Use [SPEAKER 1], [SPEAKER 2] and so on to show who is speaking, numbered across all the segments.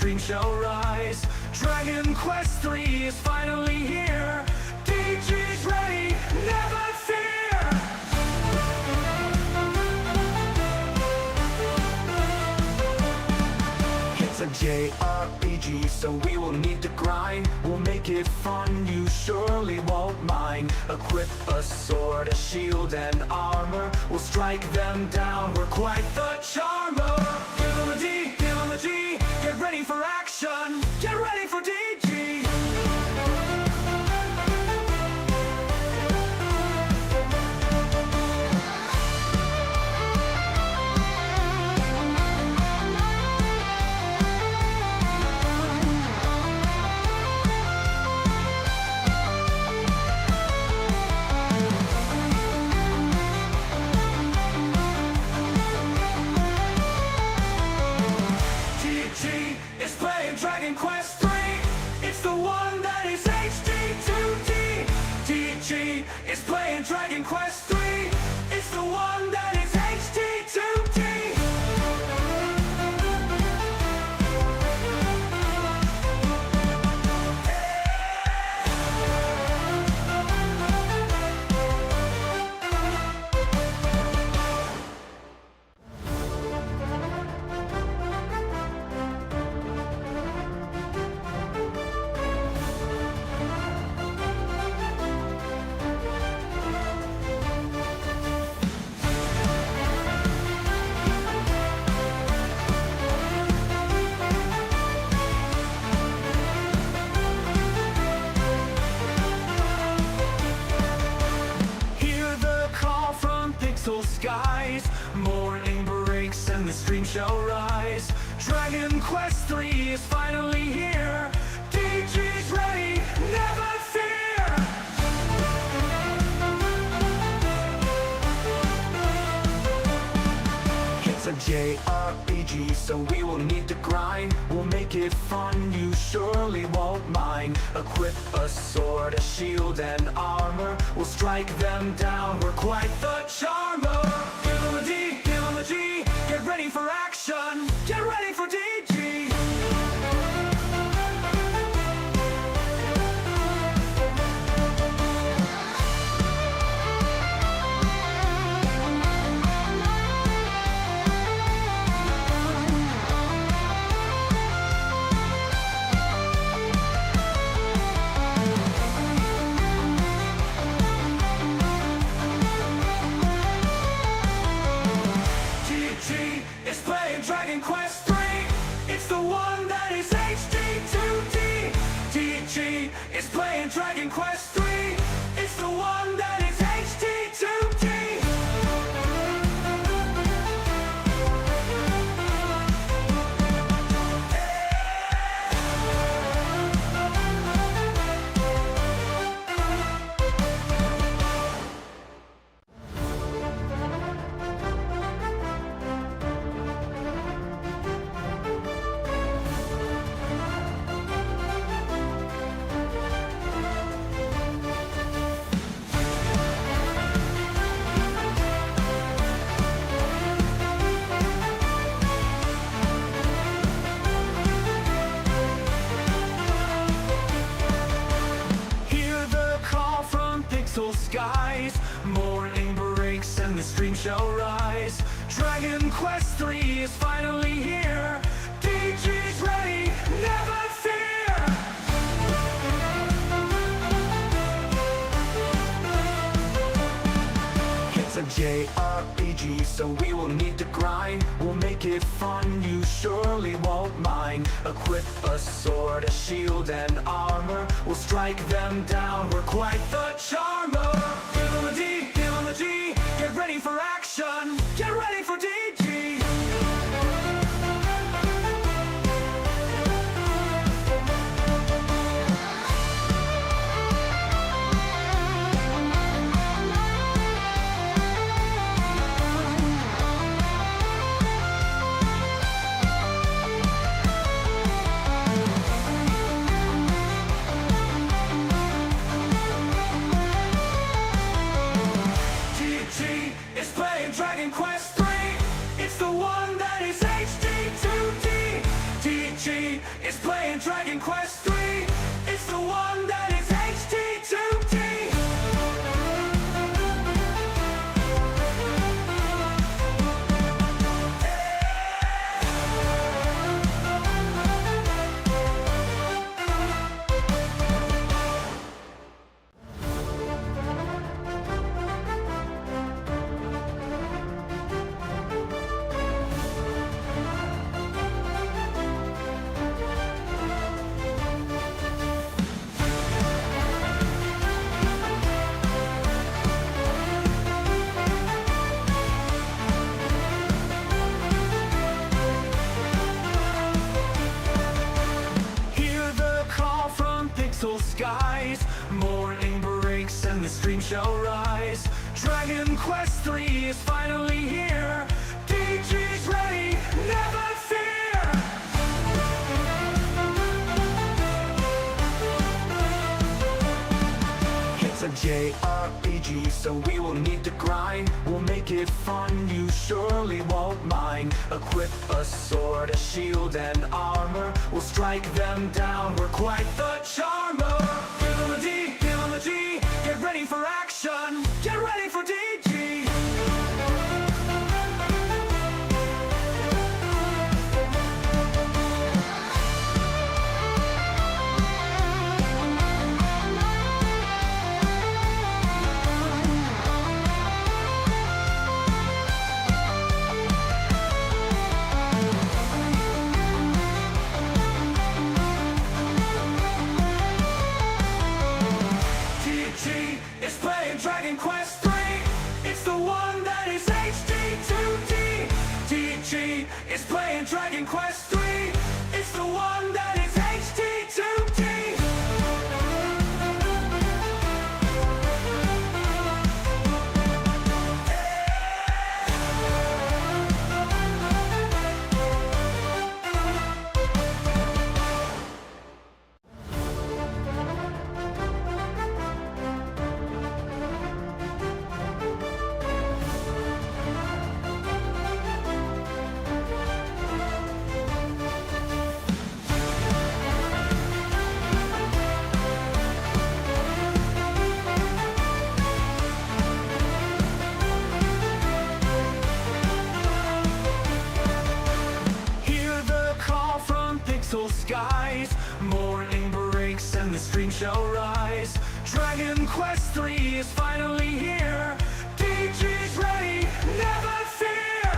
[SPEAKER 1] stream shall rise. Dragon Quest 3 is finally here. DG's ready, never fear. It's a JRPG, so we will need to grind. We'll make it fun, you surely won't mind. Equip a sword, a shield, and armor. We'll strike them down, we're quite the charmer. Give them a D, give them a G. Get ready for action, get ready for DG. Dragon Quest 3, it's the one that is HD2D. DG is playing Dragon Quest 3, it's the one that is HD2D. Skies, morning breaks and the stream shall rise. Dragon Quest 3 is finally here. DG's ready, never fear. It's a JRPG, so we will need to grind. We'll make it fun, you surely won't mind. Equip a sword, a shield, and armor. We'll strike them down, we're quite the charmer. Give them a D, give them a G. Get ready for action, get ready for DG. Dragon Quest 3, it's the one that is HD2D. DG is playing Dragon Quest 3, it's the one that is HD2D. Skies, morning breaks and the stream shall rise. Dragon Quest 3 is finally here. DG's ready, never fear. It's a JRPG, so we will need to grind. We'll make it fun, you surely won't mind. Equip a sword, a shield, and armor. We'll strike them down, we're quite the charmer. Give them a D, give them a G. Get ready for action, get ready for DG. Dragon Quest 3, stream shall rise. Dragon Quest 3 is finally here. DG's ready, never fear. It's a JRPG, so we will need to grind. We'll make it fun, you surely won't mind. Equip a sword, a shield, and armor. We'll strike them down, we're quite the charmer. Feel the D, feel the G, get ready for action. Get ready for DG. Dragon Quest 3, it's the one that is HD2D. DG is playing Dragon Quest 3, it's the one that is HD2D. Skies, morning breaks and the stream shall rise. Dragon Quest 3 is finally here. DG's ready, never fear.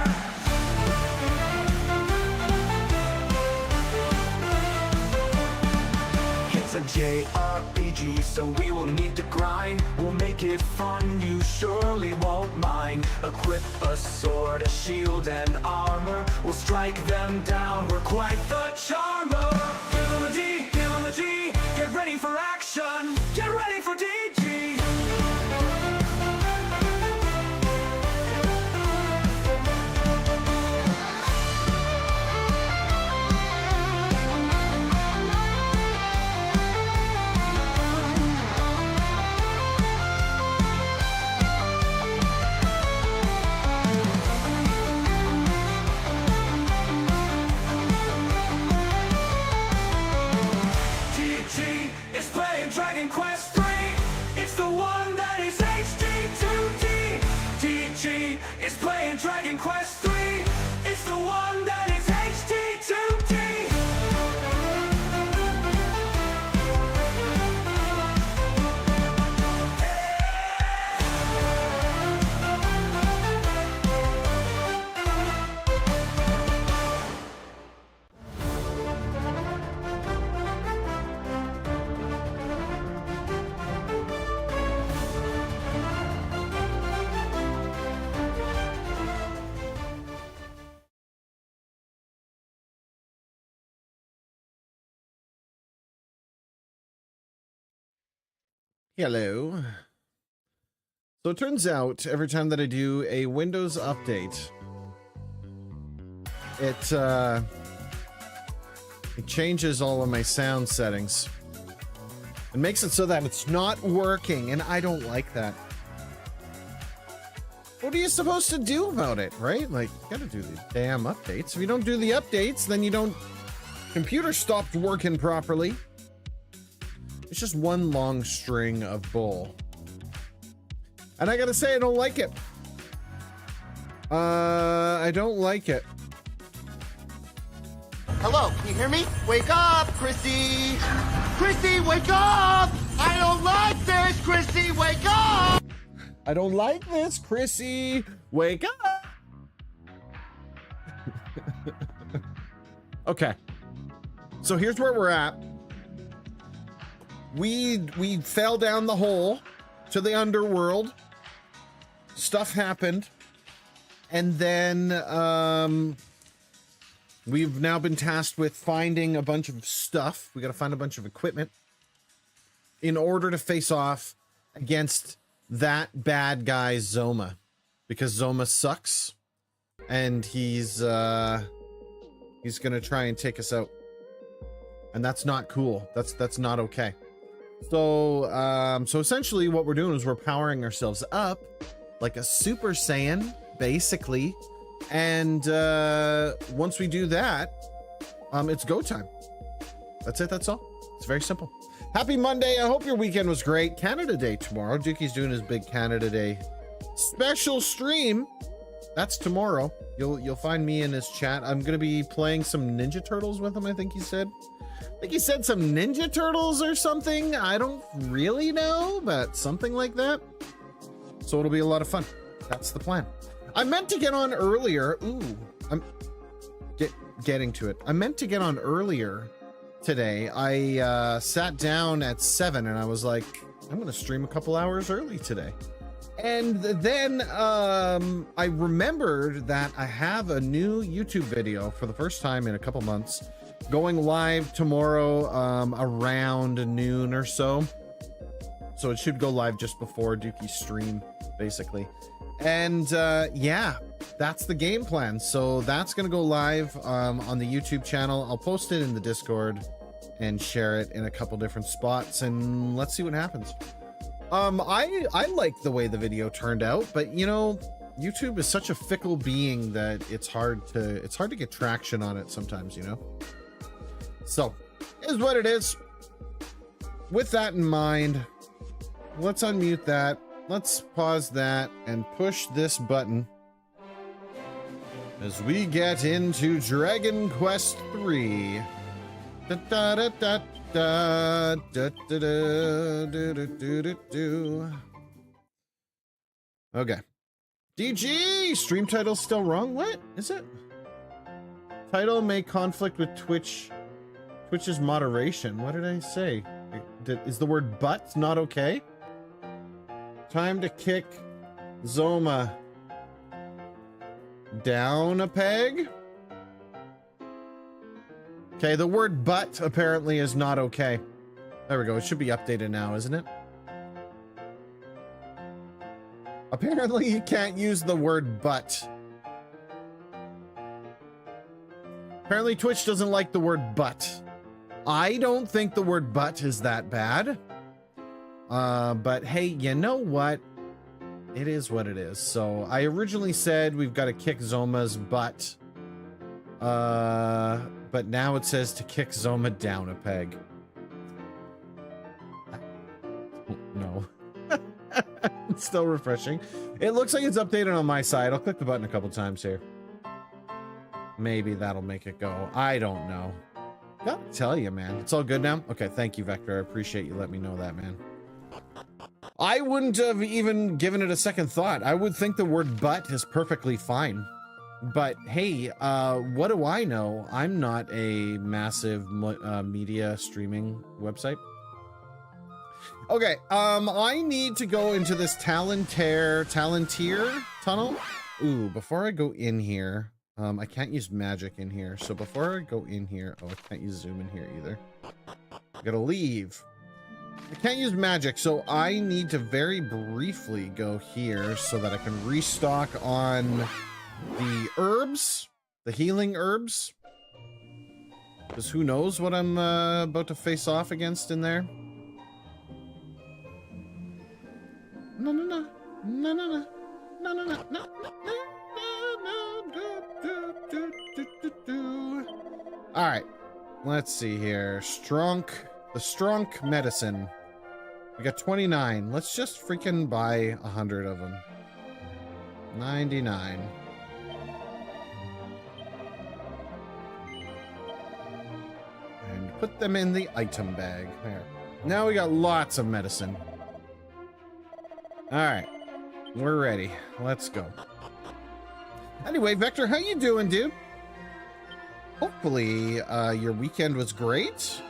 [SPEAKER 1] It's a JRPG, so we will need to grind. We'll make it fun, you surely won't mind. Equip a sword, a shield, and armor. We'll strike them down, we're quite the charmer. Feel the D, feel the G, get ready for action. Get ready for DG. Dragon Quest 3, it's the one that is HD2D. DG is playing Dragon Quest 3, it's the one that is HD2D.
[SPEAKER 2] Hello. So it turns out every time that I do a Windows update, it changes all of my sound settings. It makes it so that it's not working, and I don't like that. What are you supposed to do about it, right? Like, you gotta do the damn updates. If you don't do the updates, then you don't... Computer stopped working properly. It's just one long string of bull. And I gotta say, I don't like it. I don't like it.
[SPEAKER 3] Hello, can you hear me? Wake up, Chrissy! Chrissy, wake up! I don't like this, Chrissy, wake up!
[SPEAKER 2] I don't like this, Chrissy. Wake up! Okay. So here's where we're at. We fell down the hole to the underworld. Stuff happened. And then we've now been tasked with finding a bunch of stuff. We got to find a bunch of equipment in order to face off against that bad guy Zoma, because Zoma sucks, and he's gonna try and take us out, and that's not cool. That's not okay. So so essentially what we're doing is we're powering ourselves up like a Super Saiyan, basically, and once we do that, it's go time. That's it. That's all. It's very simple. Happy Monday. I hope your weekend was great. Canada Day tomorrow. Dukey's doing his big Canada Day special stream. That's tomorrow. You'll find me in his chat. I'm gonna be playing some Ninja Turtles with him, I think he said. I think he said some Ninja Turtles or something. I don't really know, but something like that. So it'll be a lot of fun. That's the plan. I meant to get on earlier. Ooh, I'm getting to it. I meant to get on earlier today. I sat down at 7 and I was like, I'm gonna stream a couple hours early today. And then I remembered that I have a new YouTube video for the first time in a couple months going live tomorrow around noon or so. So it should go live just before Dukey's stream, basically. And yeah, that's the game plan. So that's gonna go live on the YouTube channel. I'll post it in the Discord and share it in a couple different spots, and let's see what happens. I like the way the video turned out, but you know, YouTube is such a fickle being that it's hard to get traction on it sometimes, you know. So is what it is. With that in mind, let's unmute that. Let's pause that and push this button as we get into Dragon Quest 3. Da, da, da, da, da, da, da, da, do, do, do, do, do. Okay. DG! Stream title still wrong? What is it? Title may conflict with Twitch's moderation. What did I say? Is the word but not okay? Time to kick Zoma down a peg? Okay, the word but apparently is not okay. There we go. It should be updated now, isn't it? Apparently you can't use the word but. Apparently Twitch doesn't like the word but. I don't think the word but is that bad. But hey, you know what? It is what it is. So I originally said we've got to kick Zoma's butt. But now it says to kick Zoma down a peg. No. It's still refreshing. It looks like it's updated on my side. I'll click the button a couple times here. Maybe that'll make it go. I don't know. Gotta tell you, man. It's all good now? Okay, thank you, Vector. I appreciate you letting me know that, man. I wouldn't have even given it a second thought. I would think the word but is perfectly fine. But hey, what do I know? I'm not a massive media streaming website. Okay, I need to go into this Talantier tunnel. Ooh, before I go in here, I can't use magic in here. So before I go in here, oh, I can't use zoom in here either. I gotta leave. I can't use magic, so I need to very briefly go here so that I can restock on the herbs, the healing herbs. Because who knows what I'm about to face off against in there. No, no, no, no, no, no, no, no, no, no, no. All right, let's see here. The Strunk medicine. We got 29. Let's just freaking buy 100 of them. 99. And put them in the item bag. There. Now we got lots of medicine. All right, we're ready. Let's go. Anyway, Vector, how you doing, dude? Hopefully, your weekend was great.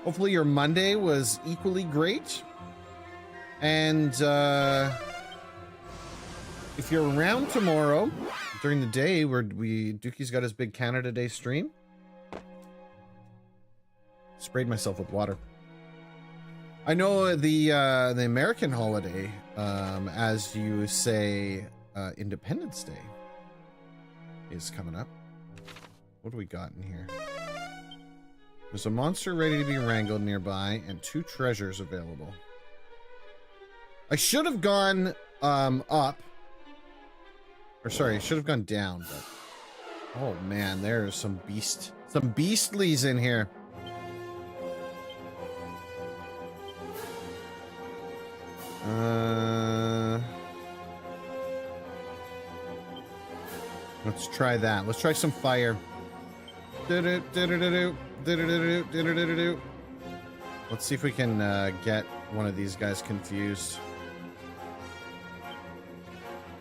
[SPEAKER 2] Hopefully your Monday was equally great. And if you're around tomorrow during the day where Dukey's got his big Canada Day stream. Sprayed myself with water. I know the American holiday, as you say, Independence Day is coming up. What do we got in here? There's a monster ready to be wrangled nearby and 2 treasures available. I should have gone up. Or sorry, I should have gone down, but oh man, there's some beastlies in here. Let's try that. Let's try some fire. Let's see if we can get one of these guys confused.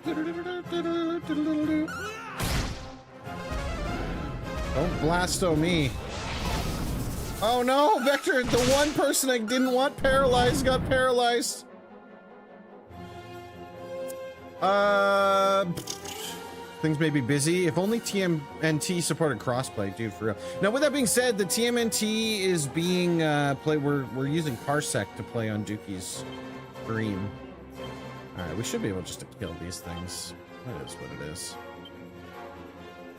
[SPEAKER 2] Don't blasto me. Oh no, Vector, the one person I didn't want paralyzed got paralyzed. Things may be busy. If only TMNT supported crossplay, dude, for real. Now, with that being said, the TMNT is being played. We're using Parsec to play on Dookie's stream. All right, we should be able just to kill these things. That is what it is.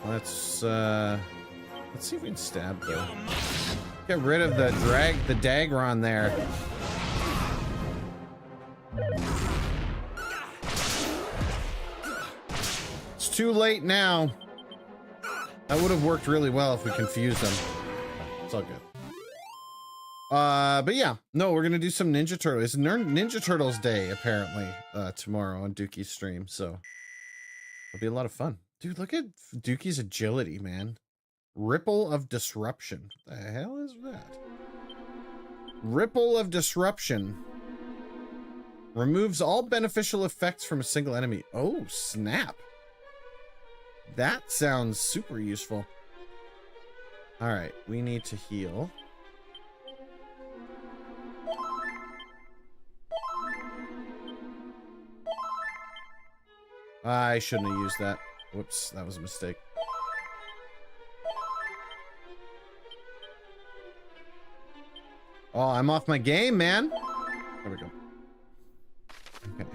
[SPEAKER 2] Let's see if we can stab though. Get rid of the Dagron there. It's too late now. That would have worked really well if we confused them. It's all good. But yeah, no, we're gonna do some Ninja Turtles. It's Ninja Turtles Day apparently tomorrow on Dookie's stream, so it'll be a lot of fun. Dude, look at Dookie's agility, man. Ripple of Disruption. What the hell is that? Ripple of Disruption. Removes all beneficial effects from a single enemy. Oh, snap. That sounds super useful. All right, we need to heal. I shouldn't have used that. Whoops, that was a mistake. Oh, I'm off my game, man. There we go. Okay.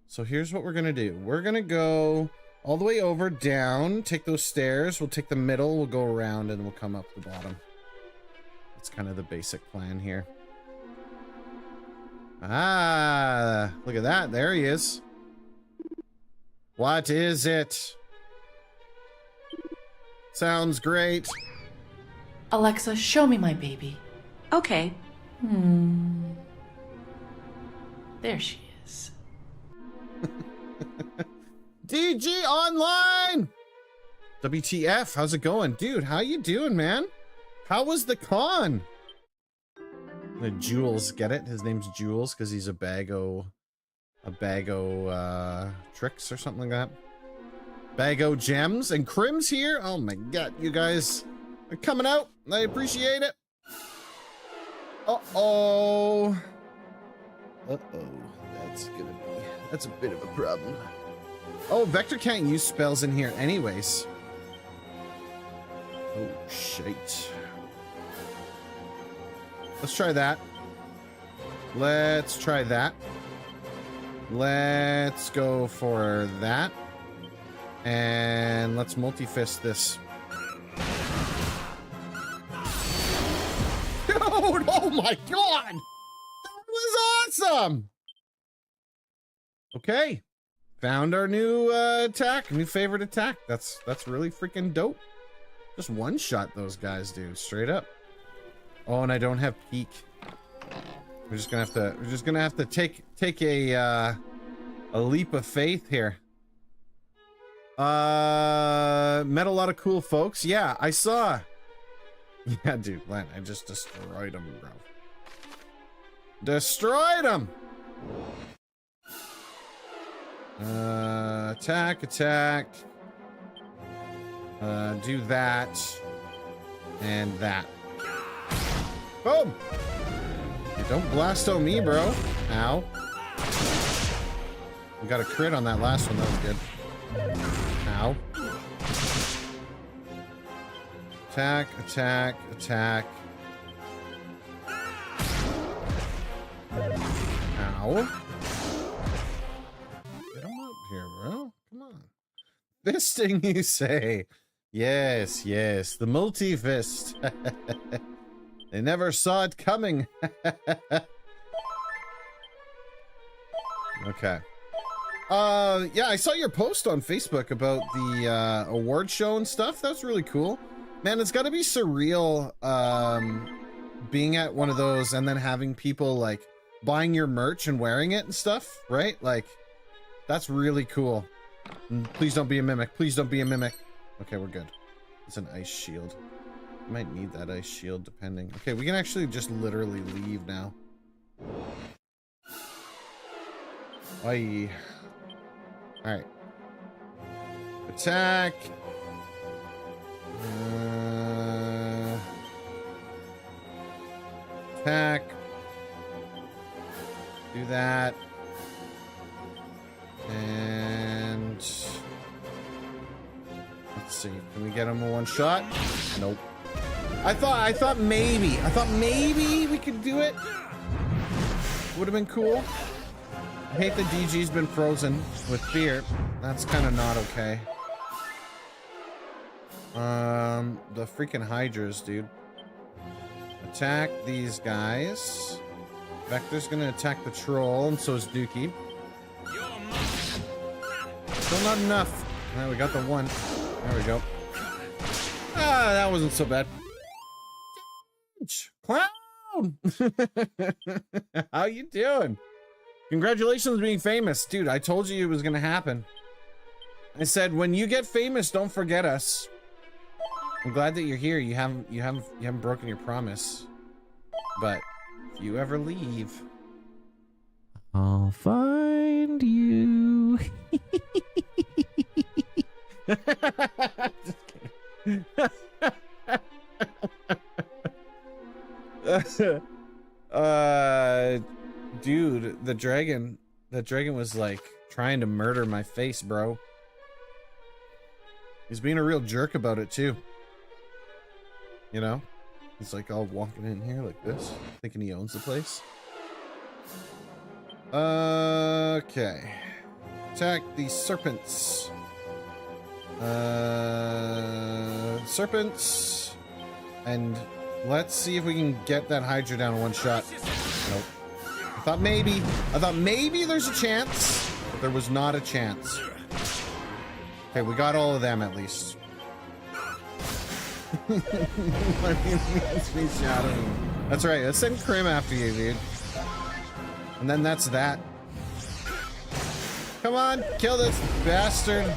[SPEAKER 2] So here's what we're gonna do. We're gonna go all the way over, down, take those stairs. We'll take the middle, we'll go around, and we'll come up the bottom. That's kind of the basic plan here. Ah, look at that. There he is. What is it? Sounds great.
[SPEAKER 4] Alexa, show me my baby.
[SPEAKER 5] Okay.
[SPEAKER 4] There she is.
[SPEAKER 2] DG Online! WTF, how's it going? Dude, how you doing, man? How was the con? The Jules, get it? His name's Jules because he's a bago tricks or something like that. Bago gems and Crim's here. Oh my god, you guys are coming out. I appreciate it. Uh-oh. That's a bit of a problem. Oh, Vector can't use spells in here anyways. Oh, shit. Let's try that. Let's try that. Let's go for that. And let's multi-fist this. Dude, oh my god! That was awesome! Okay. Found our new attack, new favorite attack. That's really freaking dope. Just one-shot those guys, dude, straight up. Oh, and I don't have peek. We're just gonna have to take a leap of faith here. Met a lot of cool folks. Yeah, I saw. Yeah, dude, Len, I just destroyed him, bro. Destroyed him. Attack. Do that and that. Boom! Don't blasto me, bro. Ow. We got a crit on that last one. That was good. Ow. Attack. Ow. Get him up here, bro. Come on. Fisting, you say? Yes, yes. The multi-fist. They never saw it coming. Okay. Yeah, I saw your post on Facebook about the award show and stuff. That's really cool. Man, it's gotta be surreal being at one of those and then having people like buying your merch and wearing it and stuff, right? Like, that's really cool. Please don't be a mimic. Please don't be a mimic. Okay, we're good. It's an ice shield. I might need that ice shield depending. Okay, we can actually just literally leave now. Aye. Alright. Attack. Attack. Do that. And let's see. Can we get him a one shot? Nope. I thought maybe we could do it. Would have been cool. I hate that DG's been frozen with fear. That's kind of not okay. The freaking Hydras, dude. Attack these guys. Vector's gonna attack the troll, and so is Dookie. Still not enough. Now we got the one. There we go. Ah, that wasn't so bad. Clown! How you doing? Congratulations on being famous. Dude, I told you it was gonna happen. I said, when you get famous, don't forget us. I'm glad that you're here. You haven't broken your promise. But if you ever leave, I'll find you. Just kidding. Dude, the dragon was like trying to murder my face, bro. He's being a real jerk about it too. You know? He's like all walking in here like this, thinking he owns the place. Okay. Attack these serpents. Serpents. And let's see if we can get that Hydra down in one shot. Nope. I thought maybe there's a chance, but there was not a chance. Okay, we got all of them at least. I mean, it's me shadowing. That's right, let's send Krim after you, dude. And then that's that. Come on, kill this bastard.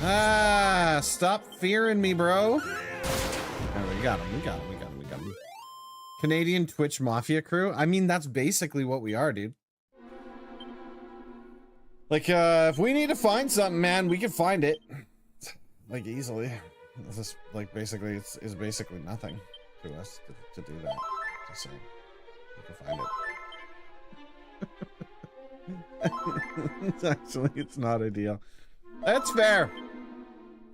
[SPEAKER 2] Ah, stop fearing me, bro. Oh, we got him. Canadian Twitch Mafia crew? I mean, that's basically what we are, dude. Like, if we need to find something, man, we can find it. Like, easily. It's just, like, basically, it's basically nothing to us to do that. Just saying. We can find it. It's not ideal. That's fair.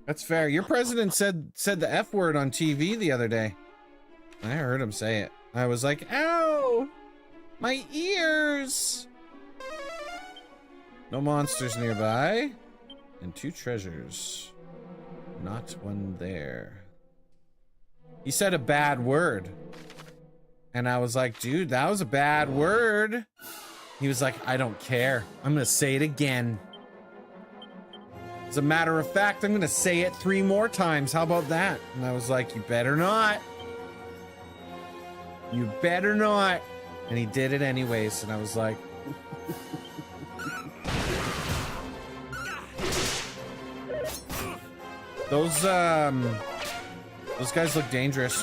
[SPEAKER 2] That's fair. Your president said the F word on TV the other day. I heard him say it. I was like, ow! My ears! No monsters nearby. And 2 treasures. Not one there. He said a bad word. And I was like, dude, that was a bad word. He was like, I don't care. I'm gonna say it again. As a matter of fact, I'm gonna say it 3 more times. How about that? And I was like, you better not. You better not. And he did it anyways. And I was like, those guys look dangerous.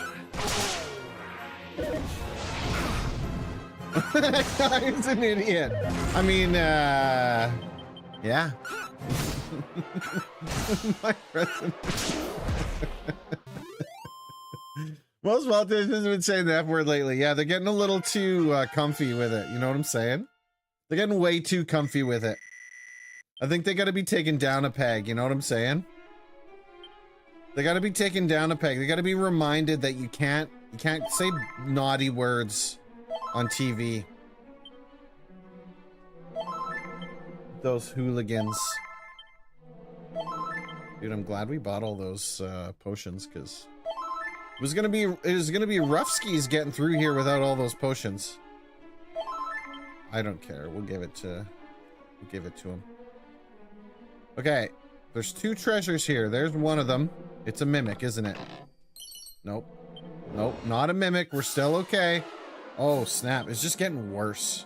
[SPEAKER 2] He's an idiot. I mean, yeah. My president. Most politicians have been saying the F word lately. Yeah, they're getting a little too comfy with it. You know what I'm saying? They're getting way too comfy with it. I think they gotta be taken down a peg. You know what I'm saying? They gotta be taken down a peg. They gotta be reminded that you can't say naughty words on TV. those hooligans. Dude, I'm glad we bought all those potions, because it was gonna be rough skis getting through here without all those potions. I don't care. We'll give it to him. Okay, there's 2 treasures here. There's one of them. It's a mimic, isn't it? Nope. Nope, not a mimic. We're still okay. Oh, snap. It's just getting worse.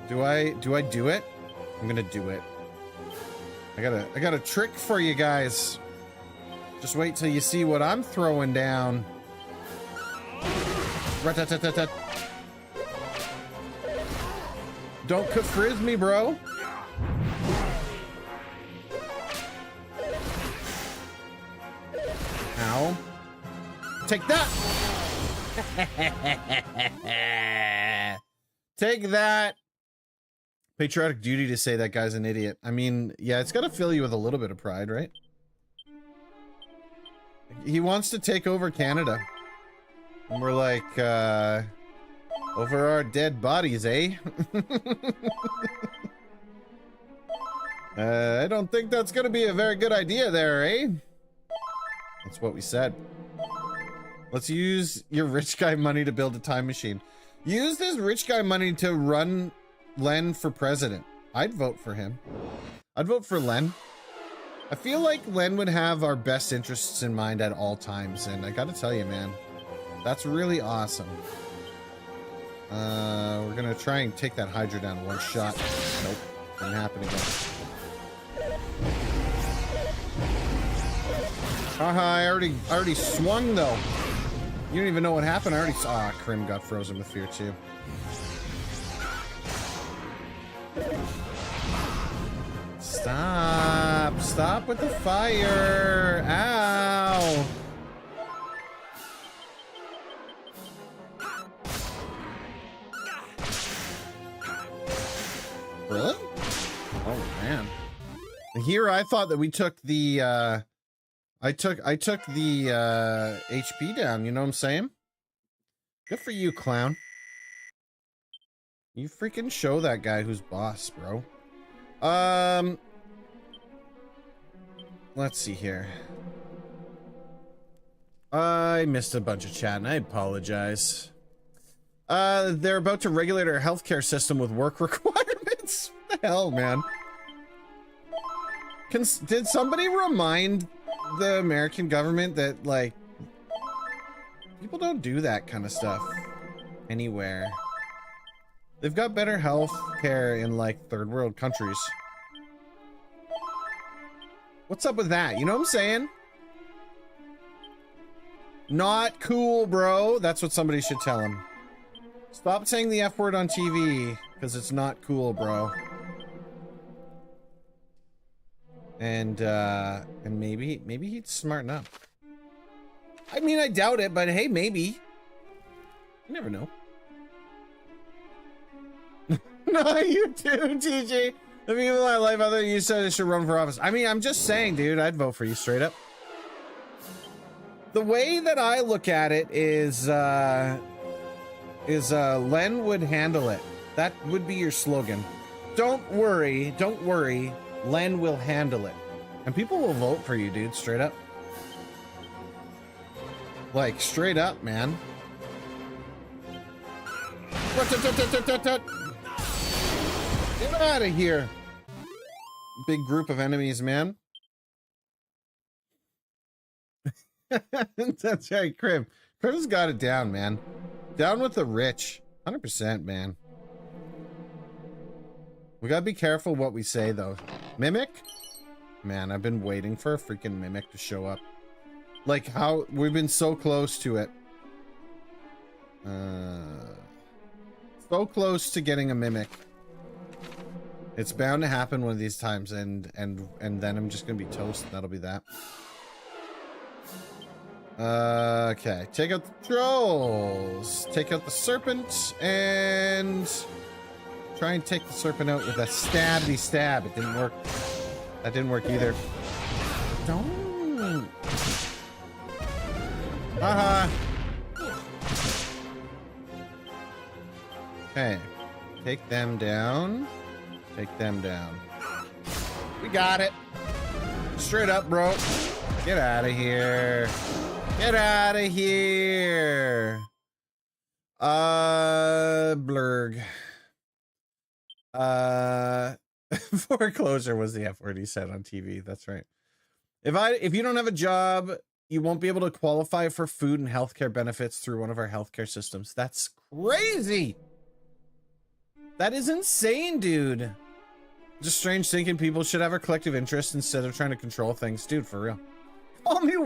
[SPEAKER 2] Do I do it? I'm gonna do it. I got a trick for you guys. Just wait till you see what I'm throwing down. Rat-tat-tat-tat-tat. Don't frizz me, bro. Ow. Take that. Take that. Patriotic duty to say that guy's an idiot. I mean, yeah, it's got to fill you with a little bit of pride, right? He wants to take over Canada. And we're like, over our dead bodies, eh? I don't think that's going to be a very good idea there, eh? That's what we said. Let's use your rich guy money to build a time machine. Use this rich guy money to run Len for president. I'd vote for him. I'd vote for Len. I feel like Len would have our best interests in mind at all times, and I gotta tell you, man, that's really awesome. We're gonna try and take that Hydra down in one shot. Nope, didn't happen again. Haha, I already swung though. You don't even know what happened. I already saw. Ah, Krim got frozen with fear too. Stop! Stop with the fire! Ow! Really? Oh man. Here I thought that we took the I took the HP down, you know what I'm saying? Good for you, clown. You freaking show that guy who's boss, bro. Let's see here. I missed a bunch of chat and I apologize. They're about to regulate our healthcare system with work requirements. What the hell, man? Did somebody remind the American government that, like, people don't do that kind of stuff anywhere? They've got better health care in, like, third world countries. What's up with that? You know what I'm saying? Not cool, bro. That's what somebody should tell him. Stop saying the F word on TV, because it's not cool, bro. And maybe he'd smarten up. I mean, I doubt it, but hey, maybe. You never know. No, you too, TJ. The people I like, other you said I should run for office. I mean, I'm just saying, dude, I'd vote for you straight up. The way that I look at it is Len would handle it. That would be your slogan. Don't worry, Len will handle it. And people will vote for you, dude, straight up. Like, straight up, man. Get out of here. Big group of enemies, man. That's right, Krim. Krim's got it down, man. Down with the rich. 100%, man. We gotta be careful what we say, though. Mimic? Man, I've been waiting for a freaking mimic to show up. Like, how... We've been so close to it. So close to getting a mimic. It's bound to happen one of these times, and then I'm just gonna be toast, and that'll be that. Okay, take out the trolls. Take out the serpent, and try and take the serpent out with a stabby stab. It didn't work. That didn't work either. Don't. Haha. Okay, take them down. Take them down. We got it. Straight up, bro. Get out of here. Get out of here. Blurg. Foreclosure was the F word he said on TV. That's right. If you don't have a job, you won't be able to qualify for food and healthcare benefits through one of our healthcare systems. That's crazy. That is insane, dude. Just strange thinking people should have a collective interest instead of trying to control things. Dude, for real. Call me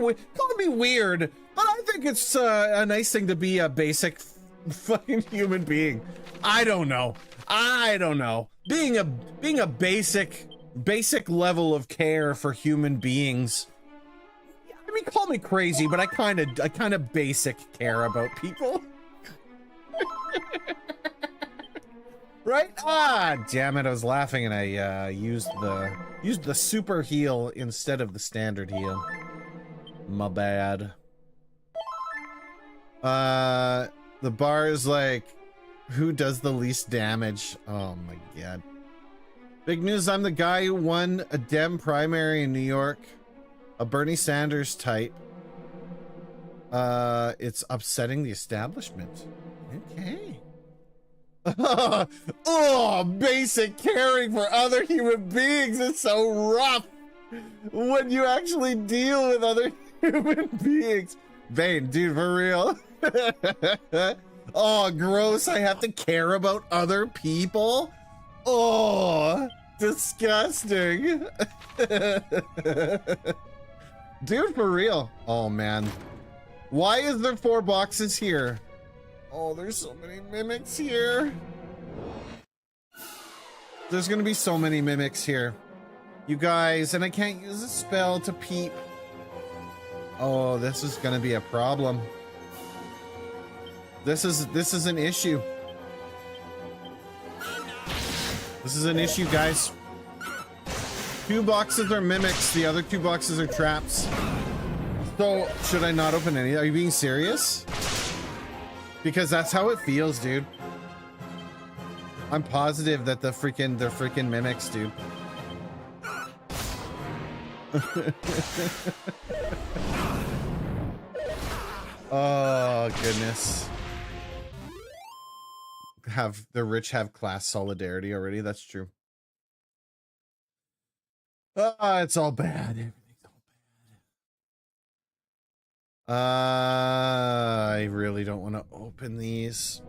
[SPEAKER 2] weird, but I think it's a nice thing to be a basic fucking human being. I don't know. Being a basic level of care for human beings. I mean, call me crazy, but I kind of basic care about people. Right? Ah, damn it! I was laughing and I used the super heal instead of the standard heal. My bad. The bar is like, who does the least damage? Oh my god. Big news, I'm the guy who won a Dem primary in New York. A Bernie Sanders type. It's upsetting the establishment. Okay. Oh, basic caring for other human beings is so rough when you actually deal with other human beings. Vane, dude, for real. Oh, gross. I have to care about other people. Oh, disgusting. Dude, for real. Oh, man. Why is there 4 boxes here? Oh, there's so many mimics here. There's gonna be so many mimics here. You guys, and I can't use a spell to peep. Oh, this is gonna be a problem. This is an issue. This is an issue, guys. 2 boxes are mimics, the other 2 boxes are traps. So, should I not open any? Are you being serious? Because that's how it feels, dude. I'm positive that they're freaking mimics, dude. Oh, goodness. Have the rich have class solidarity already? That's true. Ah, it's all bad. Everything's all bad. I really don't want to open these.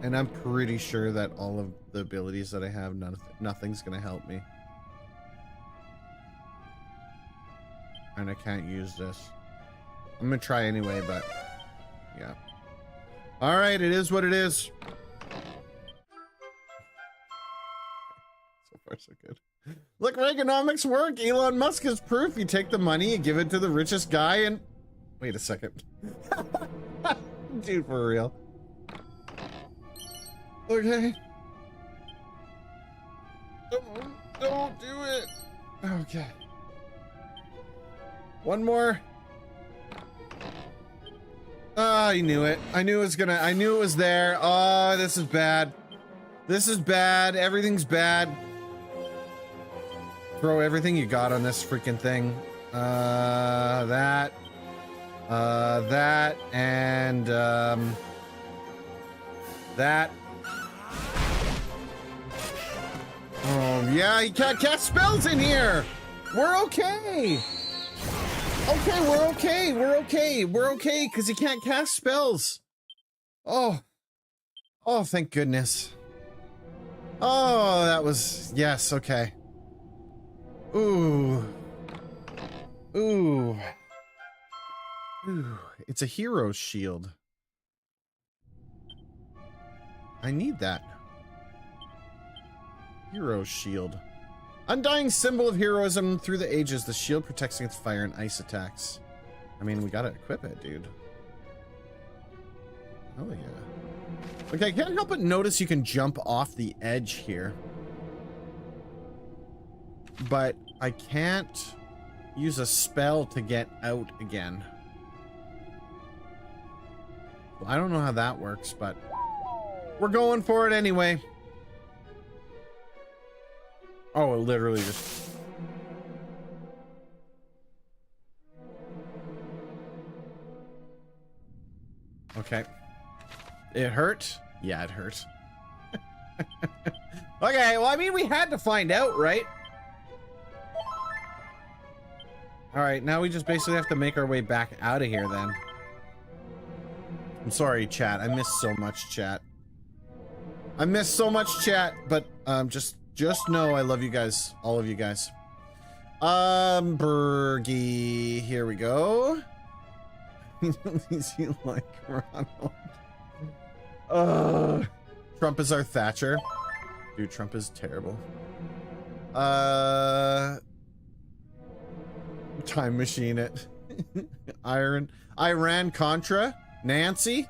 [SPEAKER 2] And I'm pretty sure that all of the abilities that I have, nothing's going to help me. And I can't use this. I'm going to try anyway, but yeah. All right, it is what it is. So far, so good. Look, Reaganomics work. Elon Musk is proof. You take the money, you give it to the richest guy, and... Wait a second. Dude, for real. Okay. Don't do it. Okay. One more. Ah, I knew it. I knew it was there. Oh, this is bad. This is bad. Everything's bad. Throw everything you got on this freaking thing. That, and, that. Oh, yeah, you can't cast spells in here! We're okay! Okay, we're okay, we're okay, we're okay, because you can't cast spells. Oh. Oh, thank goodness. Oh, that was... Yes, okay. Ooh. Ooh. Ooh. It's a hero's shield. I need that. Hero's shield. Undying symbol of heroism through the ages. The shield protects against fire and ice attacks. I mean, we gotta equip it, dude. Oh, yeah. Okay, I can't help but notice you can jump off the edge here. But I can't use a spell to get out again. Well, I don't know how that works, but we're going for it anyway. Oh, it literally just... Okay. It hurt? Yeah, it hurt. Okay, well, I mean, we had to find out, right? Alright, now we just basically have to make our way back out of here, then. I'm sorry, chat. I miss so much chat. I miss so much chat, but just know I love you guys. All of you guys. Bergie, here we go. Is he like Ronald? Trump is our Thatcher. Dude, Trump is terrible. Time machine it. Iran Contra. Nancy.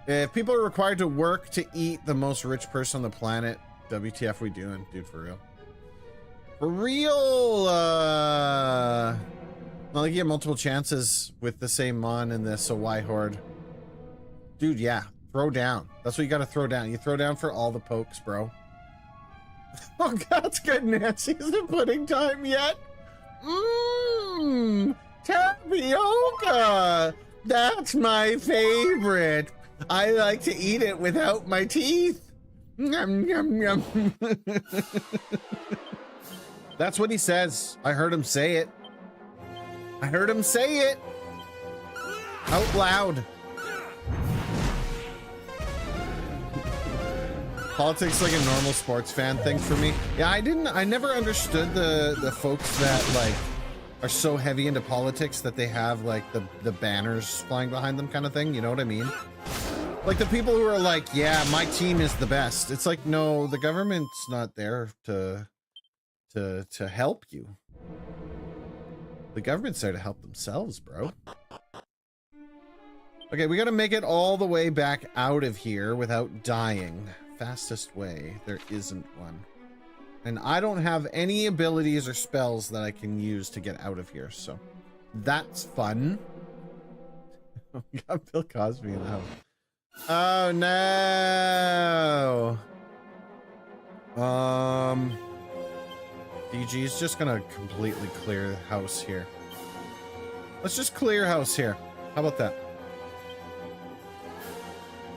[SPEAKER 2] If people are required to work to eat the most rich person on the planet, WTF we doing? Dude, for real. For real! Well, you get multiple chances with the same mon and the so why horde. Dude, yeah. Throw down. That's what you gotta throw down. You throw down for all the pokes, bro. Oh, God, that's good, Nancy. Is it pudding time yet? Mmm! Tapioca! That's my favorite. I like to eat it without my teeth. Yum, yum, yum. That's what he says. I heard him say it. I heard him say it. Out loud. Politics like a normal sports fan thing for me. Yeah, I never understood the folks that like are so heavy into politics that they have like the banners flying behind them kind of thing. You know what I mean? Like the people who are like, yeah, my team is the best. It's like, no, the government's not there to help you. The government's there to help themselves, bro. Okay, we gotta make it all the way back out of here without dying. Fastest way, there isn't one. And I don't have any abilities or spells that I can use to get out of here, so that's fun. We got Bill Cosby in the house. Oh no! DG's just gonna completely clear the house here. Let's just clear house here. How about that?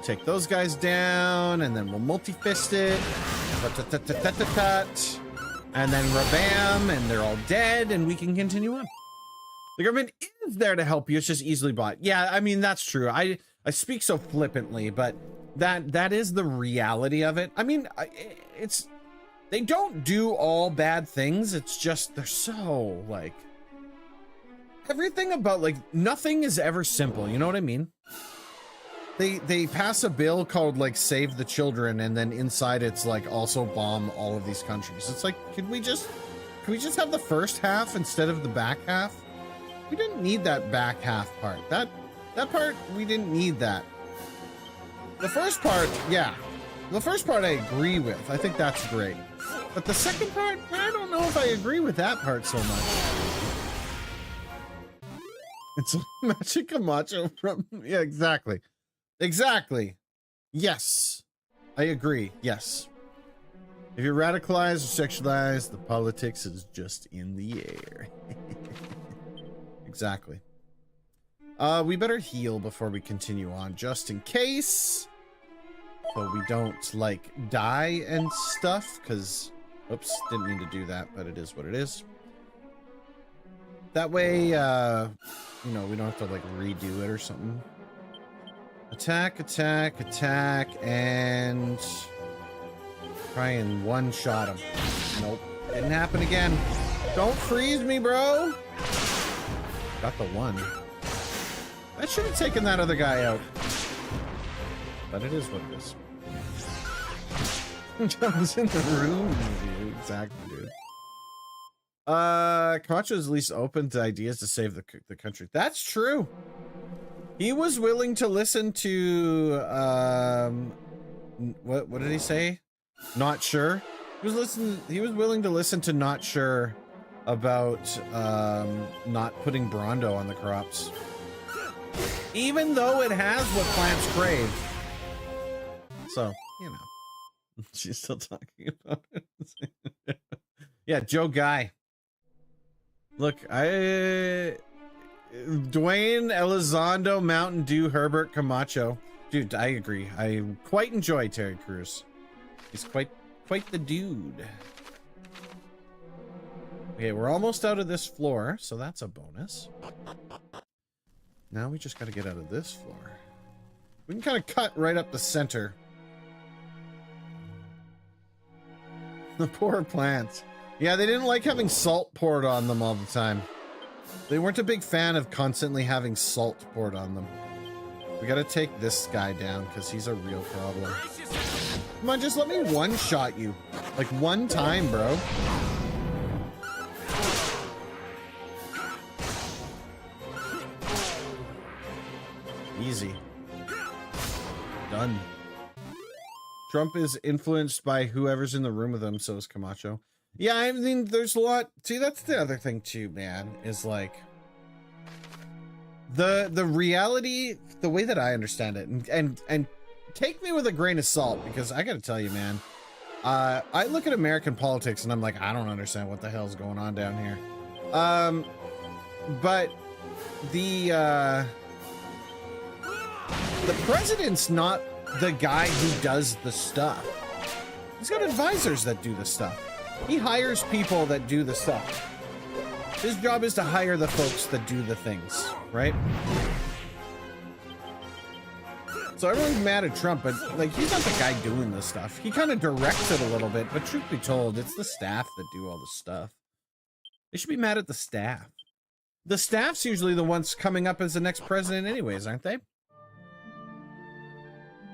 [SPEAKER 2] Take those guys down, and then we'll multi-fist it. And then rabam, and they're all dead, and we can continue on. The government is there to help you. It's just easily bought. Yeah, I mean, that's true. I speak so flippantly, but that is the reality of it. I mean, it's... They don't do all bad things. It's just, they're so, like... Everything about, like, nothing is ever simple. You know what I mean? They pass a bill called, like, Save the Children, and then inside it's, like, also bomb all of these countries. It's like, can we just have the first half instead of the back half? We didn't need that back half part. That part, we didn't need that. The first part, yeah. The first part I agree with. I think that's great. But the second part, I don't know if I agree with that part so much. It's Macho Camacho from... Yeah, exactly. Exactly. Yes. I agree. Yes. If you're radicalized or sexualized, the politics is just in the air. Exactly. We better heal before we continue on, just in case. So we don't, like, die and stuff, because... Oops, didn't mean to do that, but it is what it is. That way, you know, we don't have to, like, redo it or something. Attack, attack, attack, and... Try and one-shot him. Nope, didn't happen again. Don't freeze me, bro! Got the one. I should have taken that other guy out. But it is what it is. John's in the room with you. Exactly, dude. Camacho is at least open to ideas to save the country. That's true. He was willing to listen to, what did he say? Not sure. He was willing to listen to Not Sure about, not putting Brondo on the crops. Even though it has what plants crave. So, you know. She's still talking about it. Yeah, Joe Guy. Look, Dwayne Elizondo, Mountain Dew, Herbert Camacho. Dude, I agree. I quite enjoy Terry Crews. He's quite the dude. Okay, we're almost out of this floor, so that's a bonus. Now we just got to get out of this floor. We can kind of cut right up the center. The poor plants. Yeah, they didn't like having salt poured on them all the time. They weren't a big fan of constantly having salt poured on them. We gotta take this guy down because he's a real problem. Come on, just let me one-shot you. Like one time, bro. Easy. Done. Trump is influenced by whoever's in the room with him, so is Camacho. Yeah, I mean, there's a lot. See, that's the other thing too, man, is like the reality, the way that I understand it, and take me with a grain of salt, because I gotta tell you, man, I look at American politics and I'm like, I don't understand what the hell's going on down here. But the president's not the guy who does the stuff. He's got advisors that do the stuff. He hires people that do the stuff. His job is to hire the folks that do the things, right? So everyone's mad at Trump, but like, he's not the guy doing the stuff. He kind of directs it a little bit, but truth be told, it's the staff that do all the stuff. They should be mad at the staff. The staff's usually the ones coming up as the next president anyways, aren't they?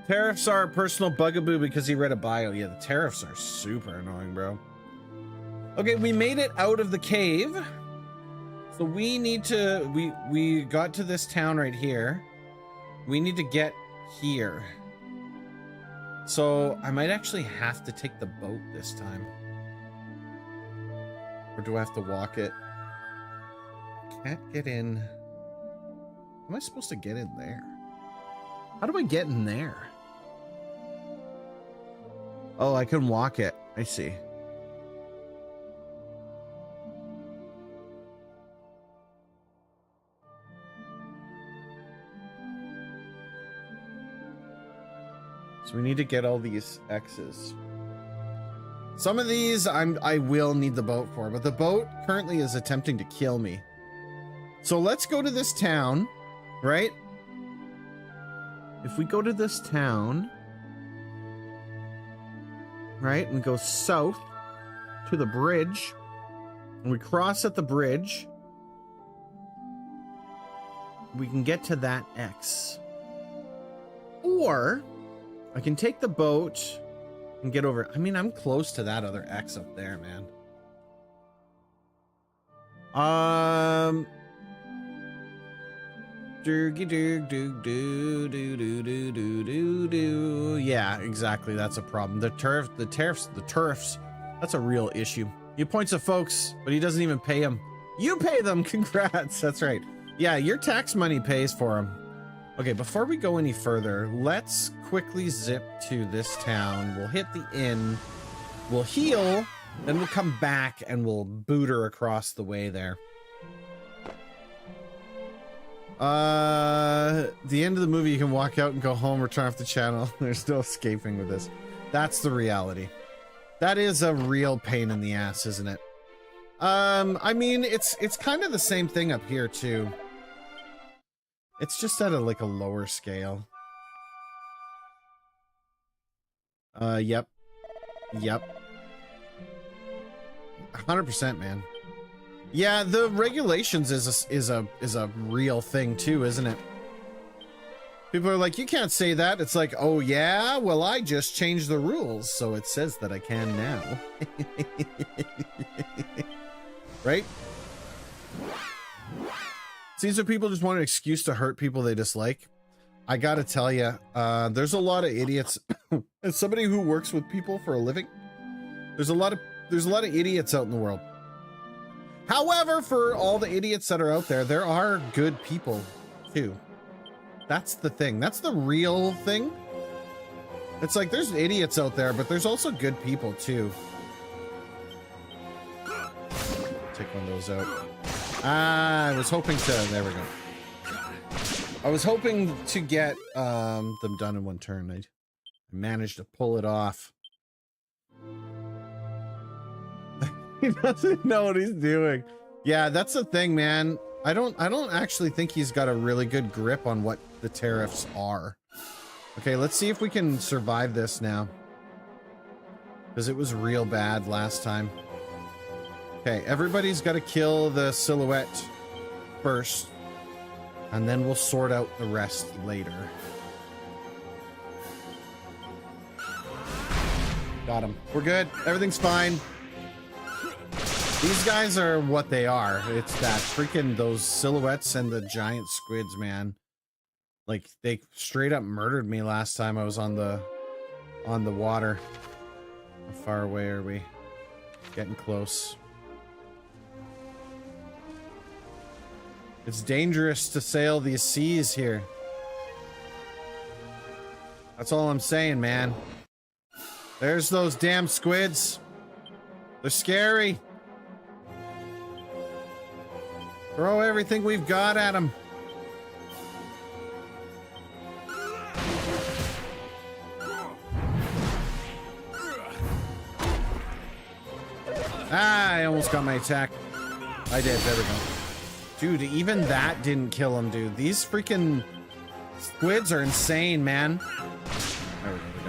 [SPEAKER 2] Tariffs are a personal bugaboo because he read a bio. Yeah, the tariffs are super annoying, bro. Okay, we made it out of the cave. So we need to, we got to this town right here. We need to get here. So I might actually have to take the boat this time. Or do I have to walk it? Can't get in. How am I supposed to get in there? How do I get in there? Oh, I can walk it. I see. So we need to get all these X's. Some of these I will need the boat for, but the boat currently is attempting to kill me. So let's go to this town, right? If we go to this town, right, and go south to the bridge, and we cross at the bridge, we can get to that X. Or I can take the boat and get over. I mean, I'm close to that other X up there, man. Yeah, exactly. That's a problem. The tariffs. That's a real issue. He appoints the folks, but he doesn't even pay them. You pay them. Congrats. That's right. Yeah, your tax money pays for them. Okay, before we go any further, let's quickly zip to this town. We'll hit the inn. We'll heal. Then we'll come back and we'll boot her across the way there. The end of the movie, you can walk out and go home or turn off the channel. There's no escaping with this. That's the reality. That is a real pain in the ass, isn't it? I mean, it's kind of the same thing up here too. It's just at a lower scale. Yep. 100%, man. Yeah, the regulations is a real thing too, isn't it? People are like, you can't say that. It's like, oh yeah, well I just changed the rules, so it says that I can now. Right? These are people just want an excuse to hurt people they dislike. I gotta tell you, there's a lot of idiots. As somebody who works with people for a living, there's a lot of idiots out in the world. However, for all the idiots that are out there, there are good people too. That's the thing. That's the real thing. It's like there's idiots out there, but there's also good people too. Take one of those out. I was hoping to, there we go. I was hoping to get them done in one turn. I managed to pull it off. He doesn't know what he's doing. Yeah, that's the thing, man. I don't actually think he's got a really good grip on what the tariffs are. Okay, let's see if we can survive this now. Because it was real bad last time. Okay, everybody's got to kill the silhouette first. And then we'll sort out the rest later. Got him. We're good. Everything's fine. These guys are what they are. It's that freaking those silhouettes and the giant squids, man. Like they straight up murdered me last time I was on the water. How far away are we? Getting close. It's dangerous to sail these seas here. That's all I'm saying, man. There's those damn squids. They're scary. Throw everything we've got at them. Ah, I almost got my attack. I did. There we go. Dude, even that didn't kill him, dude. These freaking squids are insane, man. There we go. They're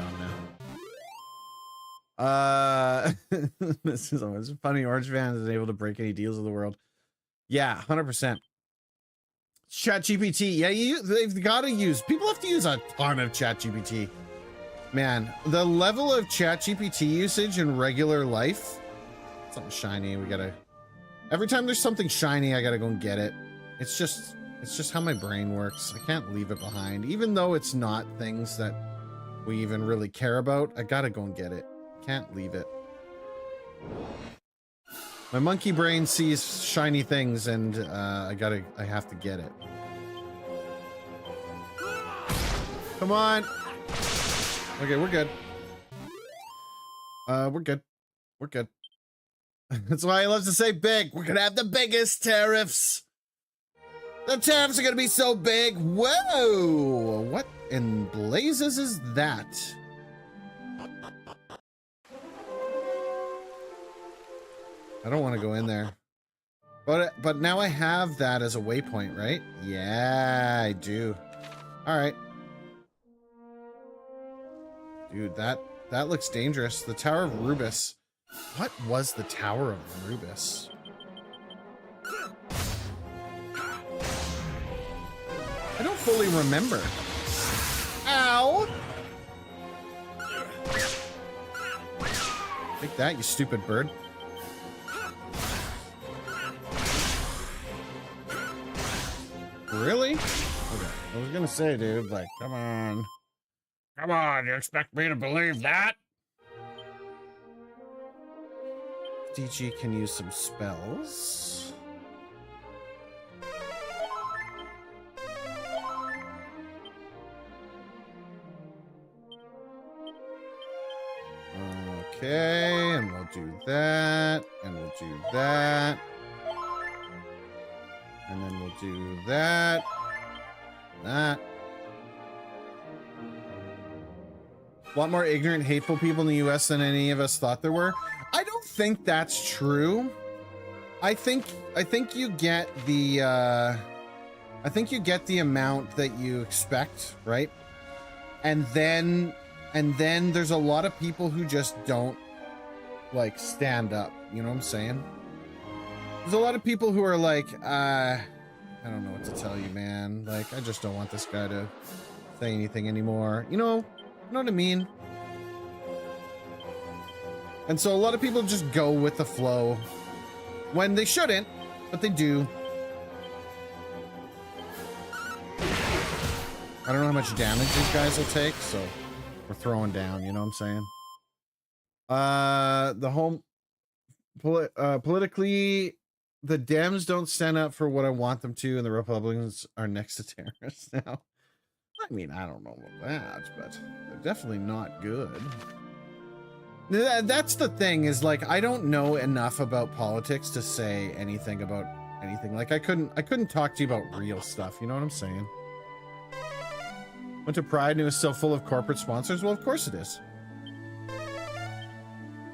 [SPEAKER 2] gone now. This is always funny. Orange Van is able to break any deals of the world. Yeah, 100%. ChatGPT. Yeah, they've got to use. People have to use a ton of ChatGPT. Man, the level of ChatGPT usage in regular life. Something shiny. We gotta. Every time there's something shiny, I gotta go and get it. It's just how my brain works. I can't leave it behind, even though it's not things that we even really care about. I gotta go and get it. Can't leave it. My monkey brain sees shiny things, and I have to get it. Come on. Okay, we're good. We're good. We're good. That's why he loves to say big. We're gonna have the biggest tariffs. The tariffs are gonna be so big. Whoa! What in blazes is that? I don't want to go in there. But now I have that as a waypoint, right? Yeah, I do. All right. Dude, that looks dangerous. The Tower of Rubus. What was the Tower of Rubus? I don't fully remember. Ow! Take that, you stupid bird. Really? Okay. I was gonna say, dude, like, come on. Come on, you expect me to believe that? DG can use some spells. Okay, and we'll do that, and we'll do that. And then we'll do that. That. A lot more ignorant, hateful people in the US than any of us thought there were. I don't think that's true. I think you get the amount that you expect, right? And then there's a lot of people who just don't like stand up, you know what I'm saying? There's a lot of people who are like, I don't know what to tell you, man. Like, I just don't want this guy to say anything anymore. You know what I mean? And so a lot of people just go with the flow when they shouldn't, but they do. I don't know how much damage these guys will take, so we're throwing down, you know what I'm saying? The home politically, the Dems don't stand up for what I want them to, and the Republicans are next to terrorists now. I mean, I don't know about that, but they're definitely not good. That's the thing, is like, I don't know enough about politics to say anything about anything. Like, I couldn't talk to you about real stuff, you know what I'm saying? Went to Pride and it was still full of corporate sponsors? Well, of course it is.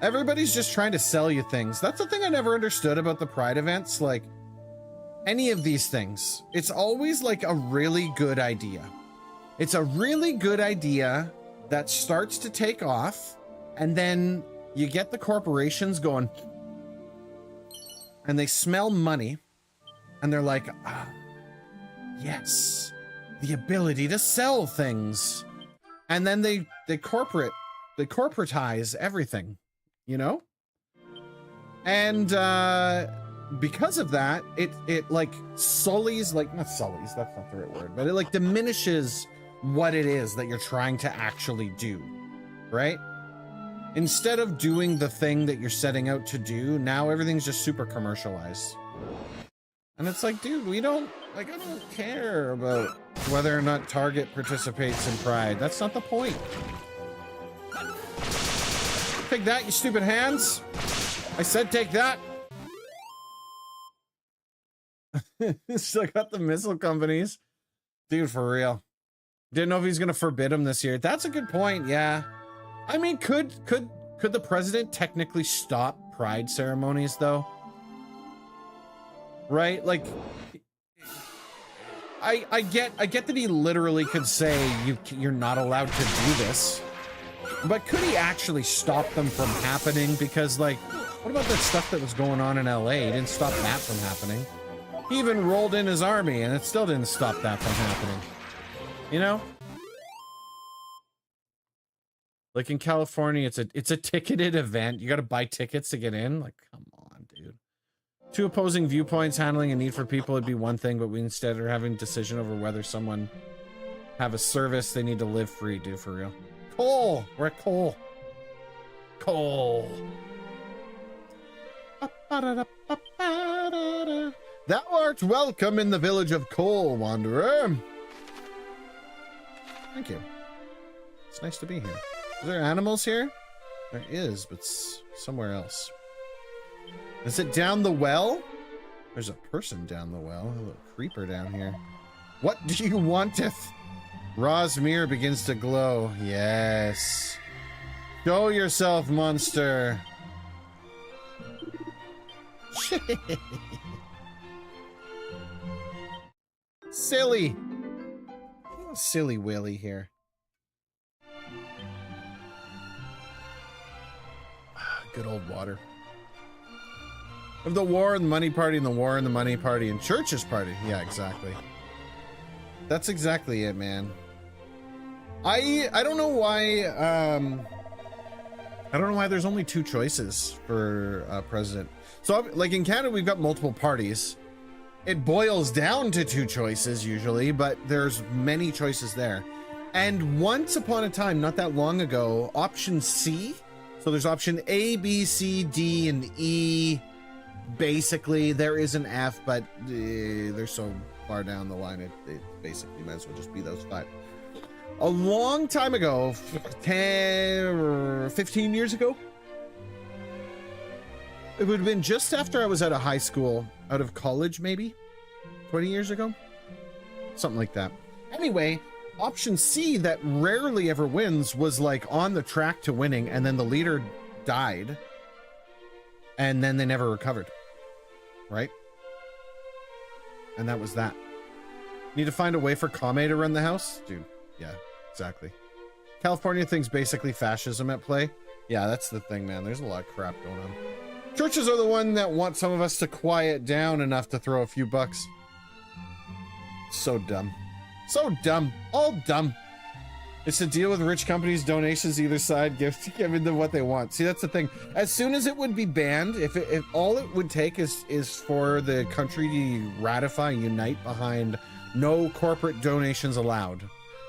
[SPEAKER 2] Everybody's just trying to sell you things. That's the thing I never understood about the Pride events. Like, any of these things, it's always like a really good idea. It's a really good idea that starts to take off, and then you get the corporations going, and they smell money, and they're like, ah, yes, the ability to sell things. And then they corporatize everything, you know? And because of that, it like sullies, like, not sullies, that's not the right word, but it like diminishes what it is that you're trying to actually do, right? Instead of doing the thing that you're setting out to do, now everything's just super commercialized. And it's like, dude, we don't, like, I don't care about whether or not Target participates in Pride. That's not the point. Take that, you stupid hands. I said take that. Still got the missile companies. Dude, for real. Didn't know if he's gonna forbid them this year. That's a good point, yeah. I mean, could the president technically stop Pride ceremonies, though? Right? Like, I get that he literally could say you're not allowed to do this, but could he actually stop them from happening? Because, like, what about that stuff that was going on in LA? He didn't stop that from happening. He even rolled in his army, and it still didn't stop that from happening. You know? Like in California, it's a ticketed event. You got to buy tickets to get in. Like, come on, dude. Two opposing viewpoints handling a need for people would be one thing, but we instead are having a decision over whether someone have a service they need to live free, dude, for real. Coal! We're at coal. Coal. Thou art welcome in the village of Coal, wanderer. Thank you. It's nice to be here. Are there animals here? There is, but somewhere else. Is it down the well? There's a person down the well. A little creeper down here. What do you wanteth? Ra's mirror begins to glow. Yes. Show yourself, monster. Silly. Silly Willy here. Good old water. Of the war and the money party and the war and the money party and church's party. Yeah, exactly. That's exactly it, man. I don't know why I don't know why there's only two choices for president. So like in Canada we've got multiple parties. It boils down to two choices usually, but there's many choices there. And once upon a time, not that long ago, option C, so there's option A, B, C, D, and E. Basically, there is an F, but they're so far down the line, it basically might as well just be those five. A long time ago, 10 or 15 years ago, it would have been just after I was out of high school, out of college, maybe 20 years ago, something like that. Anyway, option C, that rarely ever wins, was like on the track to winning, and then the leader died, and then they never recovered, right? And that was that. Need to find a way for Kame to run the house? Dude, yeah, exactly. California thinks basically fascism at play. Yeah, that's the thing, man. There's a lot of crap going on. Churches are the one that want some of us to quiet down enough to throw a few bucks. So dumb. So dumb. All dumb. It's to deal with rich companies' donations either side, give them what they want. See, that's the thing. As soon as it would be banned, if all it would take is for the country to ratify and unite behind no corporate donations allowed.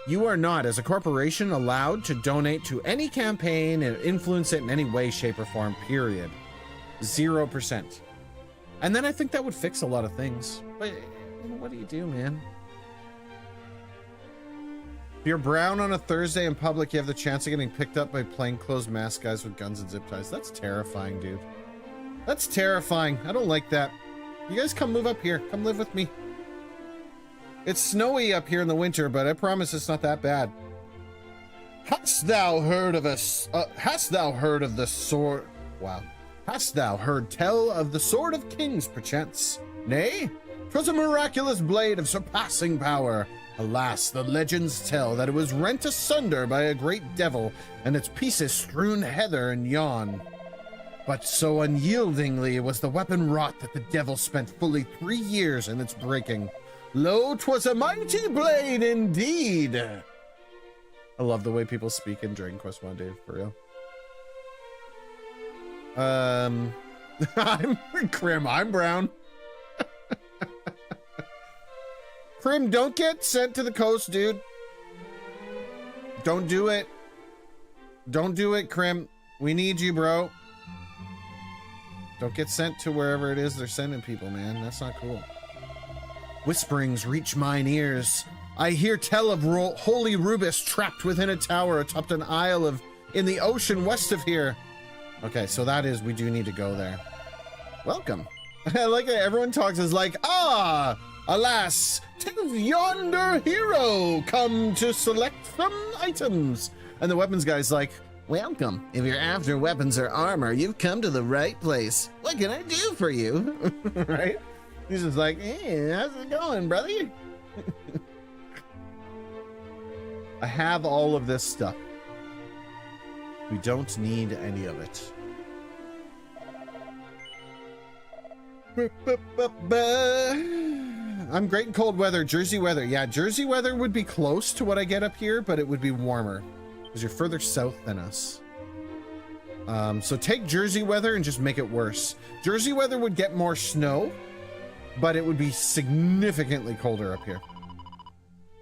[SPEAKER 2] You are not, as a corporation, allowed to donate to any campaign and influence it in any way, shape, or form, period. 0%. And then I think that would fix a lot of things. But what do you do, man? If you're brown on a Thursday in public, you have the chance of getting picked up by plainclothes masked guys with guns and zip ties. That's terrifying, dude. That's terrifying. I don't like that. You guys come move up here. Come live with me. It's snowy up here in the winter, but I promise it's not that bad. Hast thou heard of us? Hast thou heard of the sword? Wow. Hast thou heard tell of the Sword of Kings, perchance? Nay, 'twas a miraculous blade of surpassing power. Alas, the legends tell that it was rent asunder by a great devil, and its pieces strewn heather and yon. But so unyieldingly was the weapon wrought that the devil spent fully 3 years in its breaking. Lo, 'twas a mighty blade indeed. I love the way people speak in Dragon Quest 1, Dave, for real. I'm Krim, I'm brown. Krim, don't get sent to the coast, dude. Don't do it. Don't do it, Krim. We need you, bro. Don't get sent to wherever it is they're sending people, man. That's not cool. Whisperings reach mine ears. I hear tell of holy Rubis trapped within a tower atop an isle in the ocean west of here. Okay, so that is, we do need to go there. Welcome. I like it. Everyone talks as like, ah, alas, 'tis yonder hero come to select some items. And the weapons guy's like, welcome. If you're after weapons or armor, you've come to the right place. What can I do for you? Right? He's just like, hey, how's it going, brother? I have all of this stuff. We don't need any of it. I'm great in cold weather. Jersey weather. Yeah, Jersey weather would be close to what I get up here, but it would be warmer because you're further south than us. So take Jersey weather and just make it worse. Jersey weather would get more snow, but it would be significantly colder up here.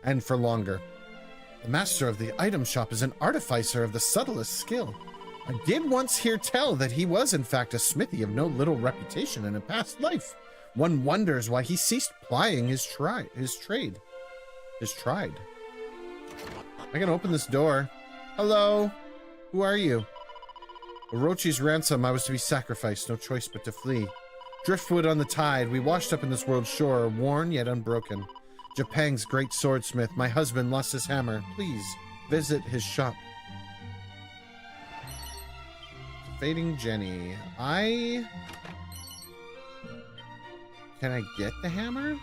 [SPEAKER 2] And for longer. The master of the item shop is an artificer of the subtlest skill. I did once hear tell that he was in fact a smithy of no little reputation in a past life. One wonders why he ceased plying his trade. I can open this door. Hello. Who are you? Orochi's ransom, I was to be sacrificed, no choice but to flee. Driftwood on the tide, we washed up in this world's shore, worn yet unbroken. Japang's great swordsmith, my husband lost his hammer. Please, visit his shop. Fading Jenny. Can I get the hammer?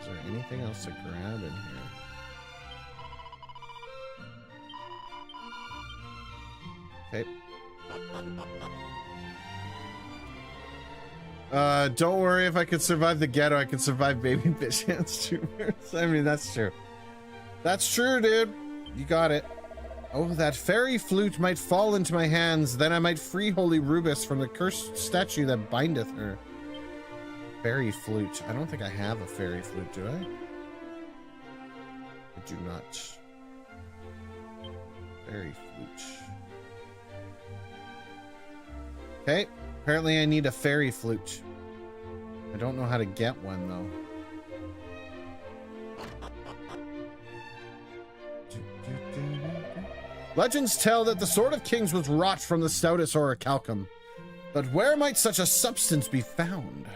[SPEAKER 2] Is there anything else to grab in here? Okay. Don't worry, if I could survive the ghetto, I could survive baby bitch hands too. I mean, that's true. That's true, dude. You got it. Oh, that fairy flute might fall into my hands, then I might free holy Rubis from the cursed statue that bindeth her. Fairy flute. I don't think I have a fairy flute, do I? I do not. Fairy flute. Okay. Apparently I need a fairy flute. I don't know how to get one, though. Legends tell that the Sword of Kings was wrought from the stoutest orichalcum. But where might such a substance be found?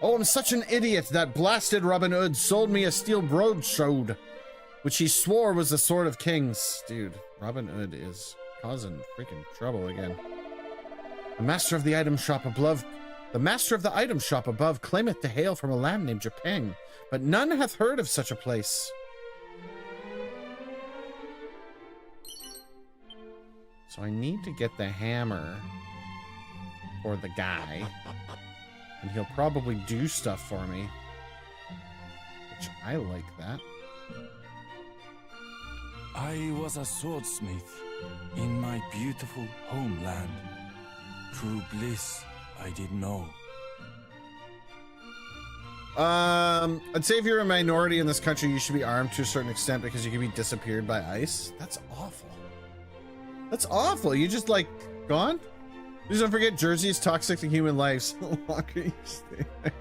[SPEAKER 2] Oh, I'm such an idiot. That blasted Robin Hood sold me a steel broadsword, which he swore was the Sword of Kings. Dude, Robin Hood is causing freaking trouble again. The master of the item shop above claimeth to hail from a land named Japang, but none hath heard of such a place. So I need to get the hammer for the guy, and he'll probably do stuff for me, which I like that.
[SPEAKER 5] I was a swordsmith in my beautiful homeland. True bliss I did know.
[SPEAKER 2] I'd say if you're a minority in this country, you should be armed to a certain extent because you can be disappeared by ice. That's awful. That's awful. You just like gone? Please don't forget Jersey is toxic to human life. So the longer you stay there.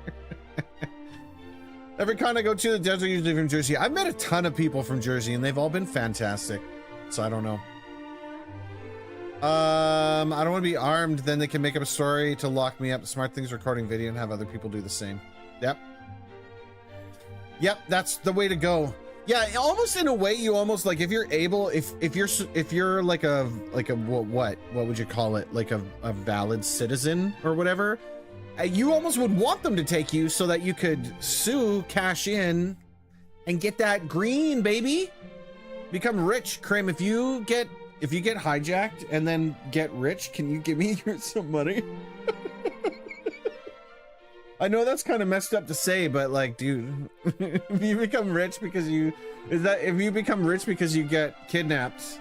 [SPEAKER 2] Every con I go to, the devs are usually from Jersey. I've met a ton of people from Jersey, and they've all been fantastic. So I don't know. I don't want to be armed. Then they can make up a story to lock me up. Smart things recording video and have other people do the same. Yep. Yep, that's the way to go. Yeah, almost in a way, you almost like if you're able, if you're like a what would you call it? Like a valid citizen or whatever. You almost would want them to take you so that you could sue, cash in, and get that green, baby. Become rich, Krim. If you get hijacked and then get rich, can you give me some money? I know that's kind of messed up to say, but like, dude, if you become rich because you get kidnapped,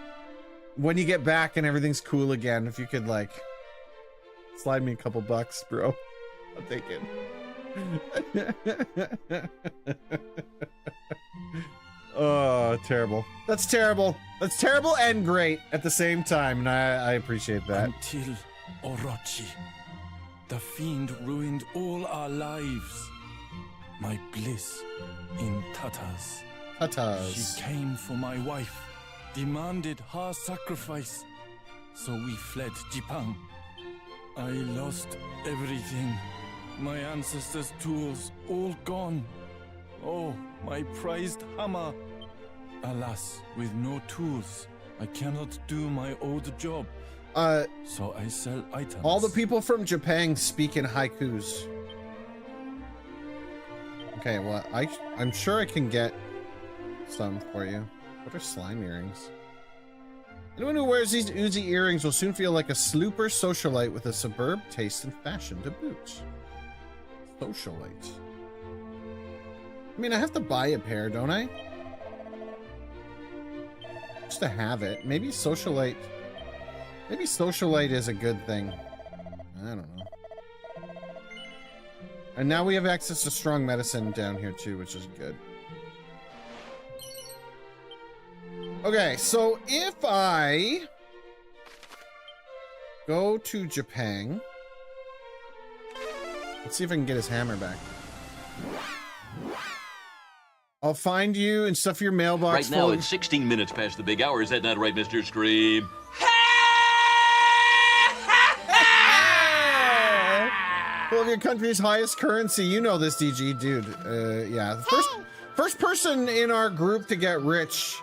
[SPEAKER 2] when you get back and everything's cool again, if you could like slide me a couple bucks, bro, I'll take it. Oh, terrible. That's terrible. That's terrible and great at the same time, and I appreciate that.
[SPEAKER 5] Until Orochi, the fiend ruined all our lives. My bliss in tatters.
[SPEAKER 2] Tatas.
[SPEAKER 5] She came for my wife, demanded her sacrifice. So we fled Jipang. I lost everything. My ancestors' tools all gone. Oh, my prized hammer. Alas, with no tools, I cannot do my old job.
[SPEAKER 2] So
[SPEAKER 5] I sell items.
[SPEAKER 2] All the people from Japan speak in haikus. Okay, well, I'm sure I can get some for you. What are slime earrings? Anyone who wears these Uzi earrings will soon feel like a slooper socialite with a superb taste and fashion to boot. Socialite. I mean, I have to buy a pair, don't I? Just to have it. Maybe socialite is a good thing. I don't know. And now we have access to strong medicine down here too, which is good. Okay, so if I go to Japan, let's see if I can get his hammer back. I'll find you and stuff your mailbox.
[SPEAKER 6] Right now, it's 16 minutes past the big hour. Is that not right, Mr. Scream?
[SPEAKER 2] Well, your country's highest currency. You know this, DG, dude. Yeah. The first person in our group to get rich.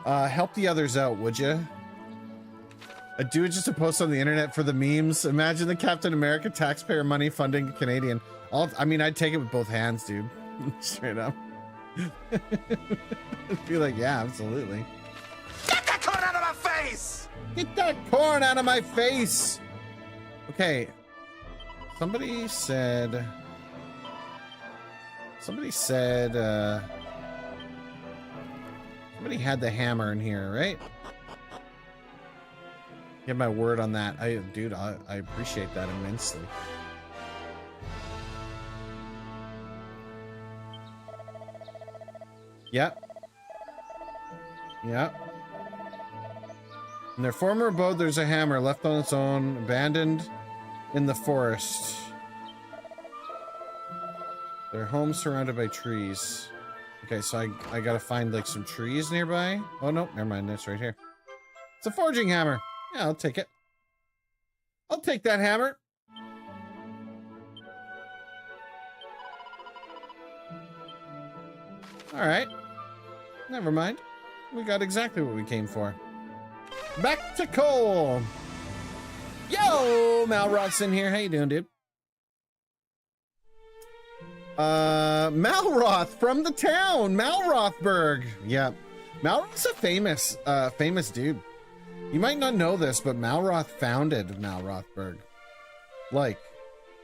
[SPEAKER 2] Help the others out, would you? Do it just to post on the internet for the memes. Imagine the Captain America taxpayer money funding Canadian. I mean, I'd take it with both hands, dude. Straight up. I'd be like, yeah, absolutely.
[SPEAKER 3] Get that corn out of my face!
[SPEAKER 2] Get that corn out of my face! Okay. Somebody said, somebody had the hammer in here, right? Give my word on that. Dude, I appreciate that immensely. Yep. Yep. In their former abode, there's a hammer left on its own, abandoned in the forest. Their home surrounded by trees. Okay, so I gotta find like some trees nearby. Oh no, never mind, that's right here. It's a forging hammer. Yeah, I'll take it. I'll take that hammer. Alright. Never mind. We got exactly what we came for. Back to coal. Yo, Malroth's in here. How you doing, dude? Malroth from the town, Malrothburg. Yeah, Malroth's a famous dude. You might not know this, but Malroth founded Malrothburg. Like,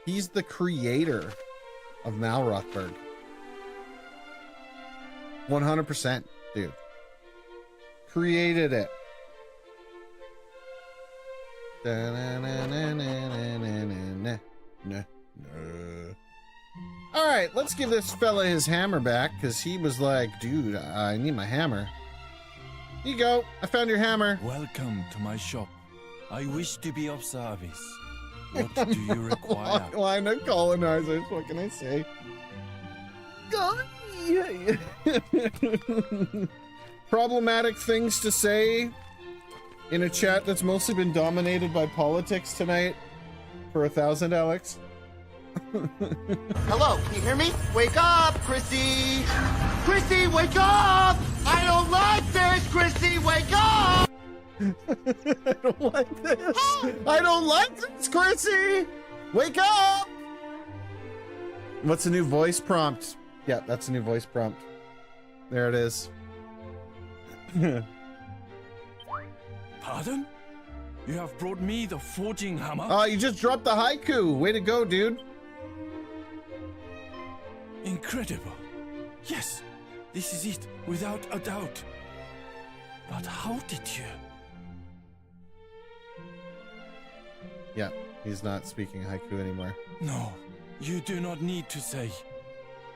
[SPEAKER 2] he's the creator of Malrothburg. 100%, dude. Created it. All right, let's give this fella his hammer back, because he was like, dude, I need my hammer. Here you go. I found your hammer.
[SPEAKER 5] Welcome to my shop. I wish to be of service. What do you require?
[SPEAKER 2] Line of colonizers, what can I say? Problematic things to say in a chat that's mostly been dominated by politics tonight. For 1,000, Alex.
[SPEAKER 3] Hello, can you hear me? Wake up, Chrissy! Chrissy, wake up! I don't like this, Chrissy, wake up!
[SPEAKER 2] I don't like this. I don't like this, Chrissy! Wake up! What's a new voice prompt? Yeah, that's a new voice prompt. There it is.
[SPEAKER 5] Pardon? You have brought me the forging hammer?
[SPEAKER 2] Oh, you just dropped the haiku. Way to go, dude.
[SPEAKER 5] Incredible. Yes, this is it, without a doubt. But how did you?
[SPEAKER 2] Yeah, he's not speaking haiku anymore.
[SPEAKER 5] No, you do not need to say.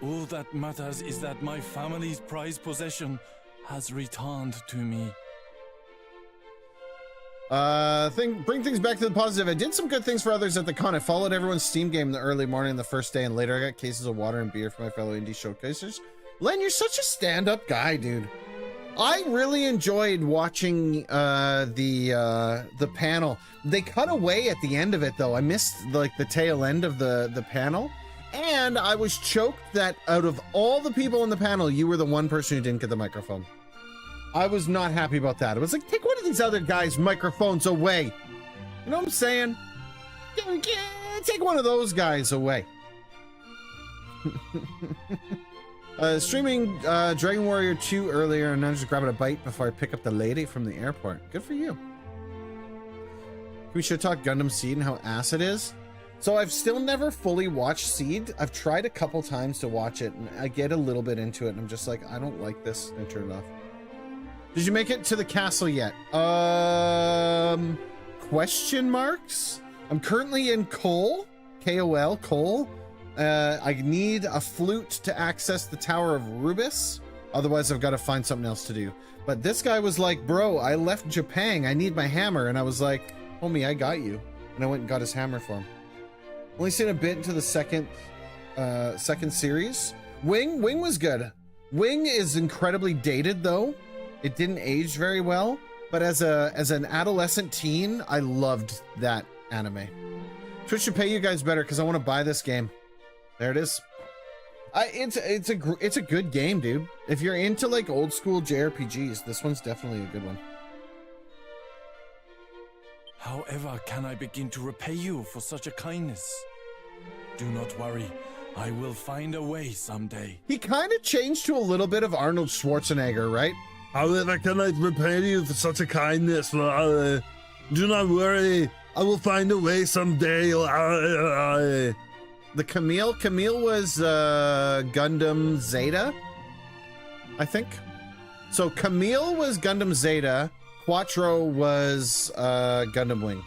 [SPEAKER 5] All that matters is that my family's prized possession has returned to me.
[SPEAKER 2] Bring things back to the positive. I did some good things for others at the con. I followed everyone's Steam game in the early morning the first day, and later I got cases of water and beer for my fellow indie showcasers. Len, you're such a stand-up guy, dude. I really enjoyed watching the panel. They cut away at the end of it, though. I missed like the tail end of the panel, and I was choked that out of all the people in the panel, you were the one person who didn't get the microphone. I was not happy about that. It was like, take one of these other guys' microphones away. You know what I'm saying? Take one of those guys away. Streaming Dragon Warrior 2 earlier, and I'm just grabbing a bite before I pick up the lady from the airport. Good for you. We should talk Gundam Seed and how ass it is. So I've still never fully watched Seed. I've tried a couple times to watch it, and I get a little bit into it, and I'm just like, I don't like this, and turn it off. Did you make it to the castle yet? Question marks? I'm currently in Cole, K-O-L, Cole. I need a flute to access the Tower of Rubis. Otherwise, I've got to find something else to do. But this guy was like, bro, I left Japan. I need my hammer. And I was like, homie, I got you. And I went and got his hammer for him. Only seen a bit into the second series. Wing was good. Wing is incredibly dated, though. It didn't age very well. But as an adolescent teen, I loved that anime. Twitch should pay you guys better because I want to buy this game. There it is. It's a good game, dude. If you're into like old school JRPGs, this one's definitely a good one.
[SPEAKER 5] However can I begin to repay you for such a kindness? Do not worry. I will find a way someday.
[SPEAKER 2] He kind of changed to a little bit of Arnold Schwarzenegger, right?
[SPEAKER 7] However can I repay you for such a kindness? Do not worry. I will find a way someday.
[SPEAKER 2] The Camille was Gundam Zeta, I think. So Camille was Gundam Zeta, Quattro was Gundam Wing.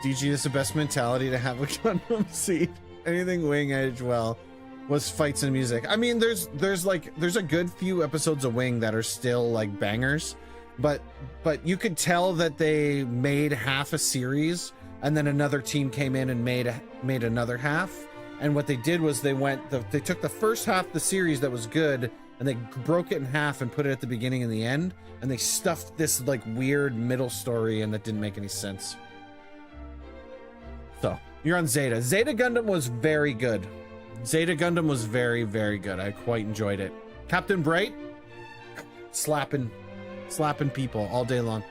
[SPEAKER 2] DG, this is the best mentality to have a Gundam Seed. Anything Wing age well was fights and music. I mean, there's a good few episodes of Wing that are still like bangers, but you could tell that they made half a series and then another team came in and made another half. And what they did was they took the first half of the series that was good and they broke it in half and put it at the beginning and the end, and they stuffed this like weird middle story and that didn't make any sense. So you're on Zeta. Zeta Gundam was very good. Zeta Gundam was very, very good. I quite enjoyed it. Captain Bright, slapping people all day long.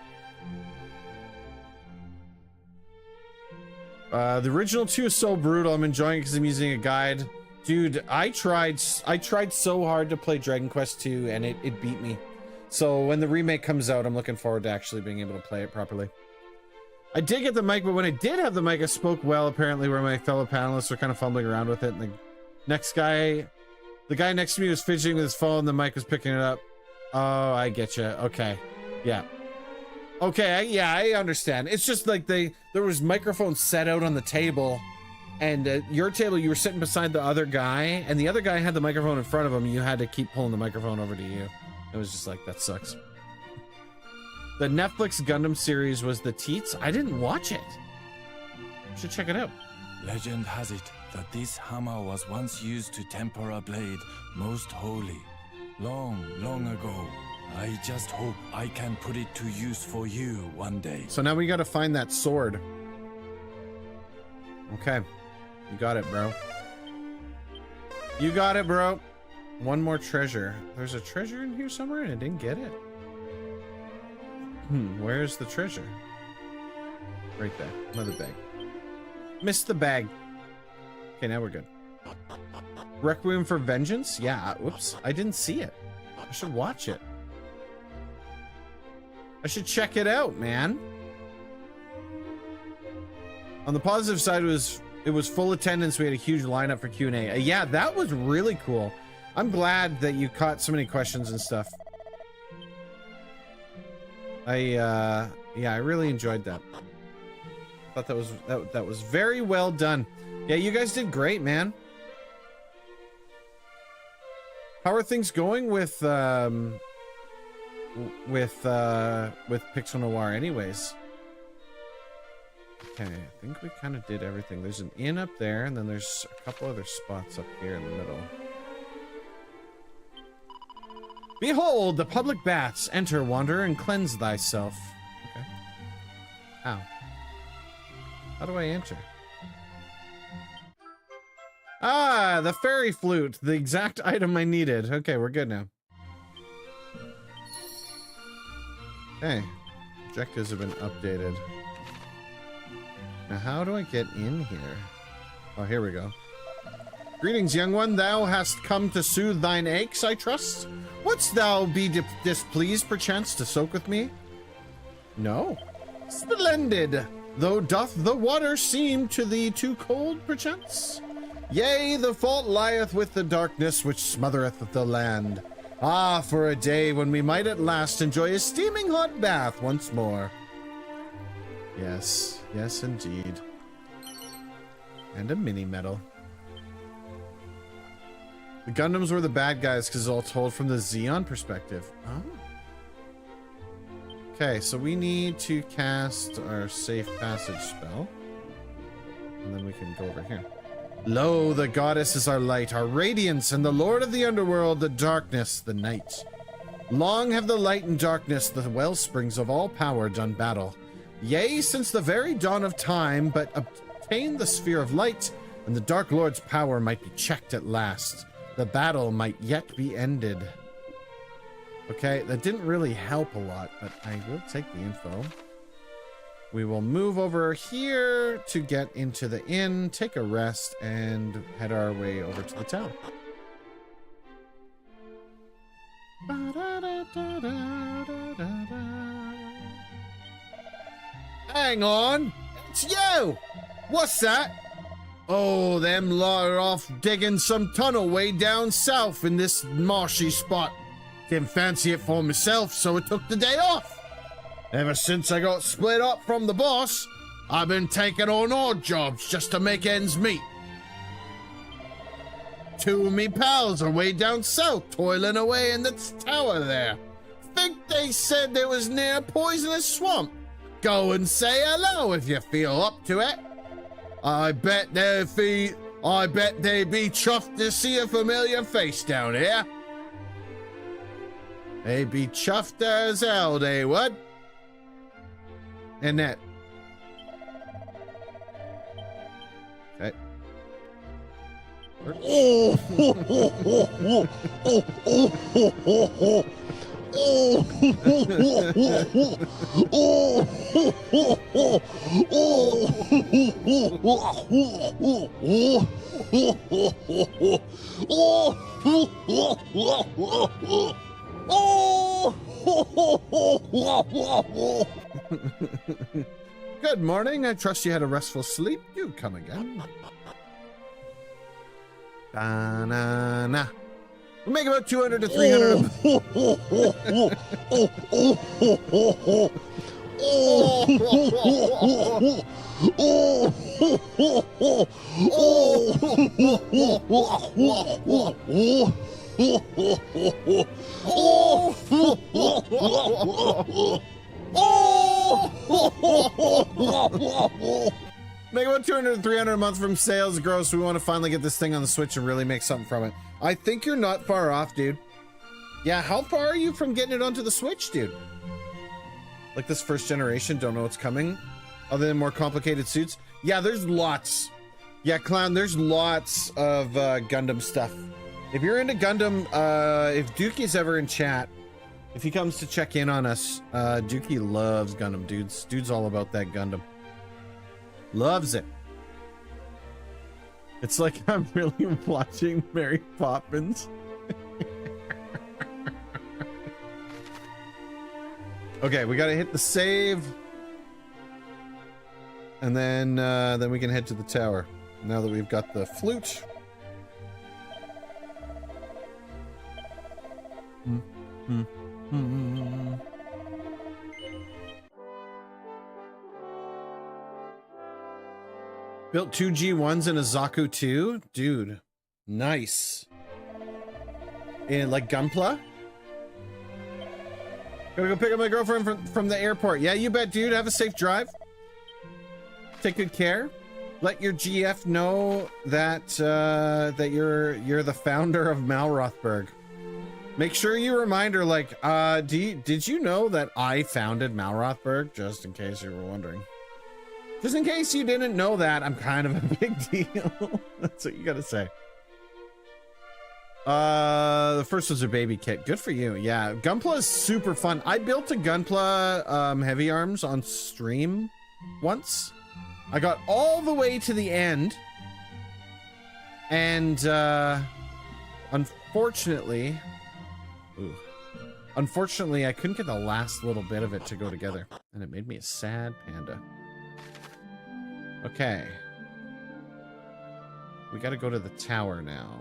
[SPEAKER 2] The original 2 is so brutal. I'm enjoying it because I'm using a guide. Dude, I tried so hard to play Dragon Quest 2 and it beat me. So when the remake comes out, I'm looking forward to actually being able to play it properly. I did get the mic, but when I did have the mic, I spoke well, apparently, where my fellow panelists were kind of fumbling around with it. And the guy next to me was fidgeting with his phone, the mic was picking it up. Oh, I get you. Okay. Yeah. Okay, I understand. It's just like there was microphones set out on the table, and your table, you were sitting beside the other guy, and the other guy had the microphone in front of him, and you had to keep pulling the microphone over to you. It was just like, that sucks. The Netflix Gundam series was the Teats. I didn't watch it. Should check it out.
[SPEAKER 5] Legend has it that this hammer was once used to temper a blade most holy. Long, long ago. I just hope I can put it to use for you one day.
[SPEAKER 2] So now we gotta find that sword. Okay. You got it, bro. You got it, bro. One more treasure. There's a treasure in here somewhere and I didn't get it. Where's the treasure? Right there. Another bag. Missed the bag. Okay, now we're good. Requiem for Vengeance? Yeah, whoops. I didn't see it. I should watch it. I should check it out, man. On the positive side, it was full attendance. We had a huge lineup for Q&A. Yeah, that was really cool. I'm glad that you caught so many questions and stuff. Yeah, I really enjoyed that. I thought that was very well done. Yeah, you guys did great, man. How are things going with Pixel Noir anyways? Okay, I think we kind of did everything. There's an inn up there, and then there's a couple other spots up here in the middle. Behold, the public baths. Enter, wanderer, and cleanse thyself. Okay. How? How do I enter? Ah, the fairy flute. The exact item I needed. Okay, we're good now. Okay. Objectives have been updated. Now, how do I get in here? Oh, here we go. Greetings, young one. Thou hast come to soothe thine aches, I trust? Wouldst thou be displeased, perchance, to soak with me? No. Splendid! Though doth the water seem to thee too cold, perchance? Yea, the fault lieth with the darkness which smothereth the land. Ah, for a day when we might at last enjoy a steaming hot bath once more. Yes, yes indeed. And a mini medal. The Gundams were the bad guys because it's all told from the Xeon perspective. Oh. Okay, so we need to cast our safe passage spell. And then we can go over here. Lo, the goddess is our light, our radiance, and the lord of the underworld, the darkness, the night. Long have the light and darkness, the wellsprings of all power, done battle. Yea, since the very dawn of time, but obtain the sphere of light, and the Dark Lord's power might be checked at last. The battle might yet be ended. Okay, that didn't really help a lot, but I will take the info. We will move over here to get into the inn, take a rest, and head our way over to the town. Hang on! It's you! What's that? Oh, them lot are off digging some tunnel way down south in this marshy spot. Didn't fancy it for myself, so I took the day off. Ever since I got split up from the boss, I've been taking on odd jobs just to make ends meet. Two of me pals are way down south, toiling away in the tower there. Think they said they was near a poisonous swamp. Go and say hello if you feel up to it. I bet they be chuffed to see a familiar face down here. They'd be chuffed as hell, they would. And that. Okay. Good morning. I trust you had a restful sleep. You come again. Banana. We'll make about 200 to 300. Make about 200 to 300 a month from sales gross. We want to finally get this thing on the Switch and really make something from it. I think you're not far off, dude. Yeah, how far are you from getting it onto the Switch, dude? Like this first generation, don't know what's coming. Other than more complicated suits. Yeah, there's lots. Yeah, Clown, there's lots of Gundam stuff. If you're into Gundam, if Dookie's ever in chat, if he comes to check in on us, Dookie loves Gundam, dudes. Dude's all about that Gundam. Loves it. It's like I'm really watching Mary Poppins. Okay, we gotta hit the save. And then we can head to the tower. Now that we've got the flute. Built 2 G1s and a Zaku 2? Dude, nice. And like Gunpla? Gotta go pick up my girlfriend from the airport. Yeah, you bet, dude. Have a safe drive. Take good care. Let your GF know that that you're the founder of Malrothberg. Make sure you remind her, like, did you know that I founded Malrothberg? Just in case you were wondering. Just in case you didn't know that, I'm kind of a big deal. That's what you gotta say. The first was a baby kit. Good for you. Yeah, Gunpla is super fun. I built a Gunpla heavy arms on stream once. I got all the way to the end, and unfortunately, I couldn't get the last little bit of it to go together, and it made me a sad panda. Okay, we got to go to the tower now.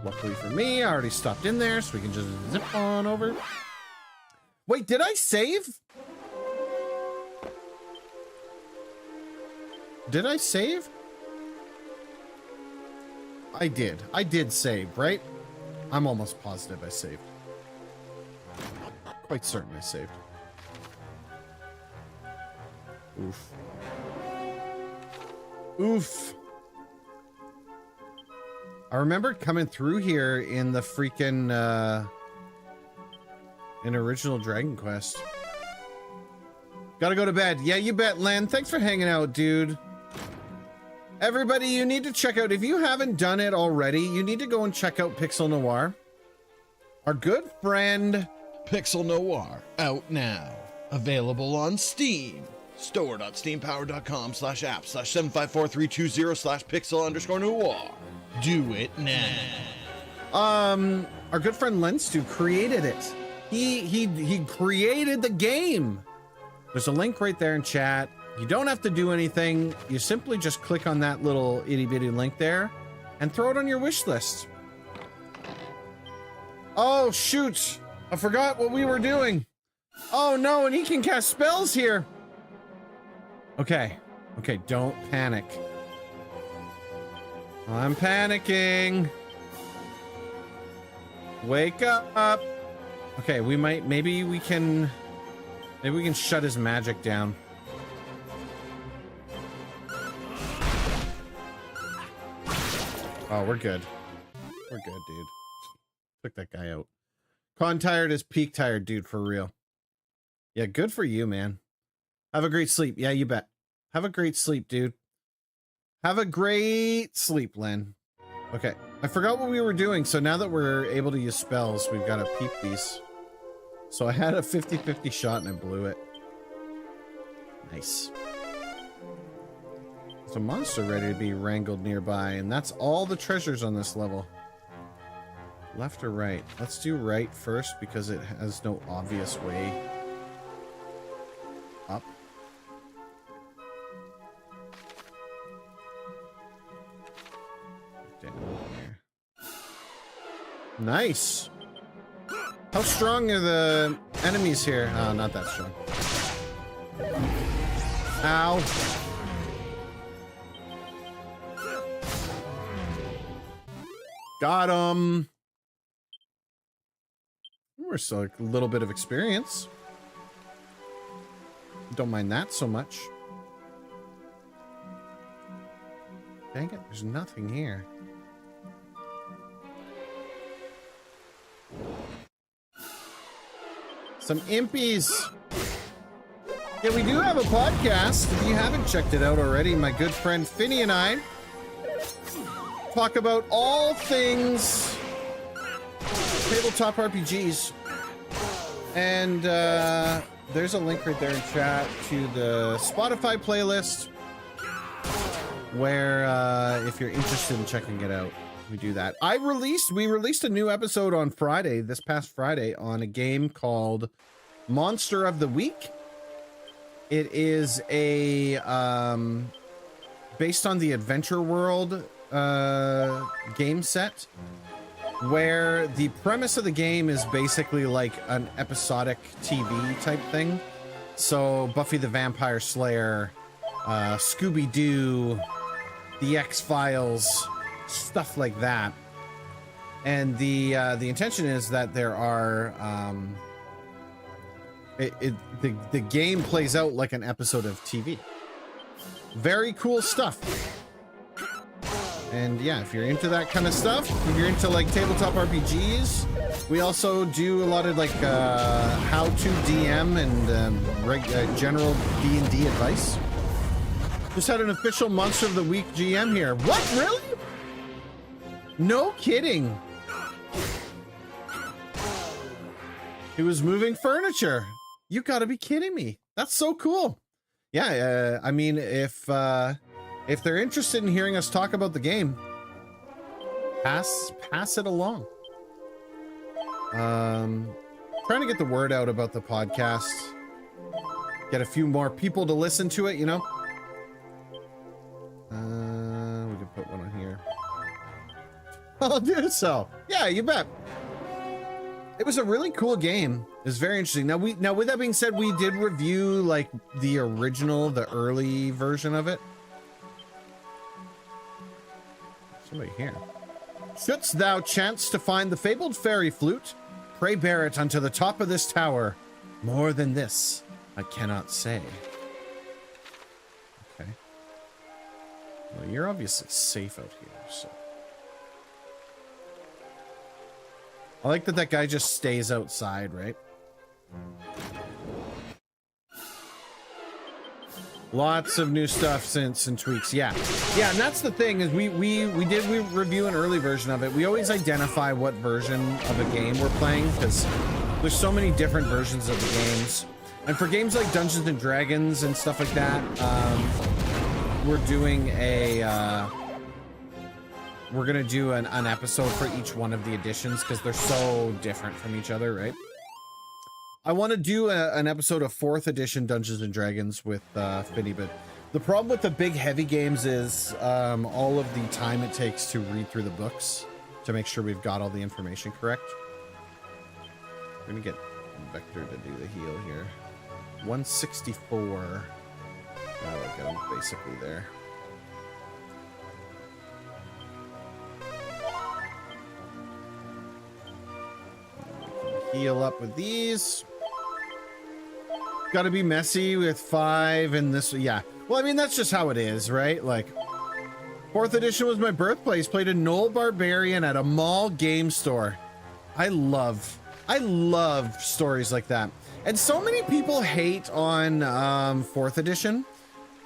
[SPEAKER 2] Luckily for me, I already stopped in there, so we can just zip on over. Wait, did I save? Did I save? I did. I did save, right? I'm almost positive I saved. Quite certain I saved. Oof. Oof. I remember coming through here in the freaking, in original Dragon Quest. Gotta go to bed. Yeah, you bet, Len. Thanks for hanging out, dude. Everybody, you need to check out, if you haven't done it already, you need to go and check out Pixel Noir. Our good friend
[SPEAKER 8] Pixel Noir, out now. Available on Steam. Store.steampower.com/app/754320/pixel_noir. Do it now.
[SPEAKER 2] Our good friend Lenstu created it. He created the game. There's a link right there in chat. You don't have to do anything. You simply just click on that little itty bitty link there and throw it on your wish list. Oh, shoot. I forgot what we were doing. Oh, no, and he can cast spells here. Okay. Okay, don't panic. I'm panicking. Wake up. Okay, maybe we can shut his magic down. Oh, we're good. We're good, dude. Took that guy out. Con tired is peak tired, dude, for real. Yeah, good for you, man. Have a great sleep. Yeah, you bet. Have a great sleep, dude. Have a great sleep, Len. Okay, I forgot what we were doing, so now that we're able to use spells, we've got to peep these. So I had a 50-50 shot and I blew it. Nice. There's a monster ready to be wrangled nearby, and that's all the treasures on this level. Left or right? Let's do right first because it has no obvious way up. Down there. Nice. How strong are the enemies here? Oh, not that strong. Ow. Got him. We're still a little bit of experience. Don't mind that so much. Dang it, there's nothing here. Some impies. Yeah, we do have a podcast. If you haven't checked it out already, my good friend Finny and I talk about all things tabletop RPGs. And there's a link right there in chat to the Spotify playlist where if you're interested in checking it out, we do that. We released a new episode on Friday, this past Friday, on a game called Monster of the Week. It is a based on the Adventure World game set, where the premise of the game is basically like an episodic TV type thing. So Buffy the Vampire Slayer, Scooby-Doo, The X-Files, stuff like that. And the intention is that there are the game plays out like an episode of TV. Very cool stuff. And yeah, if you're into that kind of stuff, if you're into like tabletop RPGs, we also do a lot of like how to DM and general D&D advice. Just had an official Monster of the Week GM here. What, really? No kidding. He was moving furniture. You gotta be kidding me. That's so cool. Yeah, I mean, if they're interested in hearing us talk about the game, pass it along. Trying to get the word out about the podcast. Get a few more people to listen to it, you know? We can put one on here. I'll do so. Yeah, you bet. It was a really cool game. It was very interesting. Now, with that being said, we did review like the original, the early version of it. Somebody here. Shouldst thou chance to find the fabled fairy flute, pray bear it unto the top of this tower. More than this, I cannot say. Okay. Well, you're obviously safe out here, so. I like that guy just stays outside, right? Lots of new stuff and tweaks. Yeah, and that's the thing is we did review an early version of it. We always identify what version of a game we're playing because there's so many different versions of the games. And for games like Dungeons and Dragons and stuff like that, we're doing we're gonna do an episode for each one of the editions because they're so different from each other, right? I want to do an episode of 4th edition Dungeons and Dragons with Finny, but the problem with the big heavy games is all of the time it takes to read through the books to make sure we've got all the information correct. We're gonna get Vector to do the heal here. 164. That'll get him basically there. Heal up with these. Got to be messy with 5 and this. Yeah. Well, I mean, that's just how it is, right? Like, 4th edition was my birthplace. Played a Knoll Barbarian at a mall game store. I love stories like that. And so many people hate on 4th edition.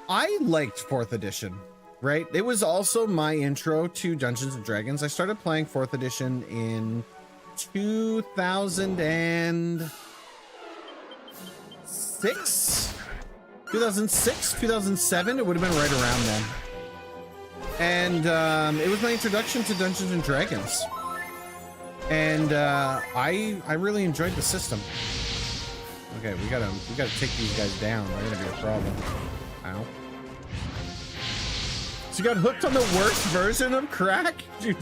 [SPEAKER 2] I liked 4th edition, right? It was also my intro to Dungeons and Dragons. I started playing 4th edition in 2006, 2007. It would have been right around then. And it was my introduction to Dungeons and Dragons. And I really enjoyed the system. Okay, we gotta take these guys down. They're gonna be a problem. Ow. So you got hooked on the worst version of crack? It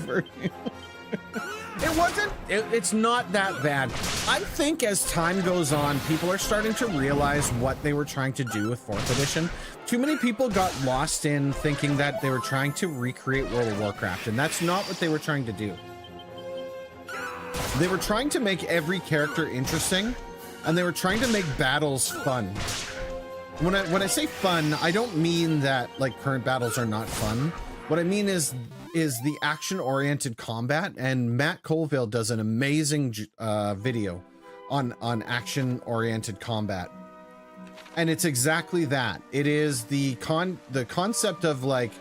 [SPEAKER 2] wasn't, it's not that bad. I think as time goes on, people are starting to realize what they were trying to do with 4th edition. Too many people got lost in thinking that they were trying to recreate World of Warcraft, and that's not what they were trying to do. They were trying to make every character interesting, and they were trying to make battles fun. When I say fun, I don't mean that like current battles are not fun. What I mean is the action-oriented combat, and Matt Colville does an amazing video on action-oriented combat. And it's exactly that. It is the concept of like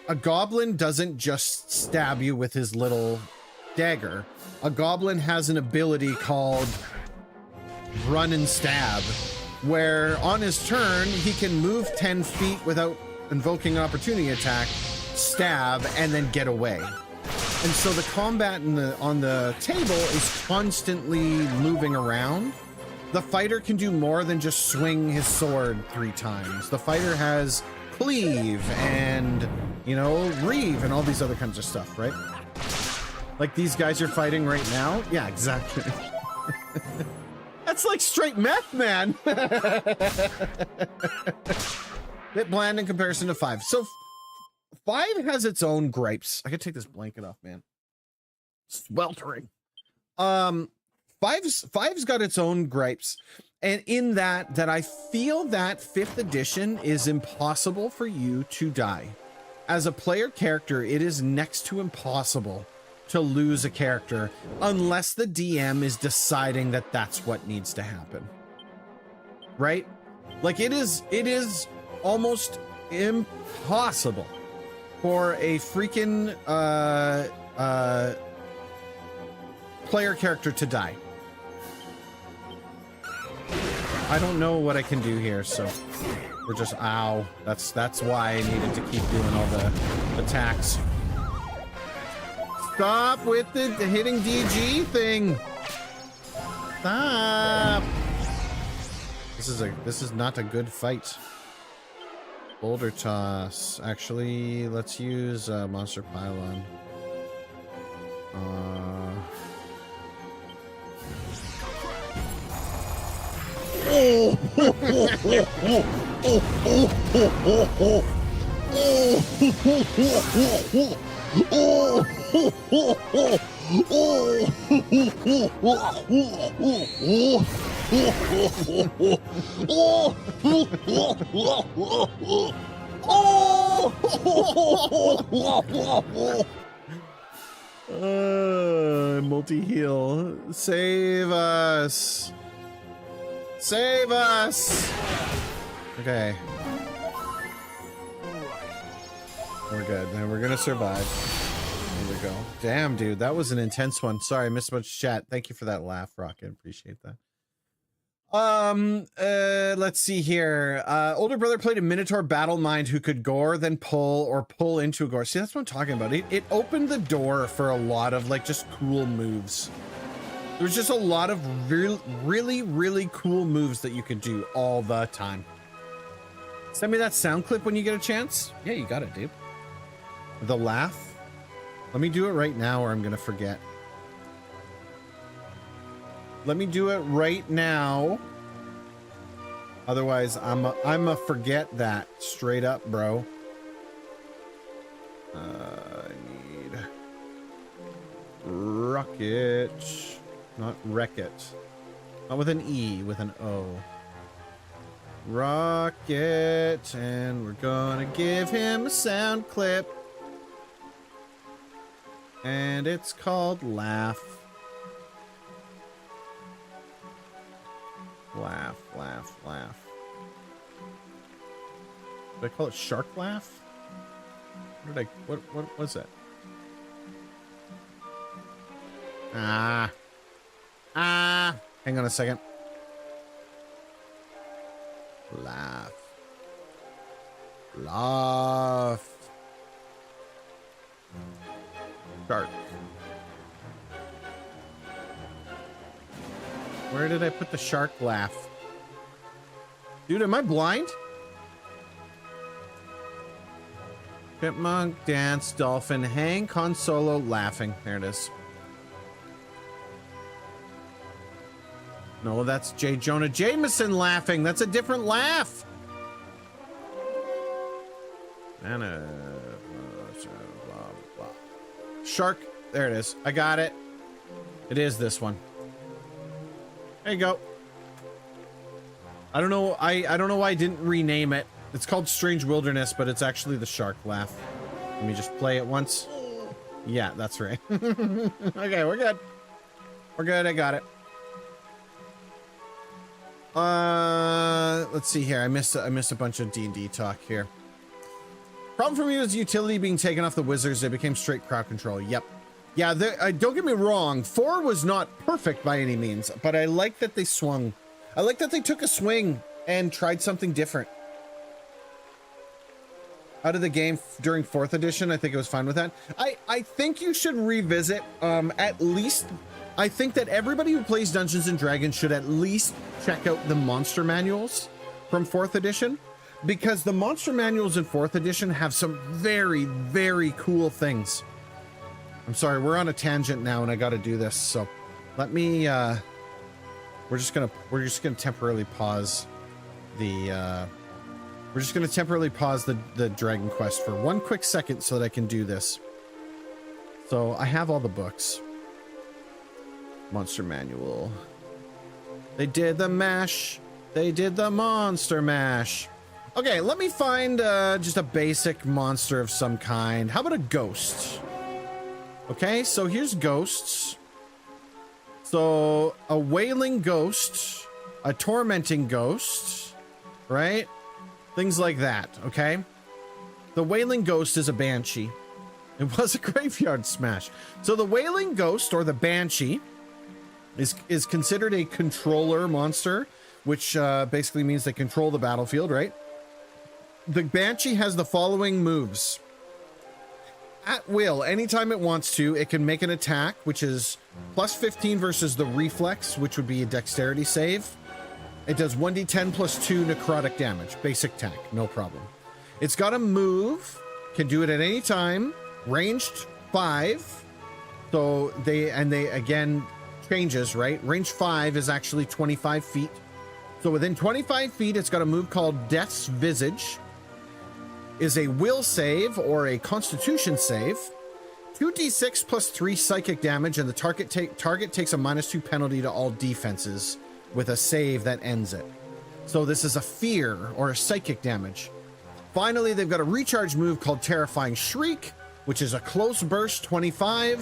[SPEAKER 2] a goblin doesn't just stab you with his little dagger. A goblin has an ability called run and stab, where on his turn he can move 10 feet without invoking an opportunity attack, stab, and then get away. And so the combat on the table is constantly moving around. The fighter can do more than just swing his sword 3 times. The fighter has cleave and, you know, reave and all these other kinds of stuff, right? Like these guys you're fighting right now? Yeah, exactly. That's like straight meth, man. Bit bland in comparison to 5. So 5 has its own gripes. I could take this blanket off, man. Sweltering. Five's got its own gripes, and in that I feel that 5th edition is impossible for you to die. As a player character, it is next to impossible to lose a character unless the DM is deciding that that's what needs to happen. Right? Like it is almost impossible for a freaking player character to die. I don't know what I can do here, so we're just ow. That's why I needed to keep doing all the attacks. Stop with the hitting DG thing. Stop. This is not a good fight. Boulder toss. Actually, let's use monster pylon. Multi-heal. Save us. Save us. Okay. We're good. Now we're gonna survive. There we go. Damn, dude, that was an intense one. Sorry, I missed much chat. Thank you for that laugh, Rocket. Appreciate that. Let's see here. Older brother played a Minotaur battle mind who could gore, then pull, or pull into a gore. See, that's what I'm talking about. It opened the door for a lot of like just cool moves. There's just a lot of really cool moves that you could do all the time. Send me that sound clip when you get a chance. Yeah, you got it, dude. The laugh. Let me do it right now or I'm gonna forget. Let me do it right now. Otherwise, I'm a forget that straight up, bro. I need rocket. Not wreck it. Not with an E, with an O. Rocket, and we're gonna give him a sound clip. And it's called Laugh. Laugh, laugh, laugh. Did I call it Shark Laugh? What was it? Hang on a second. Laugh. Laugh. Shark. Where did I put the shark laugh? Dude, am I blind? Chipmunk, dance, dolphin, hang, Han Solo, laughing. There it is. No, that's J. Jonah Jameson laughing. That's a different laugh. Shark. There it is. I got it. It is this one. There you go. I don't know. I don't know why I didn't rename it. It's called Strange Wilderness, but it's actually the shark laugh. Let me just play it once. Yeah, that's right. Okay, we're good. We're good. I got it. Let's see here. I missed a bunch of D&D talk here. Problem for me was utility being taken off the wizards. They became straight crowd control. Yep. Yeah, don't get me wrong. 4 was not perfect by any means, but I like that they swung. I like that they took a swing and tried something different. Out of the game during 4th edition, I think it was fine with that. I think you should revisit, at least, I think that everybody who plays Dungeons & Dragons should at least check out the monster manuals from 4th edition, because the monster manuals in 4th edition have some very, very cool things. I'm sorry, we're on a tangent now and I gotta do this, so let me, we're just gonna temporarily pause the, the Dragon Quest for one quick second so that I can do this. So I have all the books. Monster manual. They did the mash. They did the monster mash. Okay, let me find just a basic monster of some kind. How about a ghost? Okay, so here's ghosts. So a wailing ghost, a tormenting ghost, right? Things like that, okay? The wailing ghost is a banshee. It was a graveyard smash. So the wailing ghost, or the banshee, is considered a controller monster, which basically means they control the battlefield, right? The banshee has the following moves. At will, anytime it wants to, it can make an attack, which is plus 15 versus the reflex, which would be a dexterity save. It does 1d10 plus 2 necrotic damage. Basic attack, no problem. It's got a move, can do it at any time, ranged 5. So they again changes, right? Range 5 is actually 25 feet. So within 25 feet, it's got a move called Death's Visage. Is a will save or a constitution save. 2d6 plus 3 psychic damage, and the target takes a -2 penalty to all defenses with a save that ends it. So this is a fear or a psychic damage. Finally, they've got a recharge move called Terrifying Shriek, which is a close burst 25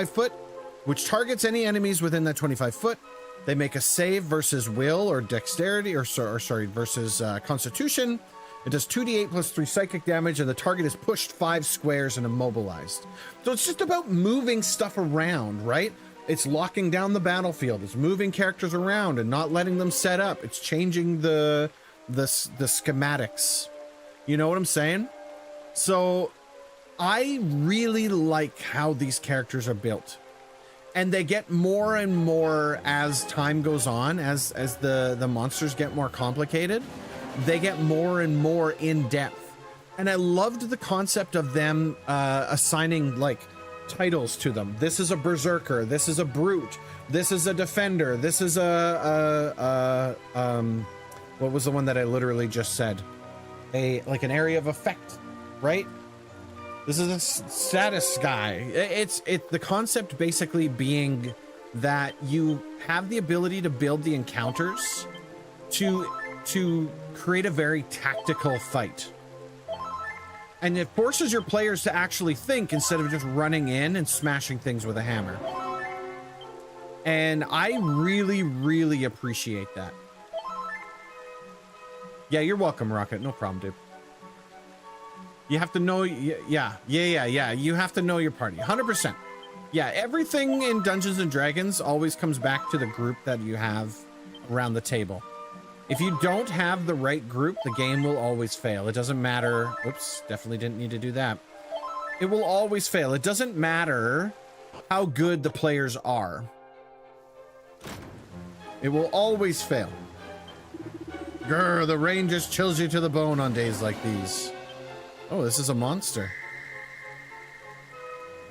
[SPEAKER 2] foot, which targets any enemies within that 25 foot. They make a save versus will or dexterity, versus constitution. It does 2d8 plus 3 psychic damage, and the target is pushed 5 squares and immobilized. So it's just about moving stuff around, right? It's locking down the battlefield. It's moving characters around and not letting them set up. It's changing the schematics. You know what I'm saying? So I really like how these characters are built. And they get more and more as time goes on, as the monsters get more complicated. They get more and more in depth. And I loved the concept of them assigning like titles to them. This is a berserker, this is a brute, this is a defender, this is a what was the one that I literally just said? Like an area of effect, right? This is a status guy. It's the concept basically being that you have the ability to build the encounters to create a very tactical fight. And it forces your players to actually think instead of just running in and smashing things with a hammer. And I really, really appreciate that. Yeah, you're welcome, Rocket. No problem, dude. You have to know, yeah. You have to know your party, 100%. Yeah, everything in Dungeons and Dragons always comes back to the group that you have around the table. If you don't have the right group, the game will always fail. It doesn't matter. Oops, definitely didn't need to do that. It will always fail. It doesn't matter how good the players are. It will always fail. Grr, the rain just chills you to the bone on days like these. Oh, this is a monster.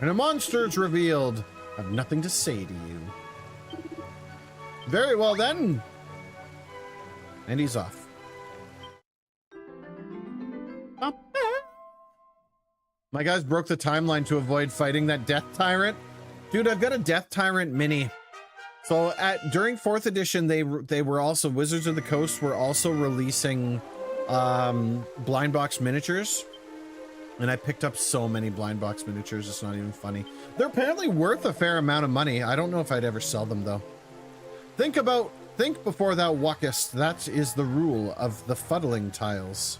[SPEAKER 2] And a monster's revealed. I have nothing to say to you. Very well then. And he's off. My guys broke the timeline to avoid fighting that Death Tyrant. Dude, I've got a Death Tyrant mini. So during 4th edition, they were also, Wizards of the Coast were also releasing blind box miniatures. And I picked up so many blind box miniatures, it's not even funny. They're apparently worth a fair amount of money. I don't know if I'd ever sell them though. Think before thou walkest. That is the rule of the fuddling tiles.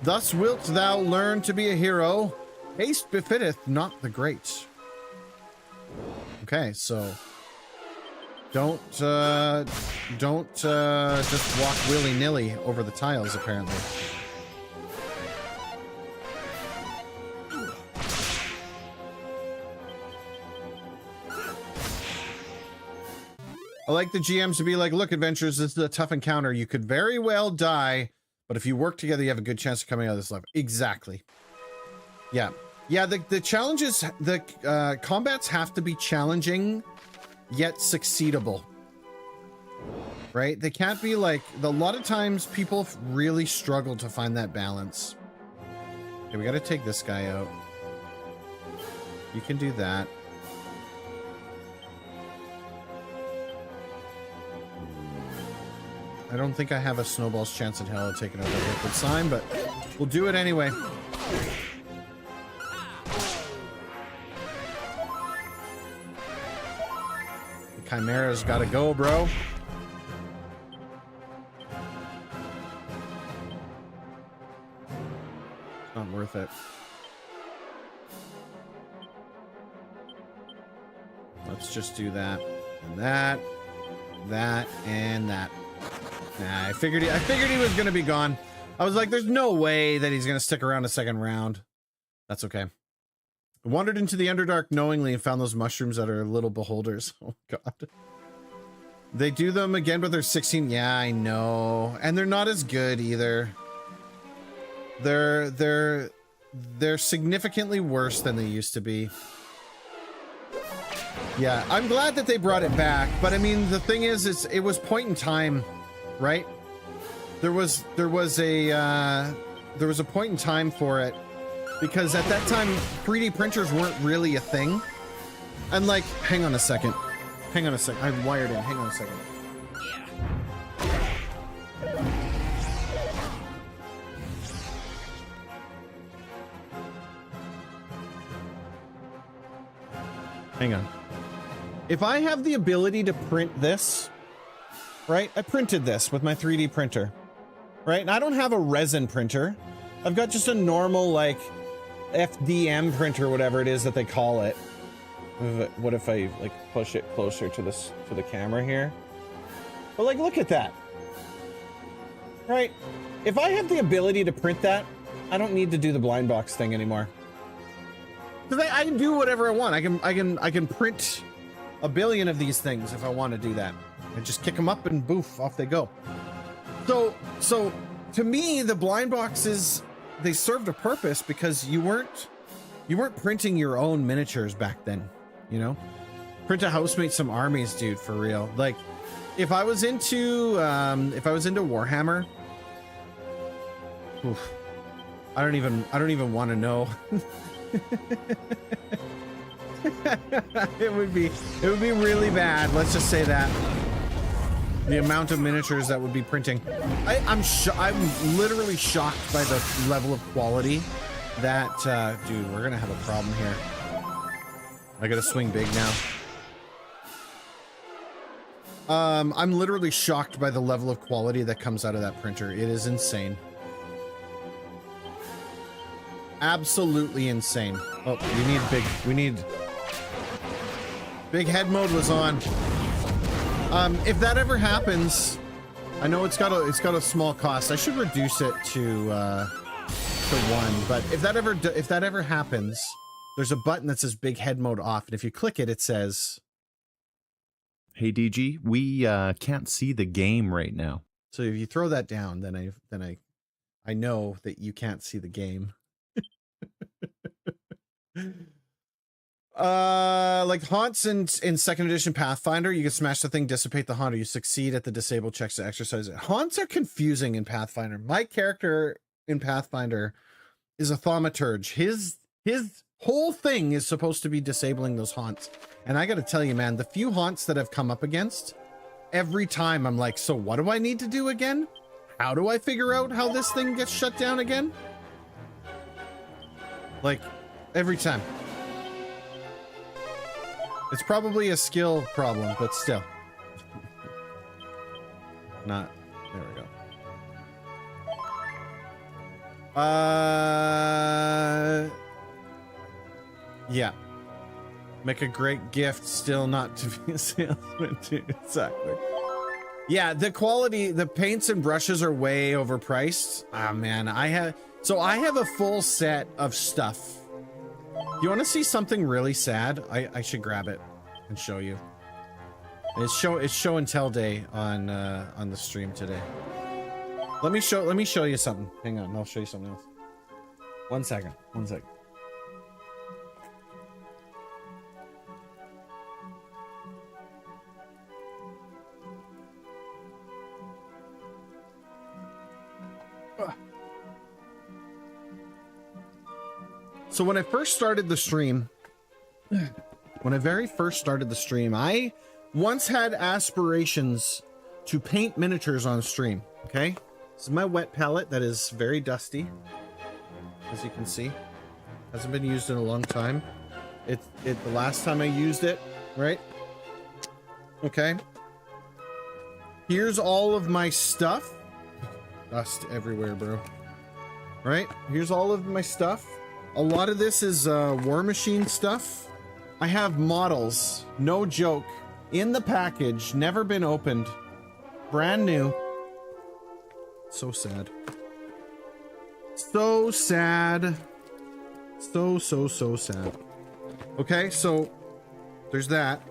[SPEAKER 2] Thus wilt thou learn to be a hero. Haste befitteth not the great. Okay, so don't just walk willy-nilly over the tiles, apparently. I like the GMs to be like, look, adventurers, this is a tough encounter. You could very well die, but if you work together, you have a good chance of coming out of this level. Exactly. Yeah. Yeah, the challenges, the combats have to be challenging, yet succeedable. Right? They can't be like, a lot of times people really struggle to find that balance. Okay, we gotta take this guy out. You can do that. I don't think I have a snowball's chance in hell of taking out that liquid sign, but we'll do it anyway. The Chimera's gotta go, bro. It's not worth it. Let's just do that, and that, and that. Nah, I figured he was gonna be gone. I was like, there's no way that he's gonna stick around a second round. That's okay. I wandered into the Underdark knowingly and found those mushrooms that are little beholders. Oh god. They do them again, but they're 16. Yeah, I know. And they're not as good either. They're significantly worse than they used to be. Yeah, I'm glad that they brought it back, but I mean, the thing is, it was point in time, right? There was a point in time for it, because at that time 3D printers weren't really a thing. And like, hang on a second, I wired in. Hang on a second. Hang on. If I have the ability to print this, right? I printed this with my 3D printer, right? And I don't have a resin printer. I've got just a normal, like, FDM printer, whatever it is that they call it. What if I, like, push it closer to the camera here? But, like, look at that. Right? If I have the ability to print that, I don't need to do the blind box thing anymore. Because I can do whatever I want. I can print a billion of these things if I want to do that. I just kick them up and boof, off they go. So to me, the blind boxes, they served a purpose because you weren't printing your own miniatures back then, you know? Print a housemate some armies, dude, for real. Like, if I was into Warhammer, oof, I don't even want to know. it would be really bad. Let's just say that the amount of miniatures that would be printing. I'm literally shocked by the level of quality that dude, we're gonna have a problem here. I gotta swing big now. I'm literally shocked by the level of quality that comes out of that printer. It is insane. Absolutely insane. Oh, we need big head mode was on. If that ever happens, I know it's got a small cost. I should reduce it to 1, but if that ever happens, there's a button that says big head mode off, and if you click it, it says,
[SPEAKER 9] "Hey DG, we can't see the game right now."
[SPEAKER 2] So if you throw that down, then I know that you can't see the game. Like haunts in 2nd edition Pathfinder, you can smash the thing, dissipate the haunt, or you succeed at the disable checks to exercise it. Haunts are confusing in Pathfinder. My character in Pathfinder is a thaumaturge. His whole thing is supposed to be disabling those haunts. And I gotta tell you, man, the few haunts that I've come up against, every time I'm like, so what do I need to do again? How do I figure out how this thing gets shut down again? Like, every time. It's probably a skill problem, but still. Not. There we go. Yeah. Make a great gift, still not to be a salesman too. Exactly. Yeah, the quality, the paints and brushes are way overpriced. Ah, man, I have a full set of stuff. You want to see something really sad? I should grab it and show you. It's show and tell day on the stream today. Let me show you something. Hang on, I'll show you something else. One second. So when I first started the stream, I once had aspirations to paint miniatures on stream, okay? This is my wet palette that is very dusty, as you can see. Hasn't been used in a long time. The last time I used it, right? Okay. Here's all of my stuff. Dust everywhere, bro. Right? Here's all of my stuff. A lot of this is War Machine stuff. I have models, no joke, in the package, never been opened, brand new. So sad. So sad. So sad. Okay, so there's that.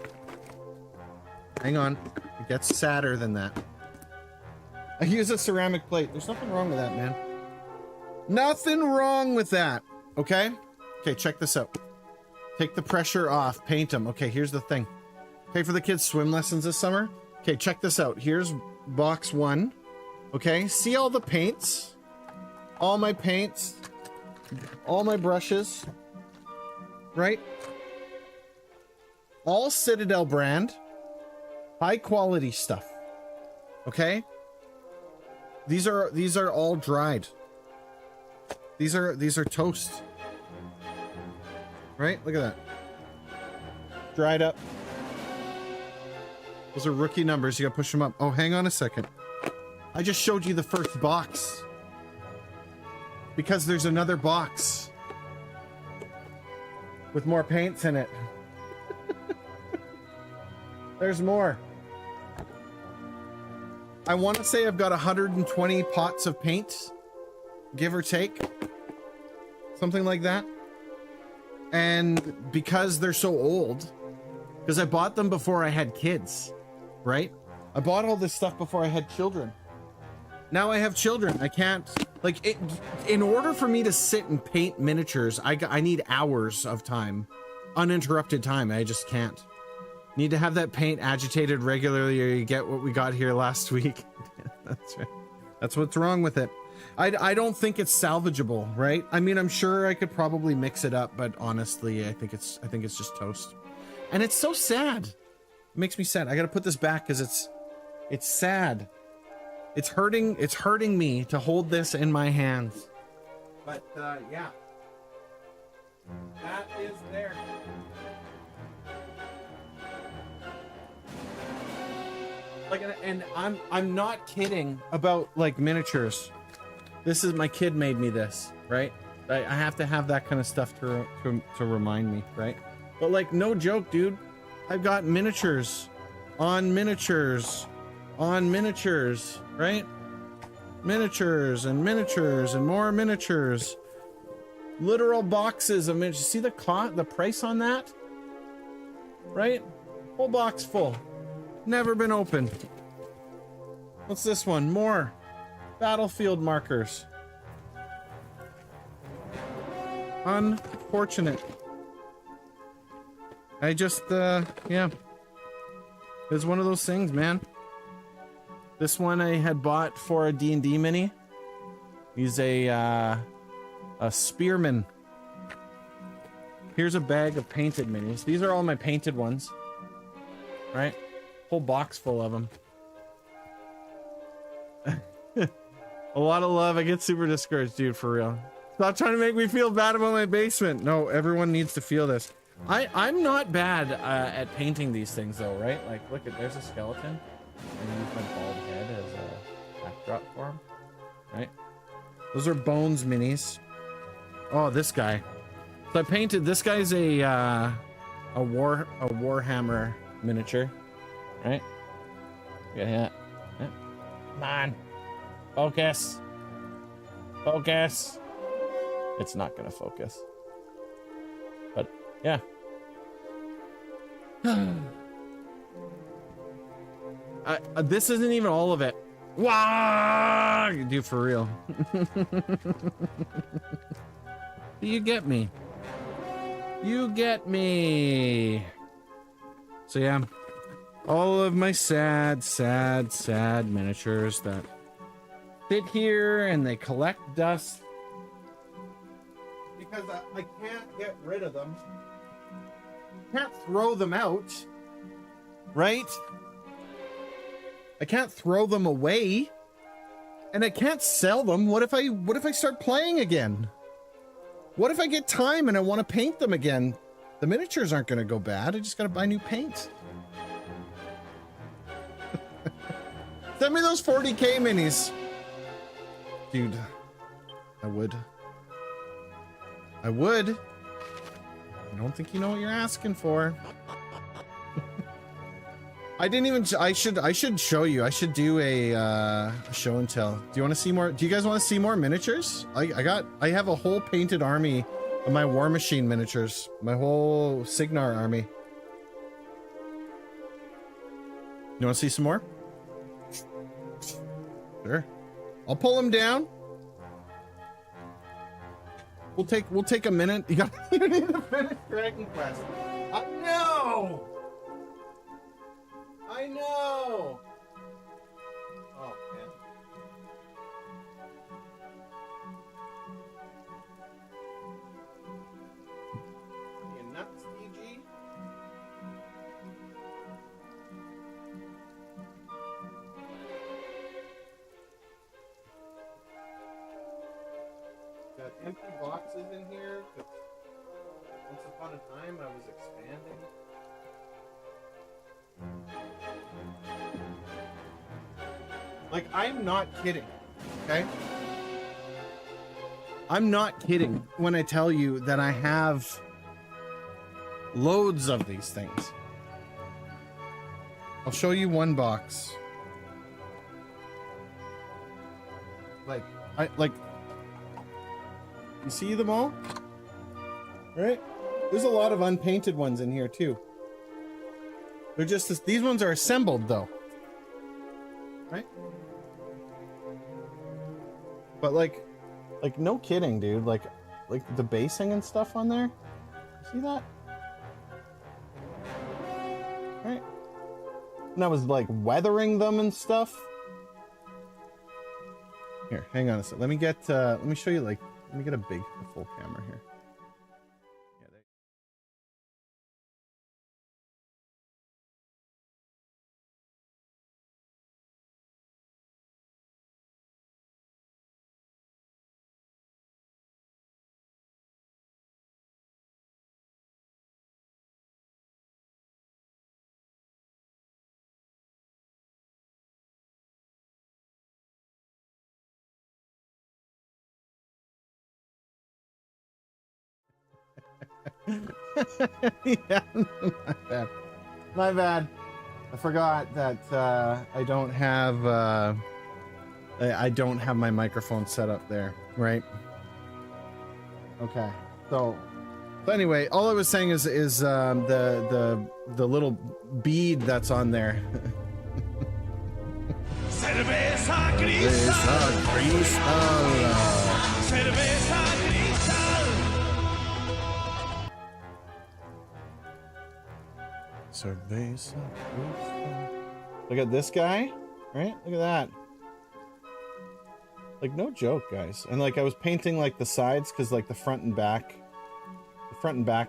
[SPEAKER 2] Hang on, it gets sadder than that. I use a ceramic plate. There's nothing wrong with that, man. Nothing wrong with that. Okay? Okay, check this out. Take the pressure off, paint them. Okay, here's the thing. Pay for the kids' swim lessons this summer. Okay, check this out. Here's box 1. Okay, see all the paints? All my paints. All my brushes. Right? All Citadel brand. High quality stuff. Okay? These are all dried. These are toast. Right? Look at that. Dried up. Those are rookie numbers. You gotta push them up. Oh, hang on a second. I just showed you the first box. Because there's another box. With more paints in it. There's more. I want to say I've got 120 pots of paint. Give or take. Something like that. And because they're so old, because I bought them before I had kids, right? I bought all this stuff before I had children. Now I have children. I can't, like, in order for me to sit and paint miniatures, I need hours of time, uninterrupted time. I just can't. Need to have that paint agitated regularly, or you get what we got here last week. That's right. That's what's wrong with it. I don't think it's salvageable, right? I mean, I'm sure I could probably mix it up, but honestly, I think it's just toast. And it's so sad. It makes me sad. I gotta put this back because it's sad. It's hurting me to hold this in my hands. But yeah. That is there. Like, and I'm not kidding about like miniatures. This is, my kid made me this, right? I have to have that kind of stuff to remind me, right? But like, no joke, dude. I've got miniatures on miniatures on miniatures, right? Miniatures and miniatures and more miniatures. Literal boxes of miniatures. See the price on that? Right? Whole box full. Never been opened. What's this one? More battlefield markers. Unfortunate. I just, yeah. It's one of those things, man. This one I had bought for a D&D mini. He's a spearman. Here's a bag of painted minis. These are all my painted ones. Right? Whole box full of them. A lot of love. I get super discouraged, dude, for real. Stop trying to make me feel bad about my basement. No, everyone needs to feel this. I'm not bad at painting these things though, right? Like, look at, there's a skeleton. I'm gonna use my bald head as a backdrop for him, right? Those are bones minis. Oh, this guy. So I painted, this guy's a Warhammer miniature, right? Look at that. Yeah. Come on. Focus. Focus. It's not gonna focus. But yeah. This isn't even all of it. Wow! Do for real. You get me. You get me. So yeah, all of my sad miniatures that sit here and they collect dust because I can't get rid of them. Can't throw them out, right? I can't throw them away, and I can't sell them. What if I start playing again? What if I get time and I want to paint them again? The miniatures aren't going to go bad. I just got to buy new paint. Send me those 40K minis. Dude, I would. I don't think you know what you're asking for. I didn't even, I should show you. I should do a show and tell. Do you want to see more? Do you guys want to see more miniatures? I have a whole painted army of my War Machine miniatures. My whole Signar army. You want to see some more? Sure. I'll pull them down. We'll take a minute. You need to finish Dragon Quest. I know. I know. Oh man. You nuts, DG? Got empty boxes in here. Once upon a time, I was expanding. Like, I'm not kidding, okay? I'm not kidding when I tell you that I have loads of these things. I'll show you one box. Like, you see them all? Right? There's a lot of unpainted ones in here too. They're just, these ones are assembled though. Right? But like no kidding, dude. Like the basing and stuff on there. See that? Right? And I was like weathering them and stuff. Here, hang on a sec. Let me show you, like, let me get a full camera here. Yeah, my bad. I forgot that I don't have my microphone set up there, right? Okay. So anyway, all I was saying is the little bead that's on there.
[SPEAKER 1] Cerveza cristal. Cerveza cristal.
[SPEAKER 2] Cerveza cristal. Look at this guy, right? Look at that. Like, no joke, guys. And like, I was painting like the sides because like the front and back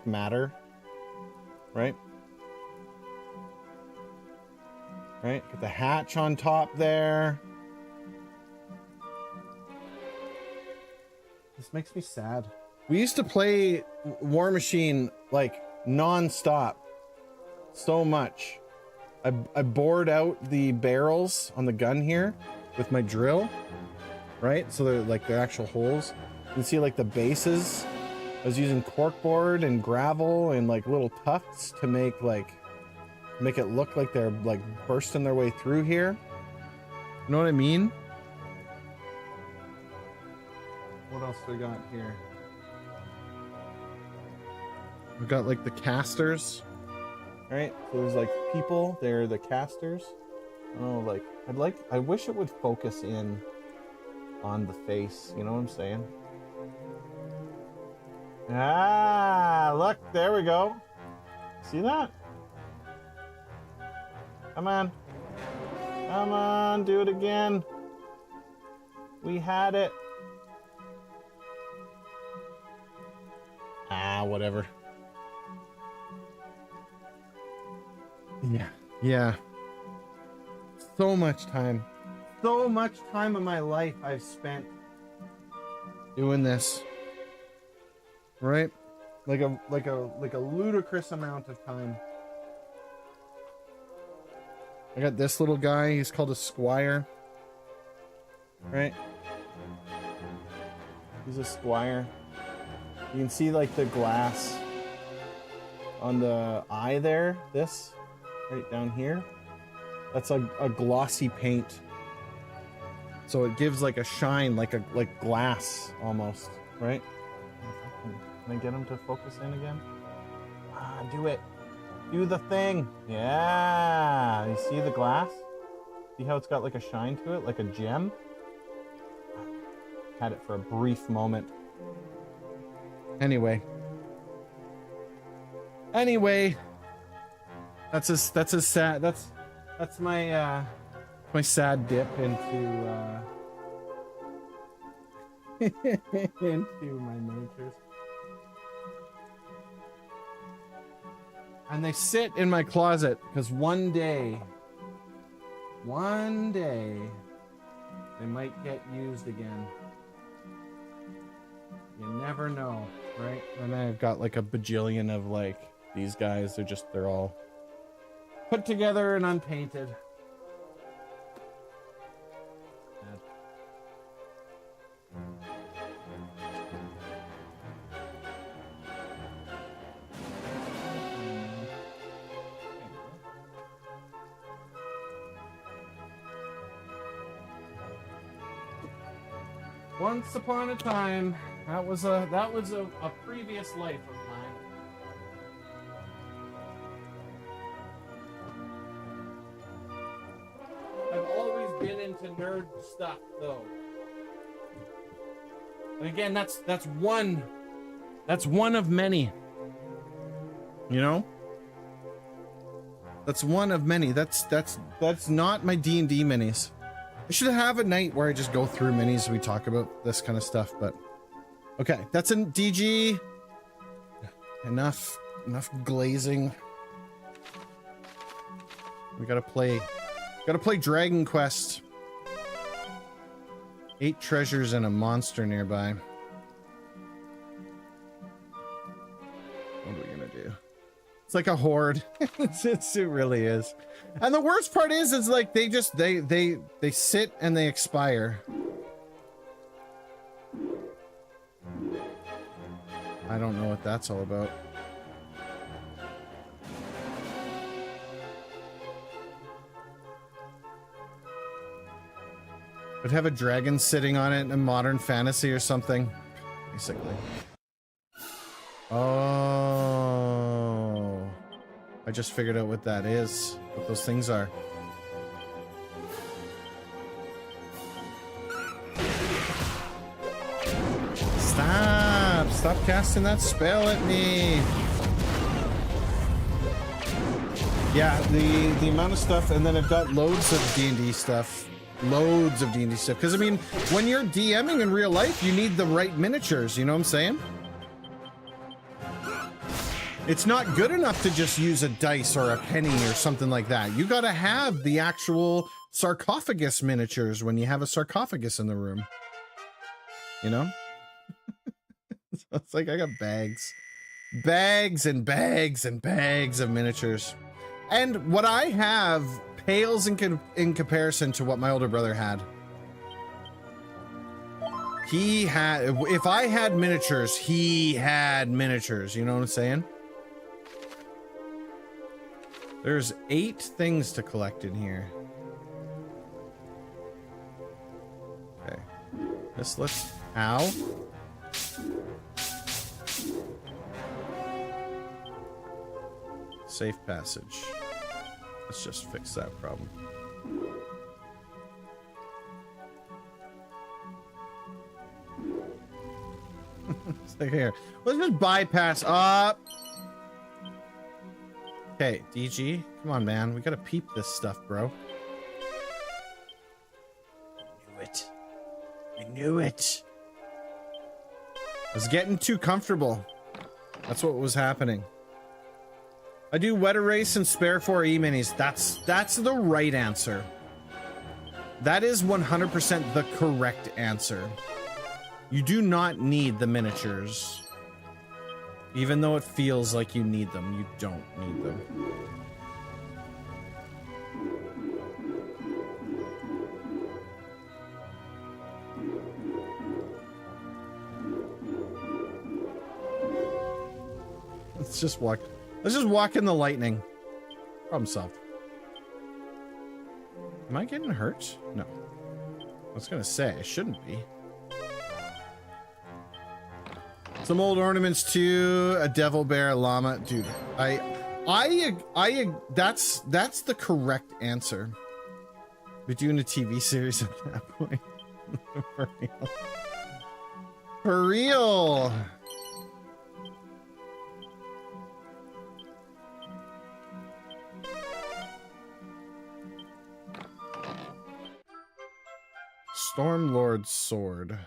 [SPEAKER 2] matter, right? Right? Get the hatch on top there. This makes me sad. We used to play War Machine like non-stop so much. I bored out the barrels on the gun here with my drill, right? So they're like, they're actual holes. You can see like the bases. I was using corkboard and gravel and like little tufts to make it look like they're like bursting their way through here. You know what I mean? What else do we got here? We got like the casters, right? So there's like people, they're the casters. Oh, like I wish it would focus in on the face. You know what I'm saying? Ah, look, there we go. See that? Come on. Come on, do it again. We had it. Ah, whatever. Yeah. So much time of my life I've spent doing this. Right? Like a ludicrous amount of time. I got this little guy, he's called a squire. Right? He's a squire. You can see like the glass on the eye there, this right down here. That's a glossy paint. So it gives like a shine, like glass almost, right? Can I get him to focus in again? Ah, do it. Do the thing. Yeah. You see the glass? See how it's got like a shine to it, like a gem? Had it for a brief moment. Anyway, that's a sad. That's my my sad dip into into my miniatures. And they sit in my closet because one day, they might get used again. You never know, right? And I've got like a bajillion of like these guys. They're all put together and unpainted. Once upon a time, that was a previous life of mine. I've always been into nerd stuff, though. And again, that's one of many. You know? That's one of many. That's not my D&D minis. I should have a night where I just go through minis and we talk about this kind of stuff, but okay, that's in DG. Enough glazing. We gotta play Dragon Quest. 8 treasures and a monster nearby. What are we gonna do? It's like a horde. it really is. And the worst part is like they sit and they expire. I don't know what that's all about. Would have a dragon sitting on it in a modern fantasy or something, basically. Oh, I just figured out what that is, what those things are. Stop casting that spell at me. Yeah, the amount of stuff, and then I've got loads of D&D stuff. Loads of D&D stuff. Because, I mean, when you're DMing in real life, you need the right miniatures, you know what I'm saying? It's not good enough to just use a dice or a penny or something like that. You gotta have the actual sarcophagus miniatures when you have a sarcophagus in the room. You know? It's like I got bags. Bags and bags and bags of miniatures. And what I have pales in comparison to what my older brother had. He had, if I had miniatures, he had miniatures. You know what I'm saying? There's 8 things to collect in here. Okay. Let's, ow. Safe passage. Let's just fix that problem. It's like here. Let's just bypass up. Okay, DG, come on, man. We gotta peep this stuff, bro. I knew it. I knew it. I was getting too comfortable. That's what was happening. I do wet erase and spare 4 e-minis. That's the right answer. That is 100% the correct answer. You do not need the miniatures. Even though it feels like you need them, you don't need them. Let's just walk in the lightning. Problem solved. Am I getting hurt? No. I was gonna say, I shouldn't be. Some old ornaments too, a devil bear, a llama. Dude, that's the correct answer. We're doing a TV series at that point. For real. For real. Stormlord's sword.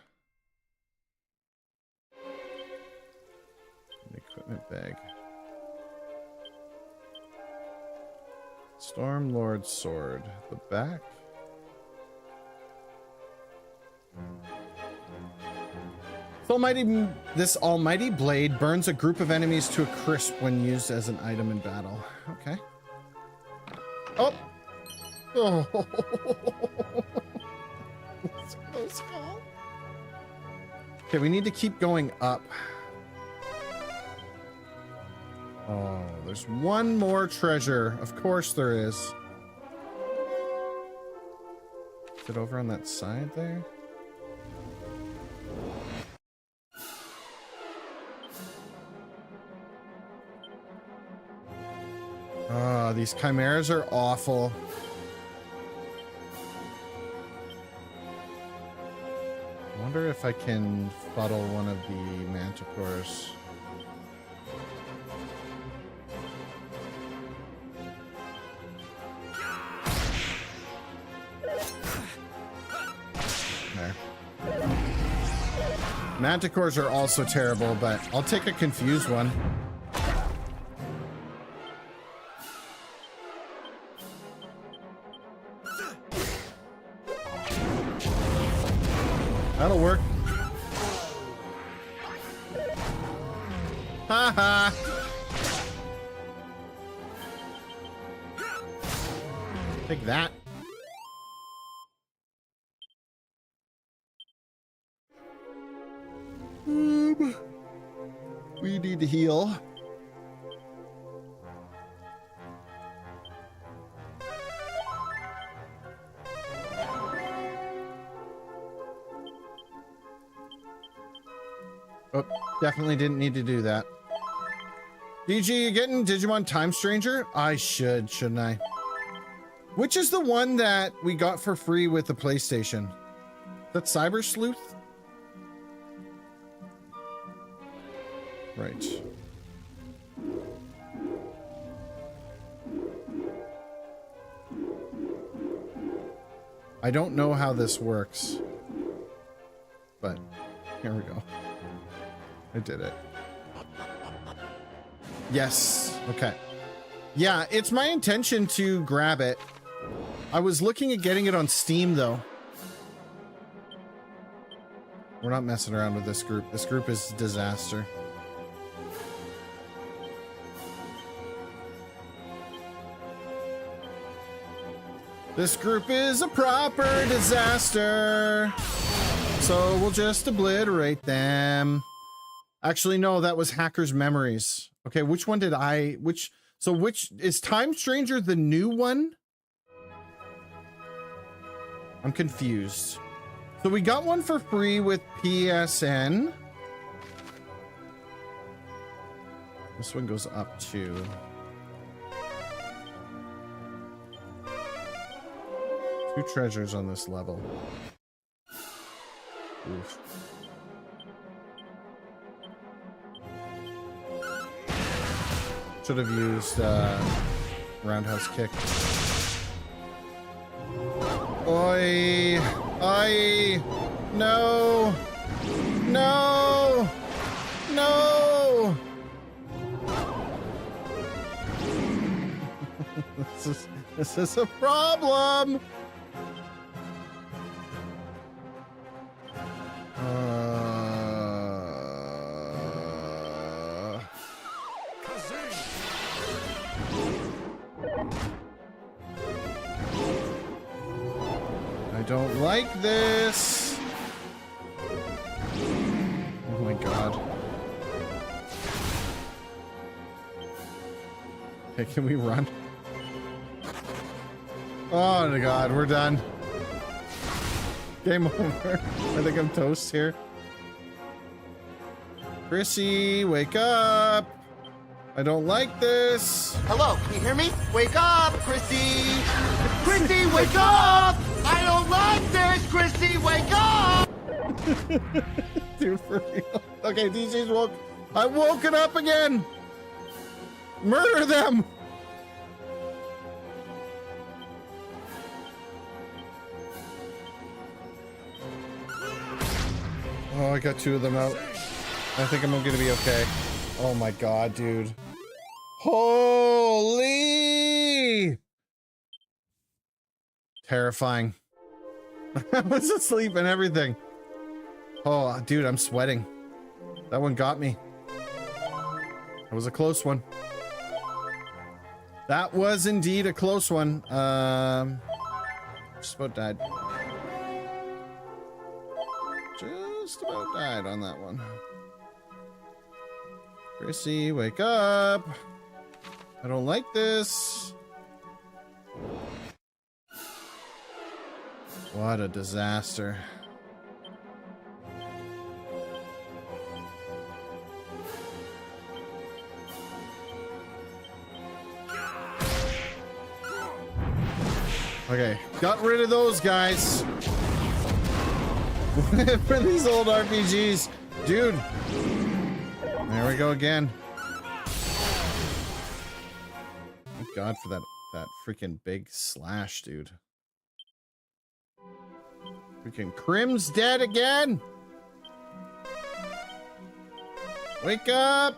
[SPEAKER 2] Equipment bag. Stormlord's sword. The back. This almighty blade burns a group of enemies to a crisp when used as an item in battle. Okay. Oh. Oh. Let's go. Okay, we need to keep going up. Oh, there's one more treasure. Of course there is. Is it over on that side there? Ah, these chimeras are awful. I wonder if I can fuddle one of the manticores. There. Manticores are also terrible, but I'll take a confused one. That'll work. Haha. Take that. We need to heal. Oh, definitely didn't need to do that. DG, you getting Digimon Time Stranger? I should, shouldn't I? Which is the one that we got for free with the PlayStation? That Cyber Sleuth? Right. I don't know how this works, but here we go. I did it. Yes. Okay. Yeah, it's my intention to grab it. I was looking at getting it on Steam, though. We're not messing around with this group. This group is a disaster. This group is a proper disaster. So we'll just obliterate them. Actually, no, that was Hacker's Memories. Okay, which one did I... which is Time Stranger the new one? I'm confused. So we got one for free with PSN. This one goes up to... two treasures on this level. Oof. Should have used roundhouse kick. Oi! Oi! No! No! No! This is a problem! I don't like this. Oh my god. Okay, can we run? Oh my god, we're done. Game over. I think I'm toast here. Chrissy, wake up. I don't like this.
[SPEAKER 3] Hello, can you hear me? Wake up, Chrissy! Chrissy, wake up! I don't like this, Chrissy, wake up!
[SPEAKER 2] Dude, for real. Okay, DJ's woke. I woken up again. Murder them. Oh, I got two of them out. I think I'm gonna be okay. Oh my god, dude. Holy! Terrifying. I was asleep and everything. Oh, dude, I'm sweating. That one got me. That was a close one. That was indeed a close one. Just about died. Just about died on that one. Chrissy, wake up. I don't like this. What a disaster. Okay, got rid of those guys. For these old RPGs. Dude. There we go again. Thank God for that freaking big slash, dude. Freaking Crim's dead again. Wake up.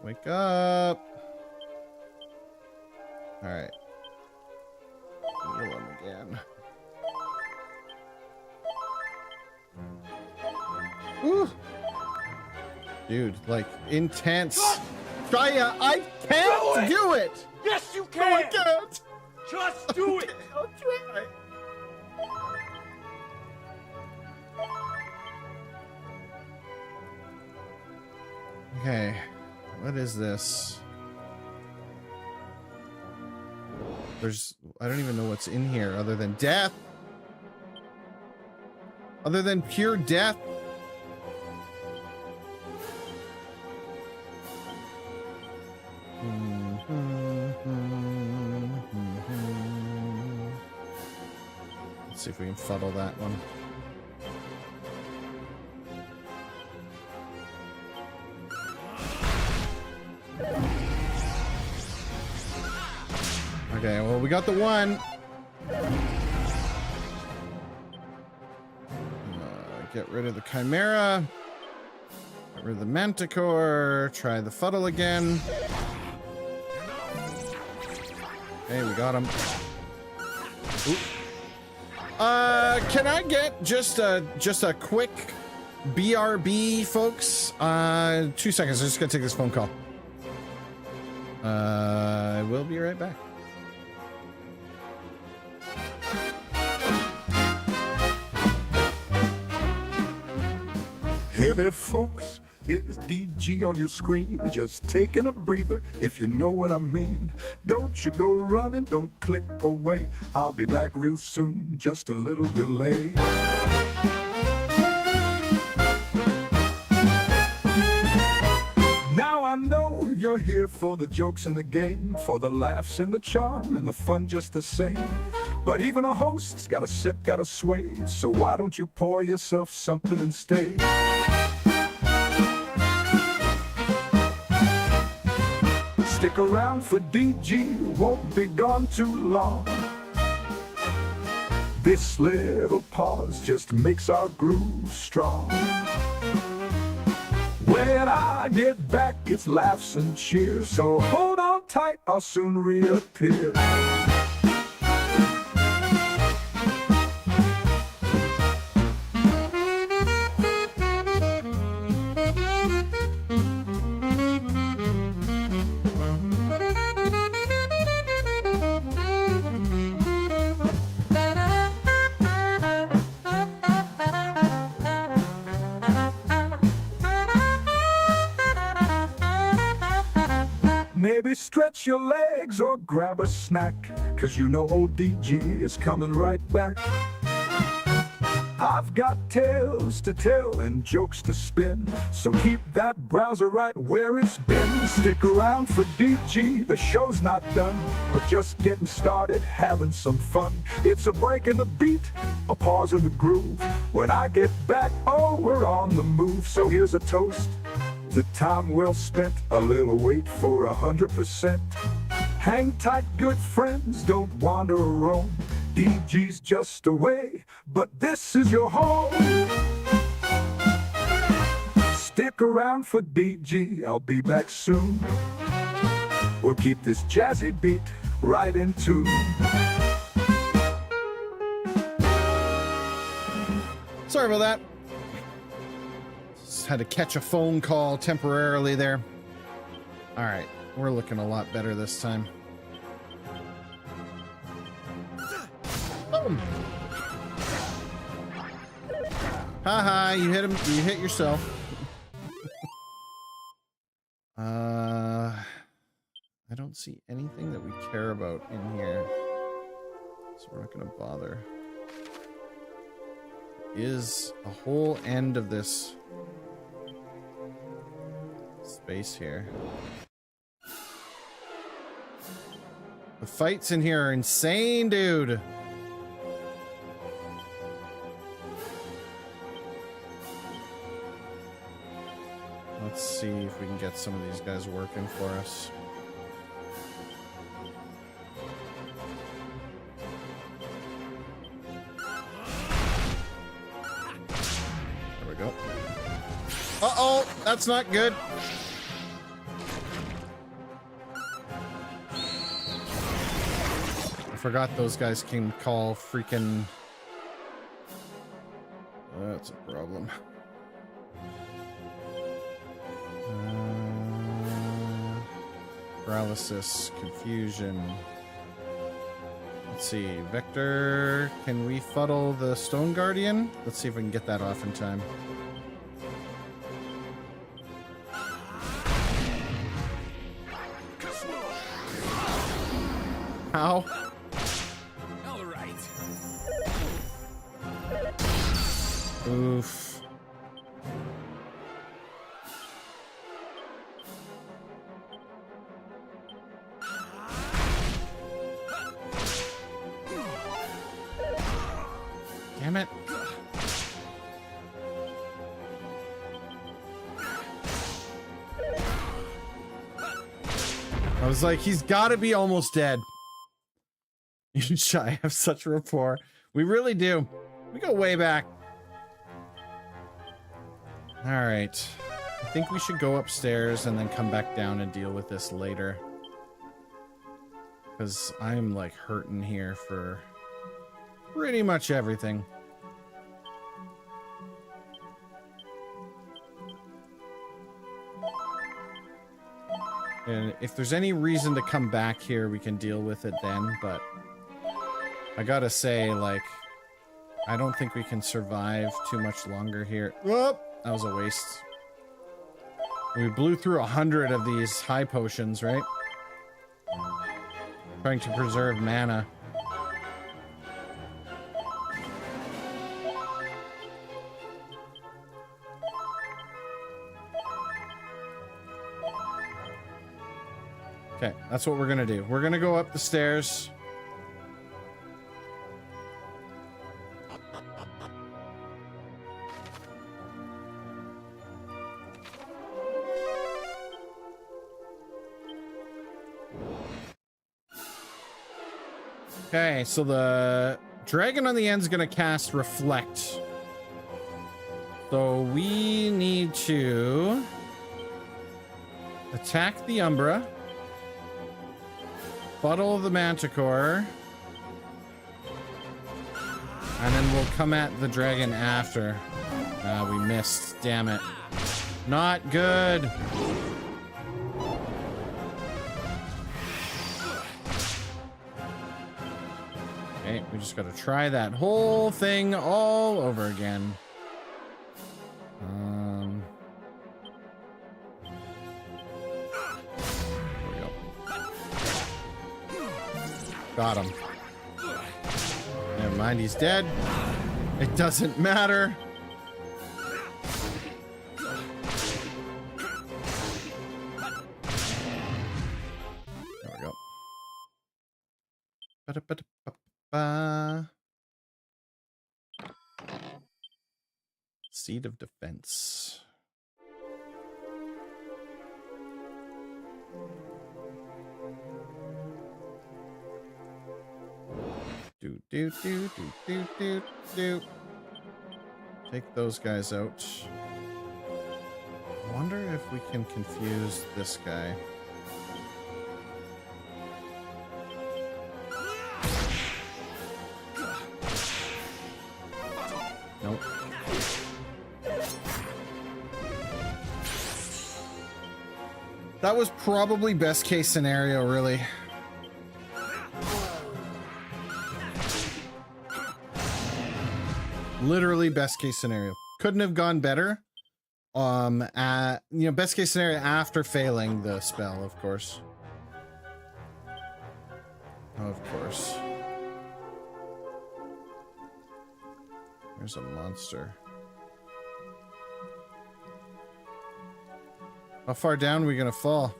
[SPEAKER 2] Wake up. All right. Heal him again. Ooh. Dude, like, intense. Shia, I can't do it!
[SPEAKER 3] Yes, you
[SPEAKER 2] No, I can't!
[SPEAKER 3] Just do it!
[SPEAKER 2] I'll try. Okay, what is this? I don't even know what's in here other than death. Other than pure death. Let's see if we can fuddle that one. Okay, well, we got the one. Get rid of the Chimera. Get rid of the Manticore. Try the Fuddle again. Okay, we got him. Oop. Can I get just a quick BRB, folks? 2 seconds. I'm just gonna take this phone call. I will be right back.
[SPEAKER 1] Hey there, folks. It's DG on your screen. Just taking a breather, if you know what I mean. Don't you go running, don't click away. I'll be back real soon, just a little delay. Now I know you're here for the jokes and the game, for the laughs and the charm and the fun just the same. But even a host's gotta sip, gotta sway. So why don't you pour yourself something and stay? Stick around for DG, won't be gone too long. This little pause just makes our groove strong. When I get back, it's laughs and cheers. So hold on tight, I'll soon reappear. Maybe stretch your legs or grab a snack, 'cause you know old DG is coming right back. I've got tales to tell and jokes to spin, so keep that browser right where it's been. Stick around for DG, the show's not done. We're just getting started, having some fun. It's a break in the beat, a pause in the groove. When I get back, oh, we're on the move. So here's a toast, the time well spent, a little wait for 100%. Hang tight, good friends, don't wander or roam. DG's just away, but this is your home. Stick around for DG, I'll be back soon. We'll keep this jazzy beat right in tune.
[SPEAKER 2] Sorry about that. Just had to catch a phone call temporarily there. All right, we're looking a lot better this time. Boom. Haha, you hit him. You hit yourself. I don't see anything that we care about in here, so we're not gonna bother. Is a whole end of this space here. The fights in here are insane, dude. Let's see if we can get some of these guys working for us. There we go. Uh-oh, that's not good. I forgot those guys can call freaking... That's a problem. Paralysis, confusion. Let's see, Vector, can we fuddle the Stone Guardian? Let's see if we can get that off in time. How?
[SPEAKER 5] All right.
[SPEAKER 2] Oof. Damn it. I was like, he's got to be almost dead. You and Shy have such rapport. We really do. We go way back. All right. I think we should go upstairs and then come back down and deal with this later. Because I'm like hurting here for pretty much everything. And if there's any reason to come back here, we can deal with it then, but I gotta say, like, I don't think we can survive too much longer here. Whoop! That was a waste. We blew through 100 of these high potions, right? Trying to preserve mana. Okay, that's what we're gonna do. We're gonna go up the stairs. Okay, so the dragon on the end is gonna cast Reflect. So we need to attack the Umbra. Fuddle the Manticore. And then we'll come at the dragon after. We missed. Damn it. Not good. Okay, we just gotta try that whole thing all over again. Got him. Never mind, he's dead. It doesn't matter. There we go. Ba-da-ba-da-ba-ba. Seed of Defense. Do. Take those guys out. I wonder if we can confuse this guy. Nope. That was probably best case scenario, really. Literally best case scenario. Couldn't have gone better. Best case scenario after failing the spell, of course. Of course. There's a monster. How far down are we gonna fall?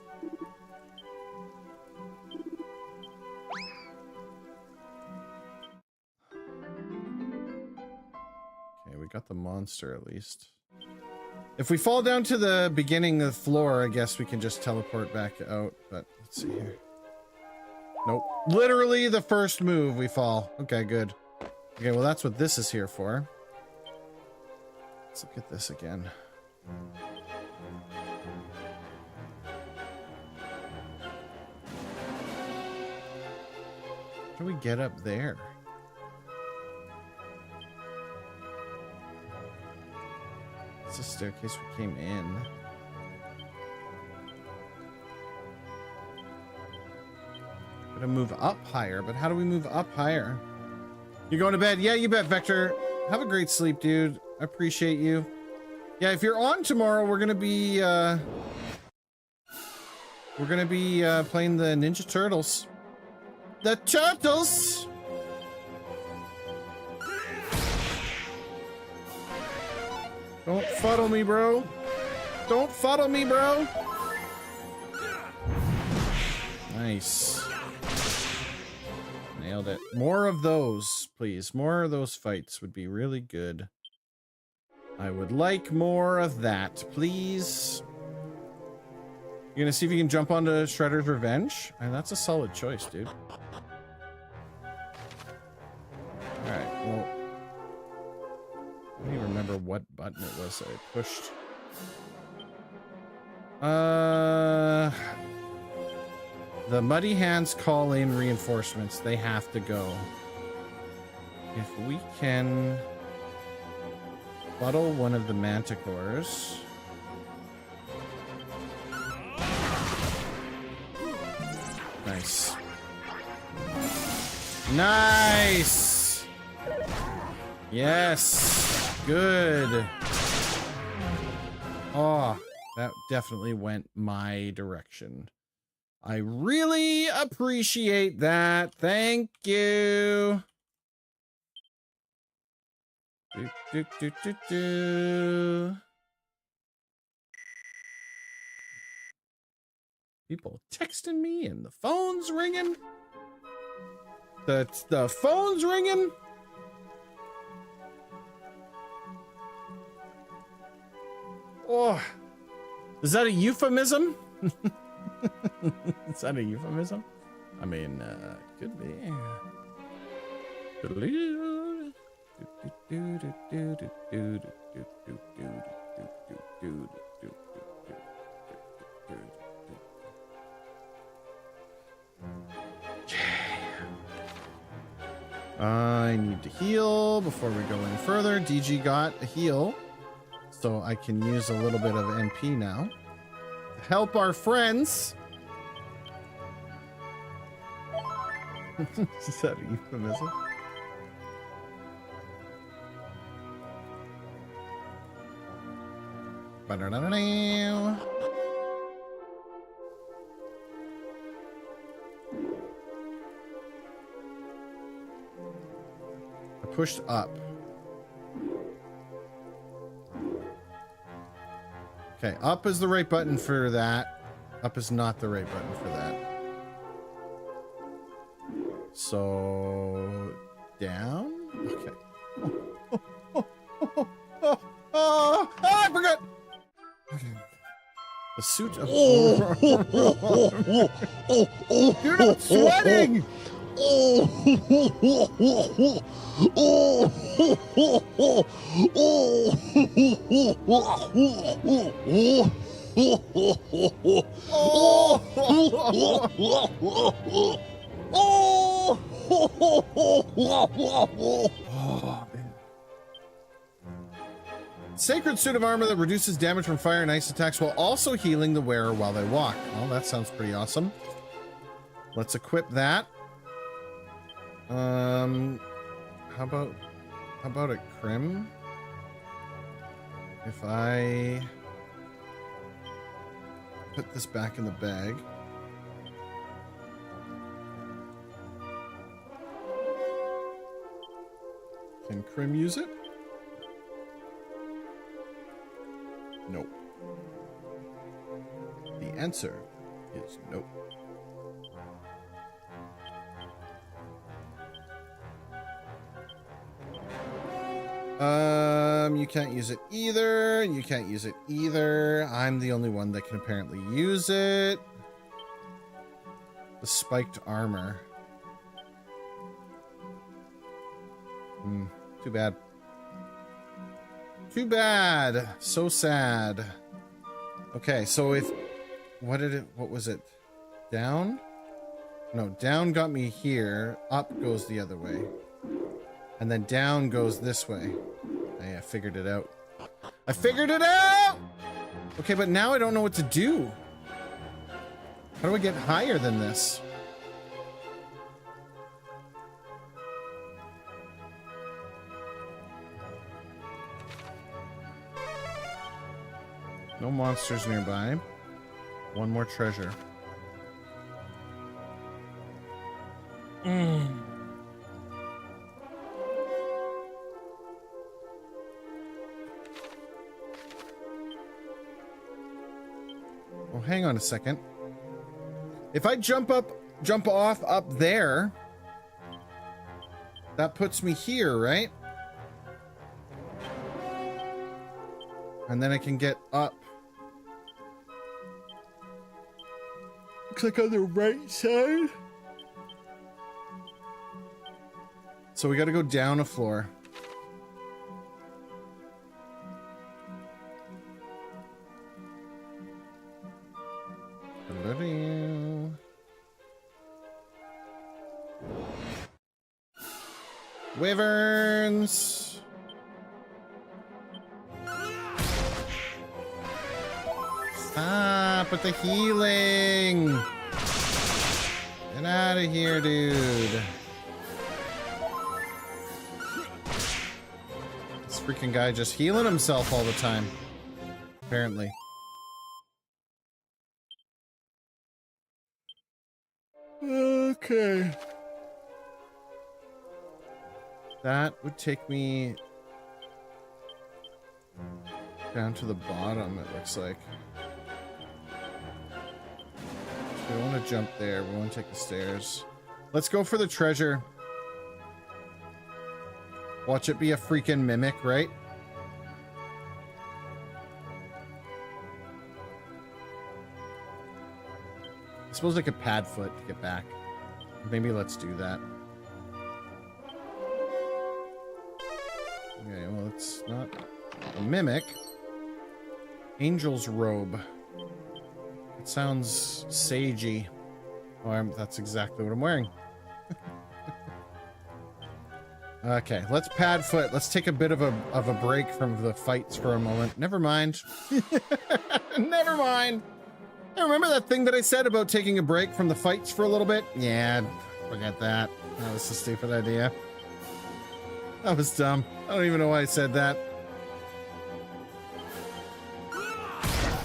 [SPEAKER 2] Got the monster at least. If we fall down to the beginning of the floor, I guess we can just teleport back out, but let's see here. Nope. Literally the first move we fall. Okay, good. Okay, well that's what this is here for. Let's look at this again. How do we get up there? The staircase we came in. Gotta move up higher, but how do we move up higher? You going to bed? Yeah, you bet, Vector. Have a great sleep, dude. I appreciate you. Yeah, if you're on tomorrow, we're gonna be playing the Ninja Turtles. The Turtles! Don't fuddle me, bro. Don't fuddle me, bro. Nice. Nailed it. More of those, please. More of those fights would be really good. I would like more of that, please. You're gonna see if you can jump onto Shredder's Revenge? And that's a solid choice, dude. Alright, well... I don't even remember what button it was that I pushed. The Muddy Hands call in reinforcements. They have to go. if we can bottle one of the manticores. Nice. Nice! Yes! Good. Oh, that definitely went my direction. I really appreciate that. Thank you. Do, do, do, do, do. People texting me and the phone's ringing. The phone's ringing. Oh, is that a euphemism? Is that a euphemism? I mean, could be. I need to heal before we go any further. DG got a heal, so I can use a little bit of MP now to help our friends. Is that a euphemism? Ba-da-da-da-da. I pushed up. Okay, up is the right button for that. Up is not the right button for that. So down? Okay. Oh, I forgot. Okay. The suit of You're not sweating. Sacred suit of armor that reduces damage from fire and ice attacks while also healing the wearer while they walk. Well, that sounds pretty awesome. Let's equip that. How about a crim? If I put this back in the bag. Can Crim use it? Nope. The answer is nope. You can't use it either. You can't use it either. I'm the only one that can apparently use it. The spiked armor. Too bad. Too bad. So sad. Okay, so if... What was it? Down? No, down got me here. Up goes the other way. And then down goes this way. I figured it out. I figured it out! Okay, but now I don't know what to do. How do I get higher than this? No monsters nearby. One more treasure. Well, hang on a second. If I jump off up there, that puts me here, right? And then I can get up. Click on the right side. So we got to go down a floor. Wyverns. Stop with the healing. Get out of here, dude. This freaking guy just healing himself all the time. Apparently. Okay. That would take me down to the bottom, it looks like. We don't want to jump there. We want to take the stairs. Let's go for the treasure. Watch it be a freaking mimic, right? I suppose I could pad foot to get back. Maybe let's do that. Okay, well, it's not a mimic. Angel's robe. It sounds sagey. Oh, that's exactly what I'm wearing. Okay, let's pad foot. Let's take a bit of a break from the fights for a moment. Never mind. Never mind. Hey, remember that thing that I said about taking a break from the fights for a little bit? Yeah, forget that. That was a stupid idea. That was dumb. I don't even know why I said that.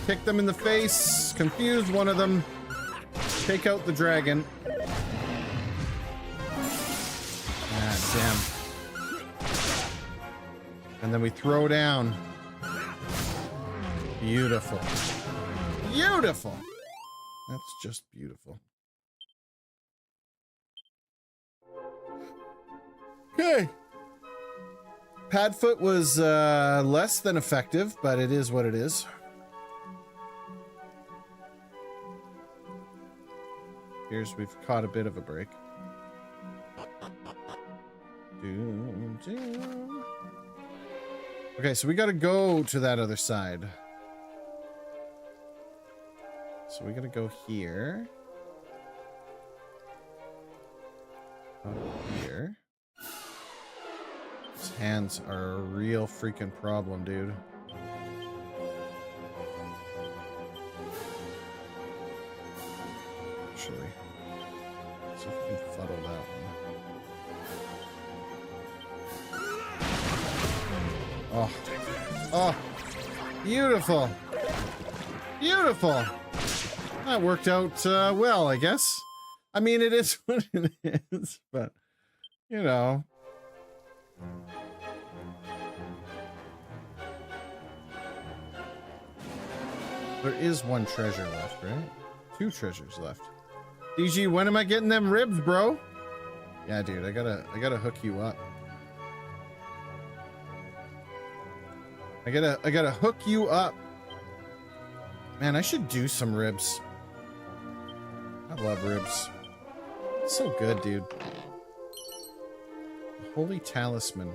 [SPEAKER 2] Kick them in the face. Confuse one of them. Take out the dragon. Ah, damn. And then we throw down. Beautiful. Beautiful. That's just beautiful. Okay. Padfoot was less than effective, but it is what it is. Here's we've caught a bit of a break. Okay, so we gotta go to that other side. So we gotta go here. Up here. His hands are a real freaking problem, dude. Actually, let's see if we can fuddle that one. Oh. Oh. Beautiful. Beautiful. That worked out well, I guess. I mean, it is what it is, but, you know. There is one treasure left, right? 2 treasures left. DG, when am I getting them ribs, bro? Yeah, dude, I gotta hook you up. I gotta hook you up. Man, I should do some ribs. I love ribs. It's so good, dude. Holy talisman.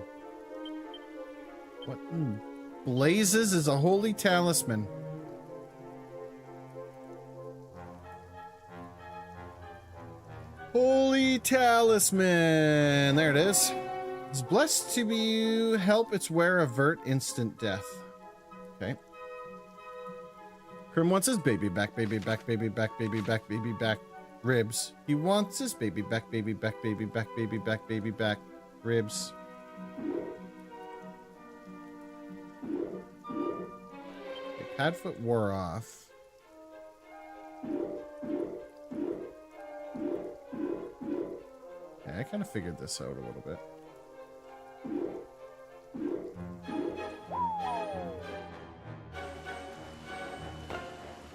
[SPEAKER 2] What in blazes is a holy talisman? Holy talisman. There it is. It's blessed to be help its wearer avert instant death. Okay. Krim wants his baby back, baby back, baby back, baby back, baby back, ribs. He wants his baby back, baby back, baby back, baby back, baby back, ribs. Okay, Padfoot wore off. I kind of figured this out a little bit.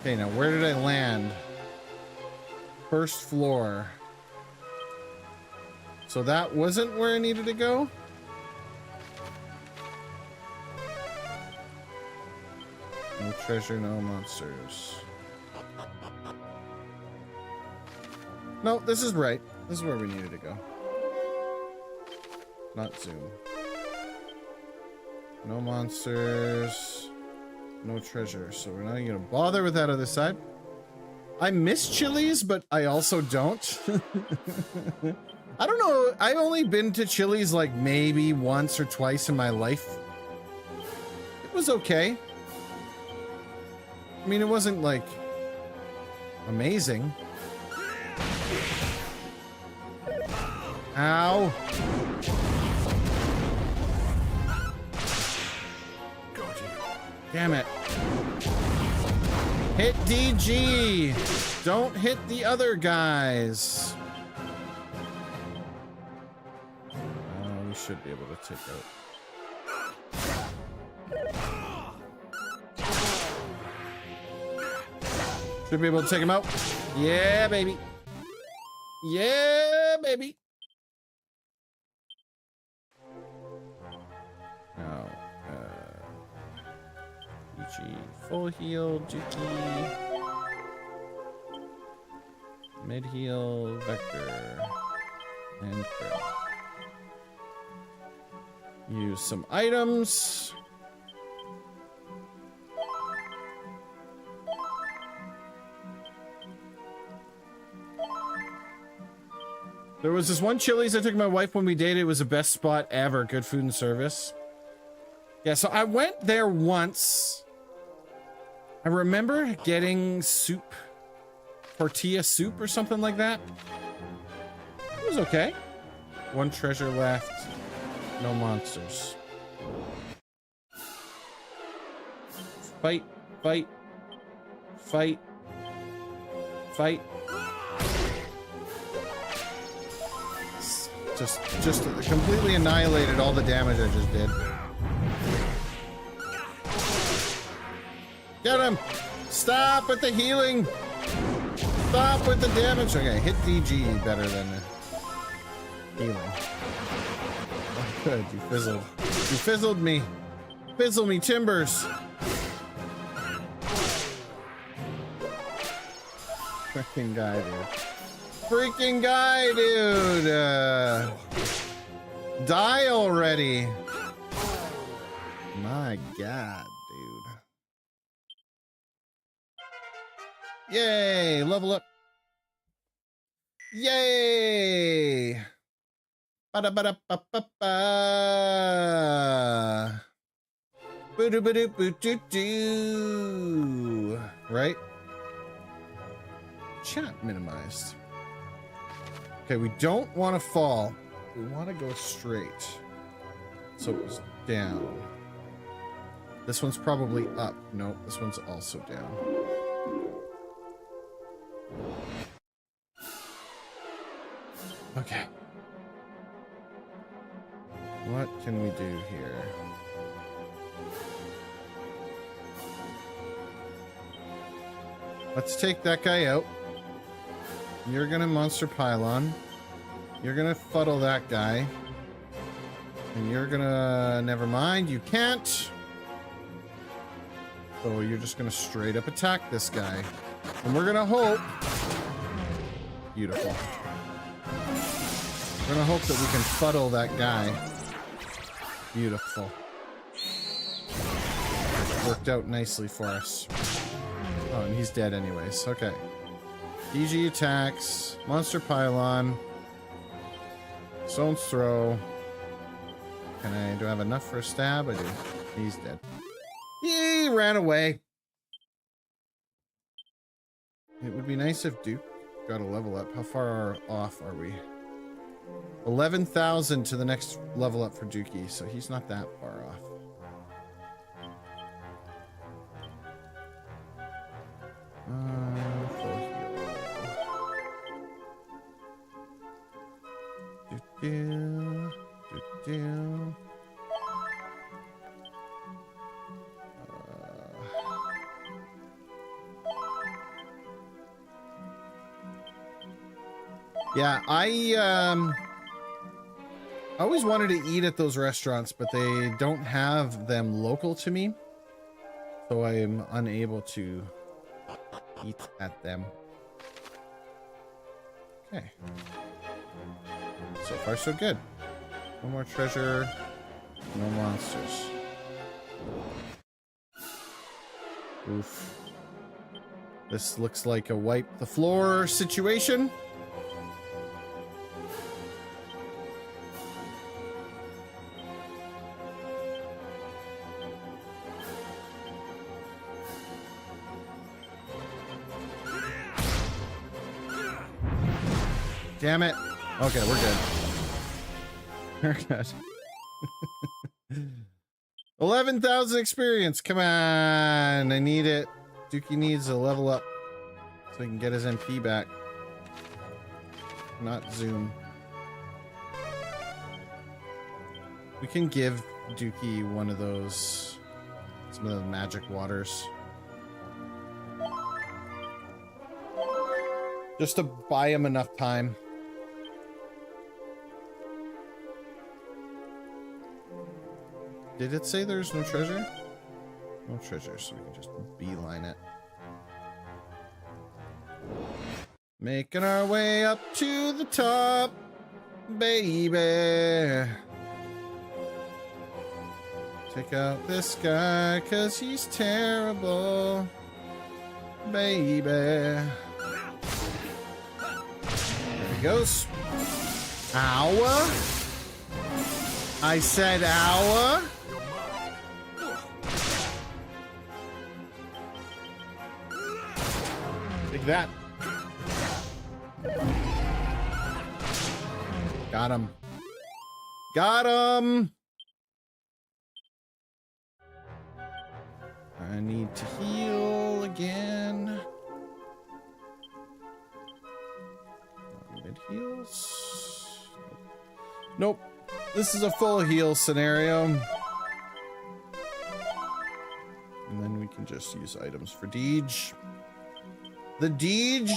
[SPEAKER 2] Okay, now where did I land? First floor. So that wasn't where I needed to go? No treasure, no monsters. No, this is right. This is where we needed to go. Not zoom. No monsters. No treasure. So we're not even gonna bother with that other side. I miss Chili's, but I also don't. I don't know. I've only been to Chili's like maybe once or twice in my life. It was okay. I mean, it wasn't like amazing. Ow. Damn it. Hit DG. Don't hit the other guys. We should be able to take out. Should be able to take him out. Yeah, baby. Yeah, baby. Now, Ichi, full heal, Juki. Mid heal, Vector, and Crit. Use some items. There was this one Chili's I took my wife when we dated. It was the best spot ever. Good food and service. Yeah, so I went there once. I remember getting soup. Tortilla soup or something like that. It was okay. One treasure left. No monsters. Fight, fight, fight, fight. Just completely annihilated all the damage I just did. Get him! Stop with the healing! Stop with the damage! Okay, hit DG better than healing. Oh, good, you fizzled. You fizzled me. Fizzle me, timbers! Freaking guy, dude. Freaking guy, dude! Die already! My god, dude. Yay! Level up! Yay! Ba-da-ba-da-ba-ba-ba! Boo-doo-ba-doo-boo-doo-doo! Right? Chat minimized. Okay, we don't want to fall. We want to go straight. So it was down. This one's probably up. Nope, this one's also down. Okay. What can we do here? Let's take that guy out. You're gonna monster pylon. You're gonna fuddle that guy. And you're gonna... Never mind, you can't. So you're just gonna straight up attack this guy. And we're gonna hope... Beautiful. We're gonna hope that we can fuddle that guy. Beautiful. Worked out nicely for us. Oh, and he's dead anyways. Okay. DG attacks. Monster pylon. Stone's throw. Do I have enough for a stab? I do. He's dead. He ran away. It would be nice if Duke got a level up. How far off are we? 11,000 to the next level up for Dookie, so he's not that far off. Full heal. Yeah, I always wanted to eat at those restaurants, but they don't have them local to me, so I am unable to eat at them. Okay. So far, so good. No more treasure. No monsters. Oof. This looks like a wipe the floor situation. Damn it. Okay, we're good. We're good. 11,000 experience. Come on. I need it. Dookie needs a level up so he can get his MP back. Not zoom. We can give Dookie one of those, some of the magic waters. Just to buy him enough time. Did it say there's no treasure? No treasure, so we can just beeline it. Making our way up to the top, baby. Take out this guy, 'cause he's terrible, baby. There he goes. Ow. I said ow. Take that. Got him. Got him. I need to heal again. Mid heals. Nope. This is a full heal scenario. And then we can just use items for Deej. The Deej.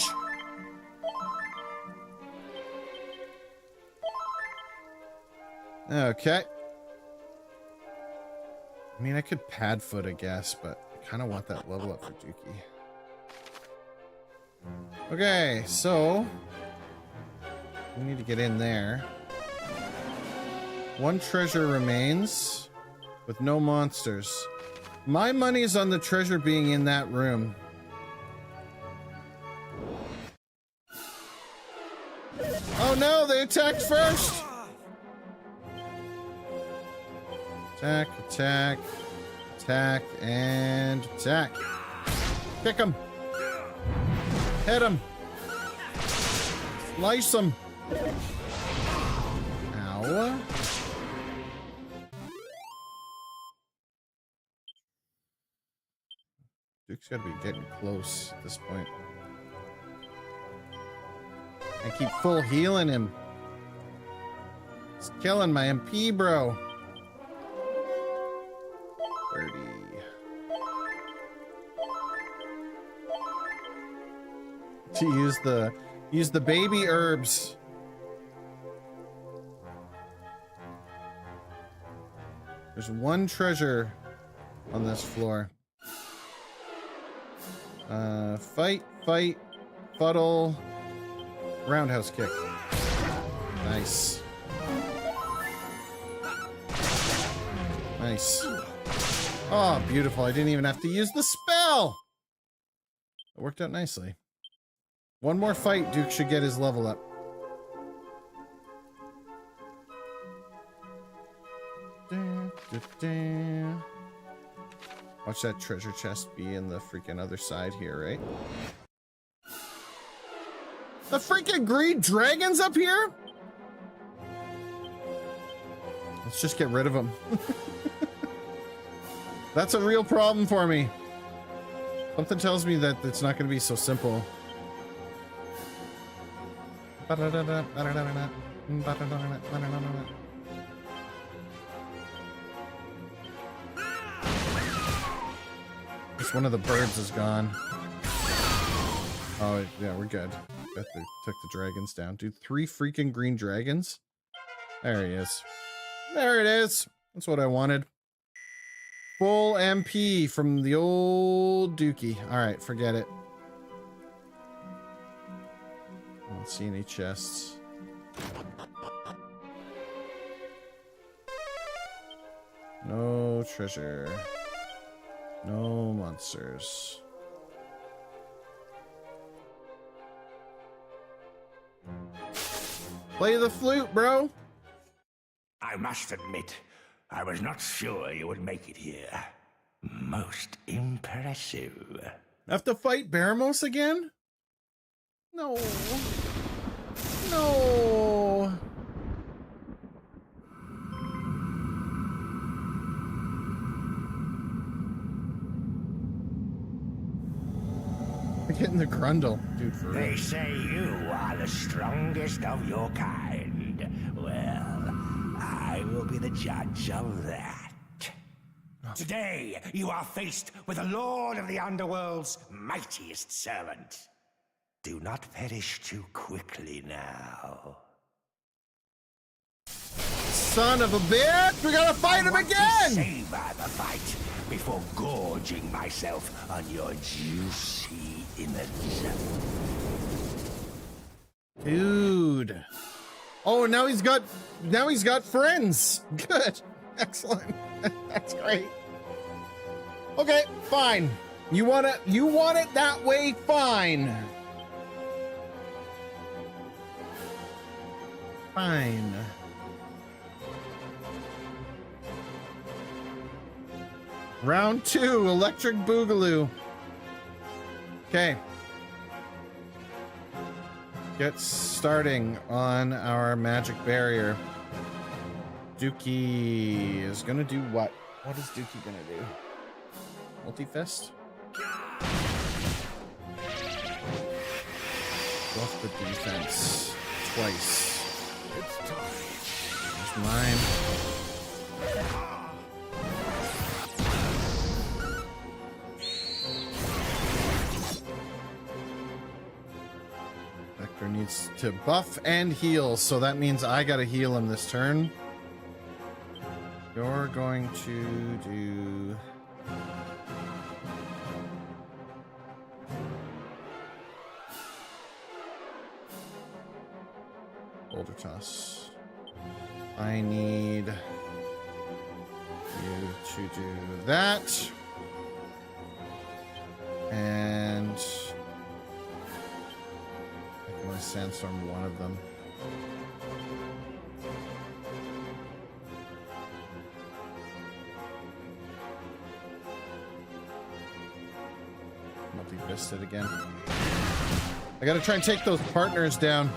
[SPEAKER 2] Okay. I mean, I could pad foot, I guess, but I kind of want that level up for Dookie. Okay, so we need to get in there. One treasure remains with no monsters. My money's on the treasure being in that room. Oh no, they attacked first! Attack, attack, attack, and attack. Kick him. Hit him. Slice him. Ow. Duke's gotta be getting close at this point. I keep full healing him. It's killing my MP, bro. 30. To use the baby herbs. There's one treasure on this floor. Fight, fuddle, roundhouse kick. Nice. Nice. Oh, beautiful. I didn't even have to use the spell. It worked out nicely. One more fight, Duke should get his level up. Watch that treasure chest be in the freaking other side here, right? The freaking green dragon's up here? Let's just get rid of them. That's a real problem for me. Something tells me that it's not going to be so simple. Just one of the birds is gone. Oh, yeah, we're good. Took the dragons down. Dude, 3 freaking green dragons? There he is. There it is. That's what I wanted. Full MP from the old Dookie. Alright, forget it. I don't see any chests. No treasure. No monsters. Play the flute, bro.
[SPEAKER 10] I must admit, I was not sure you would make it here. Most impressive.
[SPEAKER 2] Have to fight Baramos again? No. No. We're getting the grundle, dude. For
[SPEAKER 10] They
[SPEAKER 2] real.
[SPEAKER 10] say you are the strongest of your kind. Well, I will be the judge of that. Today, you are faced with the Lord of the Underworld's mightiest servant. Do not perish too quickly now.
[SPEAKER 2] Son of a bitch! We gotta fight him again!
[SPEAKER 10] Savor the fight before gorging myself on your juicy innards.
[SPEAKER 2] Dude. Oh, now he's got friends. Good. Excellent. That's great. Okay, fine. You want it that way? Fine. Fine. Round 2, Electric Boogaloo. Okay. Get starting on our magic barrier. Dookie is gonna do what? What is Dookie gonna do? Multi-fist? Buff the defense twice. There's mine. Vector needs to buff and heal, so that means I gotta heal him this turn. You're going to do... Boulder toss. I need you to do that. And I can only sandstorm one of them. Multi-fisted again. I gotta try and take those partners down.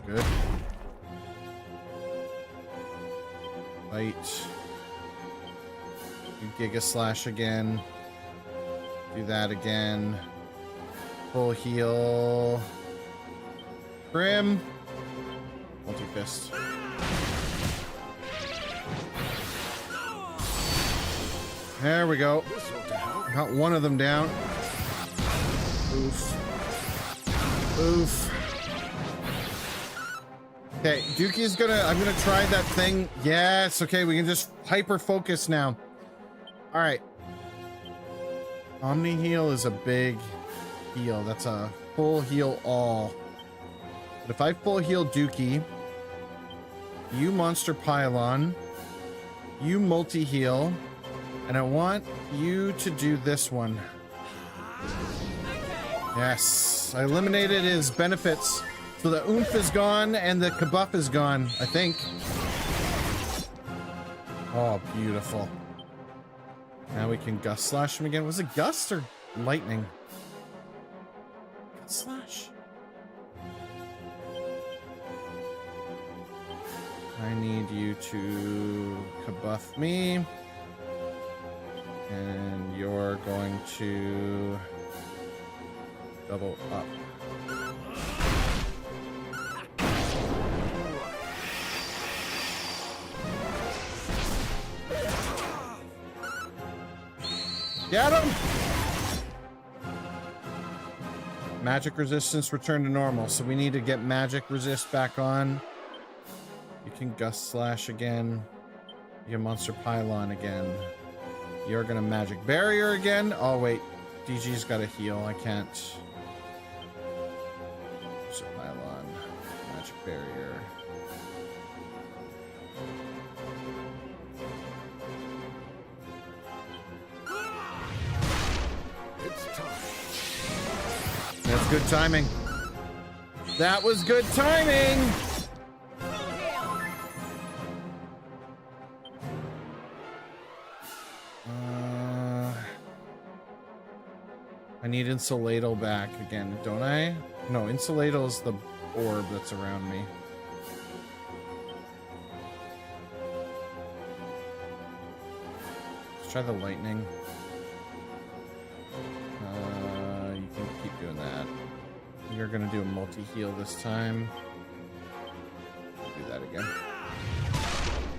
[SPEAKER 2] Good. Fight. Do Giga Slash again. Do that again. Full heal. Grim. Multi-fist. There we go. Got one of them down. Oof. Oof. Okay, Dookie's I'm gonna try that thing. Yes, okay, we can just hyper focus now. All right. Omni heal is a big heal. That's a full heal all. But if I full heal Dookie, you monster pylon, you multi heal, and I want you to do this one. Yes, I eliminated his benefits. So the oomph is gone and the kabuff is gone, I think. Oh, beautiful. Now we can gust slash him again. Was it gust or lightning? Gust slash. I need you to kabuff me. And you're going to double up. Get him! Magic resistance returned to normal, so we need to get magic resist back on. You can gust slash again. You can monster pylon again. You're gonna magic barrier again. Oh wait, DG's gotta heal. I can't. Monster pylon, magic barrier. That's good timing. That was good timing. I need Insulato back again, don't I? No, Insulato is the orb that's around me. Let's try the lightning. You can keep doing that. You're gonna do a multi-heal this time. Do that again.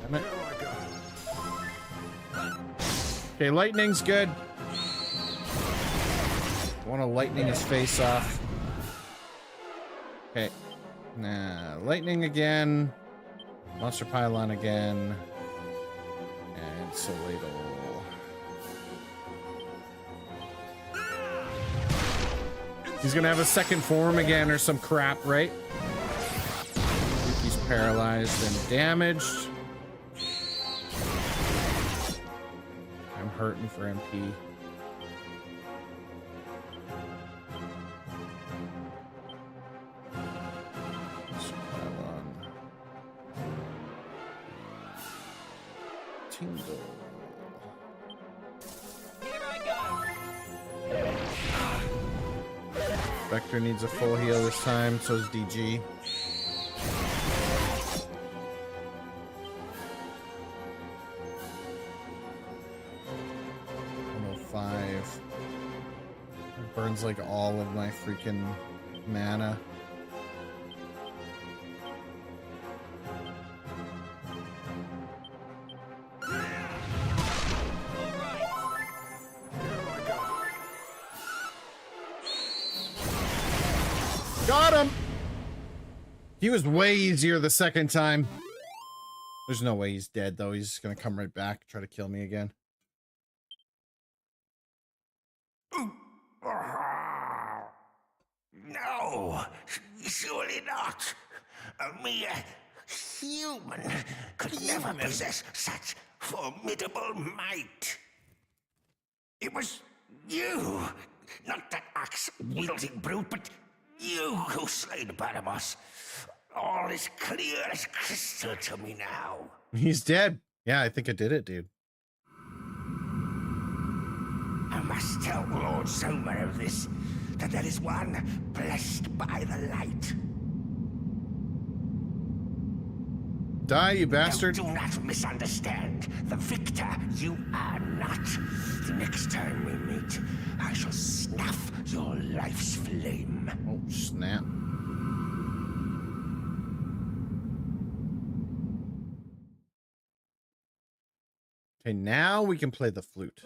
[SPEAKER 2] Damn it. Okay, lightning's good. I want to lightning his face off. Okay. Nah, lightning again. Monster pylon again. And Insulato. He's gonna have a second form again or some crap, right? He's paralyzed and damaged. I'm hurting for MP. Tingle. Vector needs a full heal this time, so is DG. It burns like all of my freaking mana. Got him! He was way easier the second time. There's no way he's dead, though. He's just gonna come right back, try to kill me again.
[SPEAKER 10] No, surely not. A mere human could never possess such formidable might. It was you, not that axe-wielding brute, but you who slayed Baramos. All is clear as crystal to me now.
[SPEAKER 2] He's dead. Yeah, I think I did it, dude.
[SPEAKER 10] I must tell Lord Zoma of this, that there is one blessed by the light.
[SPEAKER 2] Die, you bastard.
[SPEAKER 10] Do not misunderstand. The victor you are not. The next time we meet, I shall snuff your life's flame.
[SPEAKER 2] Oh, snap. Okay, now we can play the flute.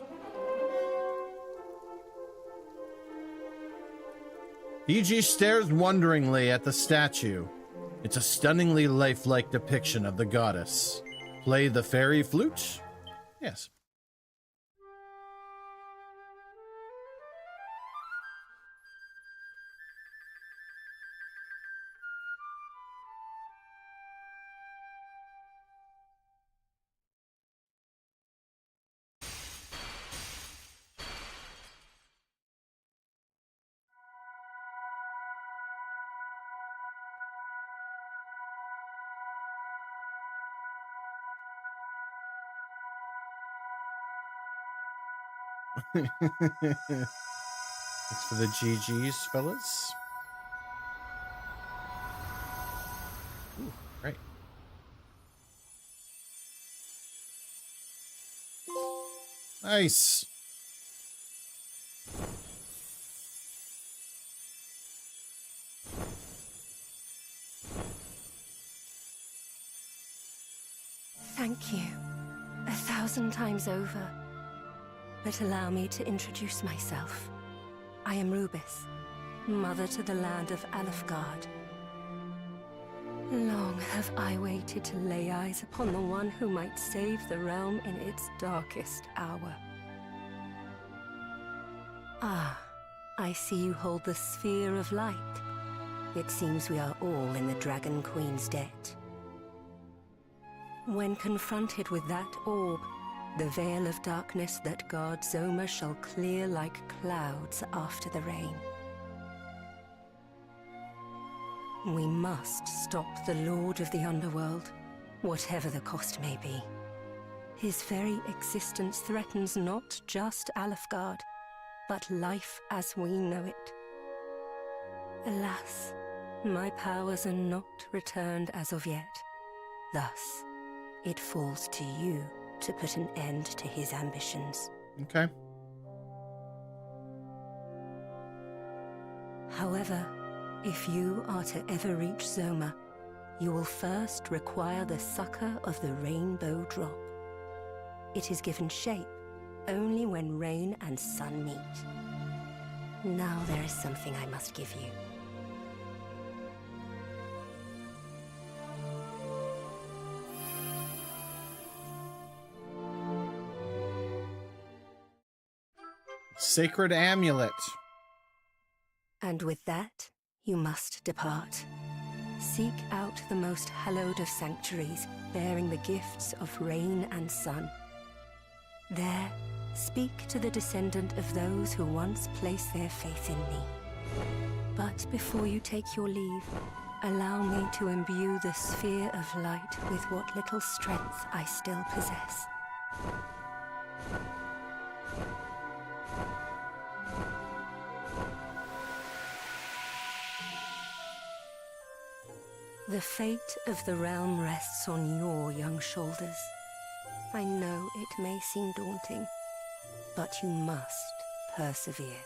[SPEAKER 2] DG stares wonderingly at the statue. It's a stunningly lifelike depiction of the goddess. Play the fairy flute? Yes. Thanks for the GGs, fellas. Ooh, right. Nice.
[SPEAKER 11] Thank you 1,000 times over. But allow me to introduce myself. I am Rubis, mother to the land of Alefgard. Long have I waited to lay eyes upon the one who might save the realm in its darkest hour. Ah, I see you hold the sphere of light. It seems we are all in the Dragon Queen's debt. When confronted with that orb, the veil of darkness that guards Zoma shall clear like clouds after the rain. We must stop the Lord of the Underworld, whatever the cost may be. His very existence threatens not just Alefgard, but life as we know it. Alas, my powers are not returned as of yet. Thus, it falls to you to put an end to his ambitions.
[SPEAKER 2] Okay.
[SPEAKER 11] However, if you are to ever reach Zoma, you will first require the succor of the rainbow drop. It is given shape only when rain and sun meet. Now there is something I must give you.
[SPEAKER 2] Sacred amulet.
[SPEAKER 11] And with that, you must depart. Seek out the most hallowed of sanctuaries, bearing the gifts of rain and sun. There, speak to the descendant of those who once placed their faith in me. But before you take your leave, allow me to imbue the sphere of light with what little strength I still possess. The fate of the realm rests on your young shoulders. I know it may seem daunting, but you must persevere.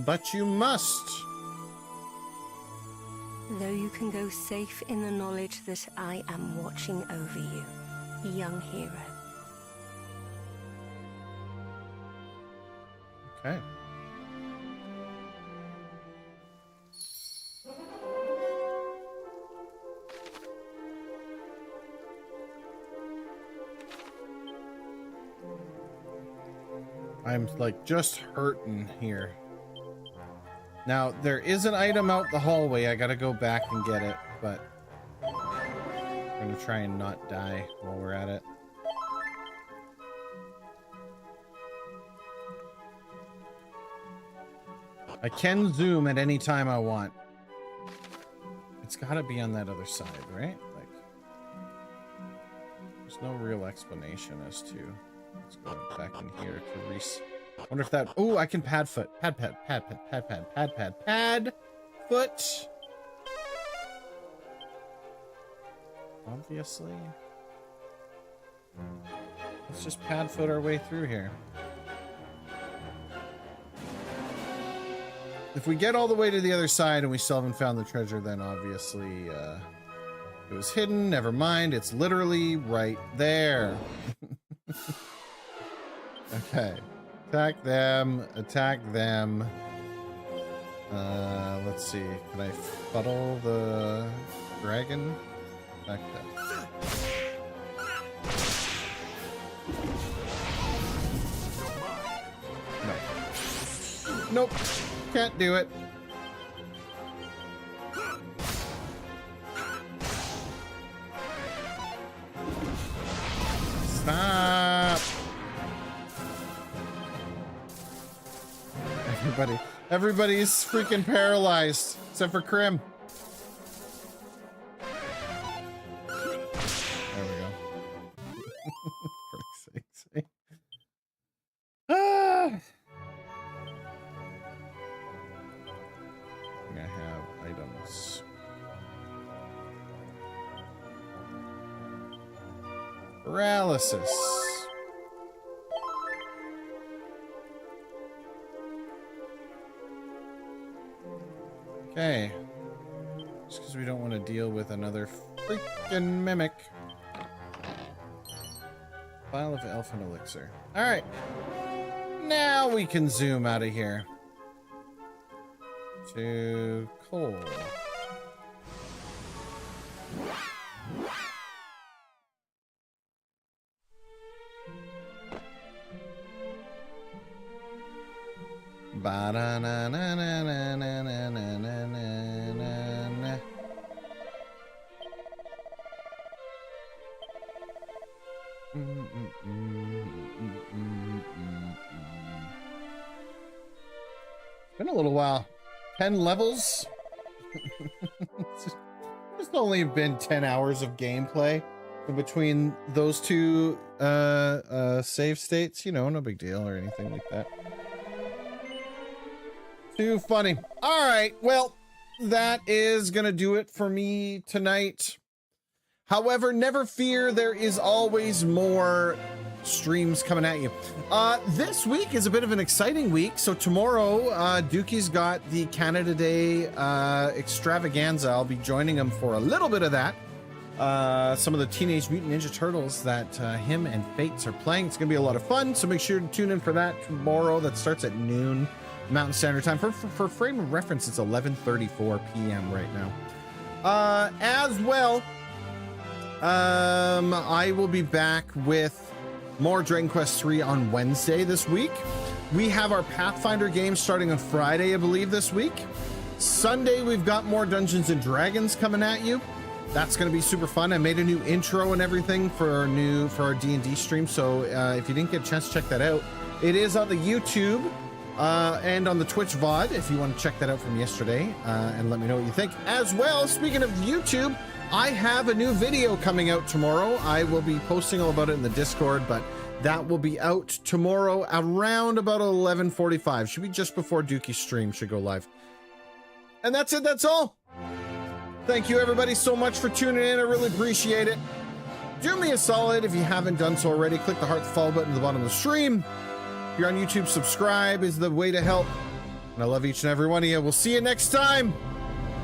[SPEAKER 2] But you must.
[SPEAKER 11] Though you can go safe in the knowledge that I am watching over you, young hero.
[SPEAKER 2] Okay. I'm like just hurting here. Now, there is an item out the hallway. I gotta go back and get it, but I'm gonna try and not die while we're at it. I can zoom at any time I want. It's gotta be on that other side, right? Like, there's no real explanation as to... Let's go back in here to Reese. I wonder if that... Oh, I can pad foot. Pad foot. Obviously. Let's just pad foot our way through here. If we get all the way to the other side and we still haven't found the treasure, then obviously it was hidden. Never mind. It's literally right there. Okay. Attack them. Attack them. Let's see. Can I fuddle the dragon? Attack them. No. Nope. Can't do it. Stop. Everybody's freaking paralyzed, except for Krim. There we go. For sakes sake. Ah! I think I have items. Paralysis. Okay. Just because we don't want to deal with another freaking mimic. Vial of elfin elixir. Alright. Now we can zoom out of here. To coal. Ba-da-na-na-na-na-na-na-na-na-na. It's been a little while. 10 levels? It's only been 10 hours of gameplay between those two save states. You know, no big deal or anything like that. Too funny. All right, well, that is gonna do it for me tonight. However, never fear, there is always more streams coming at you. This week is a bit of an exciting week. So tomorrow, Dookie's got the Canada Day extravaganza. I'll be joining him for a little bit of that. Some of the Teenage Mutant Ninja Turtles that him and Fates are playing. It's gonna be a lot of fun, so make sure to tune in for that tomorrow. That starts at noon Mountain Standard Time. For frame of reference, it's 11:34 p.m. right now. As well, I will be back with more Dragon Quest 3 on Wednesday this week. We have our Pathfinder game starting on Friday, I believe, this week. Sunday, we've got more Dungeons and Dragons coming at you. That's going to be super fun. I made a new intro and everything for our D&D stream, so if you didn't get a chance to check that out, it is on the YouTube and on the Twitch VOD if you want to check that out from yesterday and let me know what you think. As well, speaking of YouTube, I have a new video coming out tomorrow. I will be posting all about it in the Discord, but that will be out tomorrow around about 11:45. Should be just before Dookie's stream should go live. And that's it. That's all. Thank you, everybody, so much for tuning in. I really appreciate it. Do me a solid if you haven't done so already. Click the heart, the follow button at the bottom of the stream. If you're on YouTube, subscribe is the way to help. And I love each and every one of you. We'll see you next time.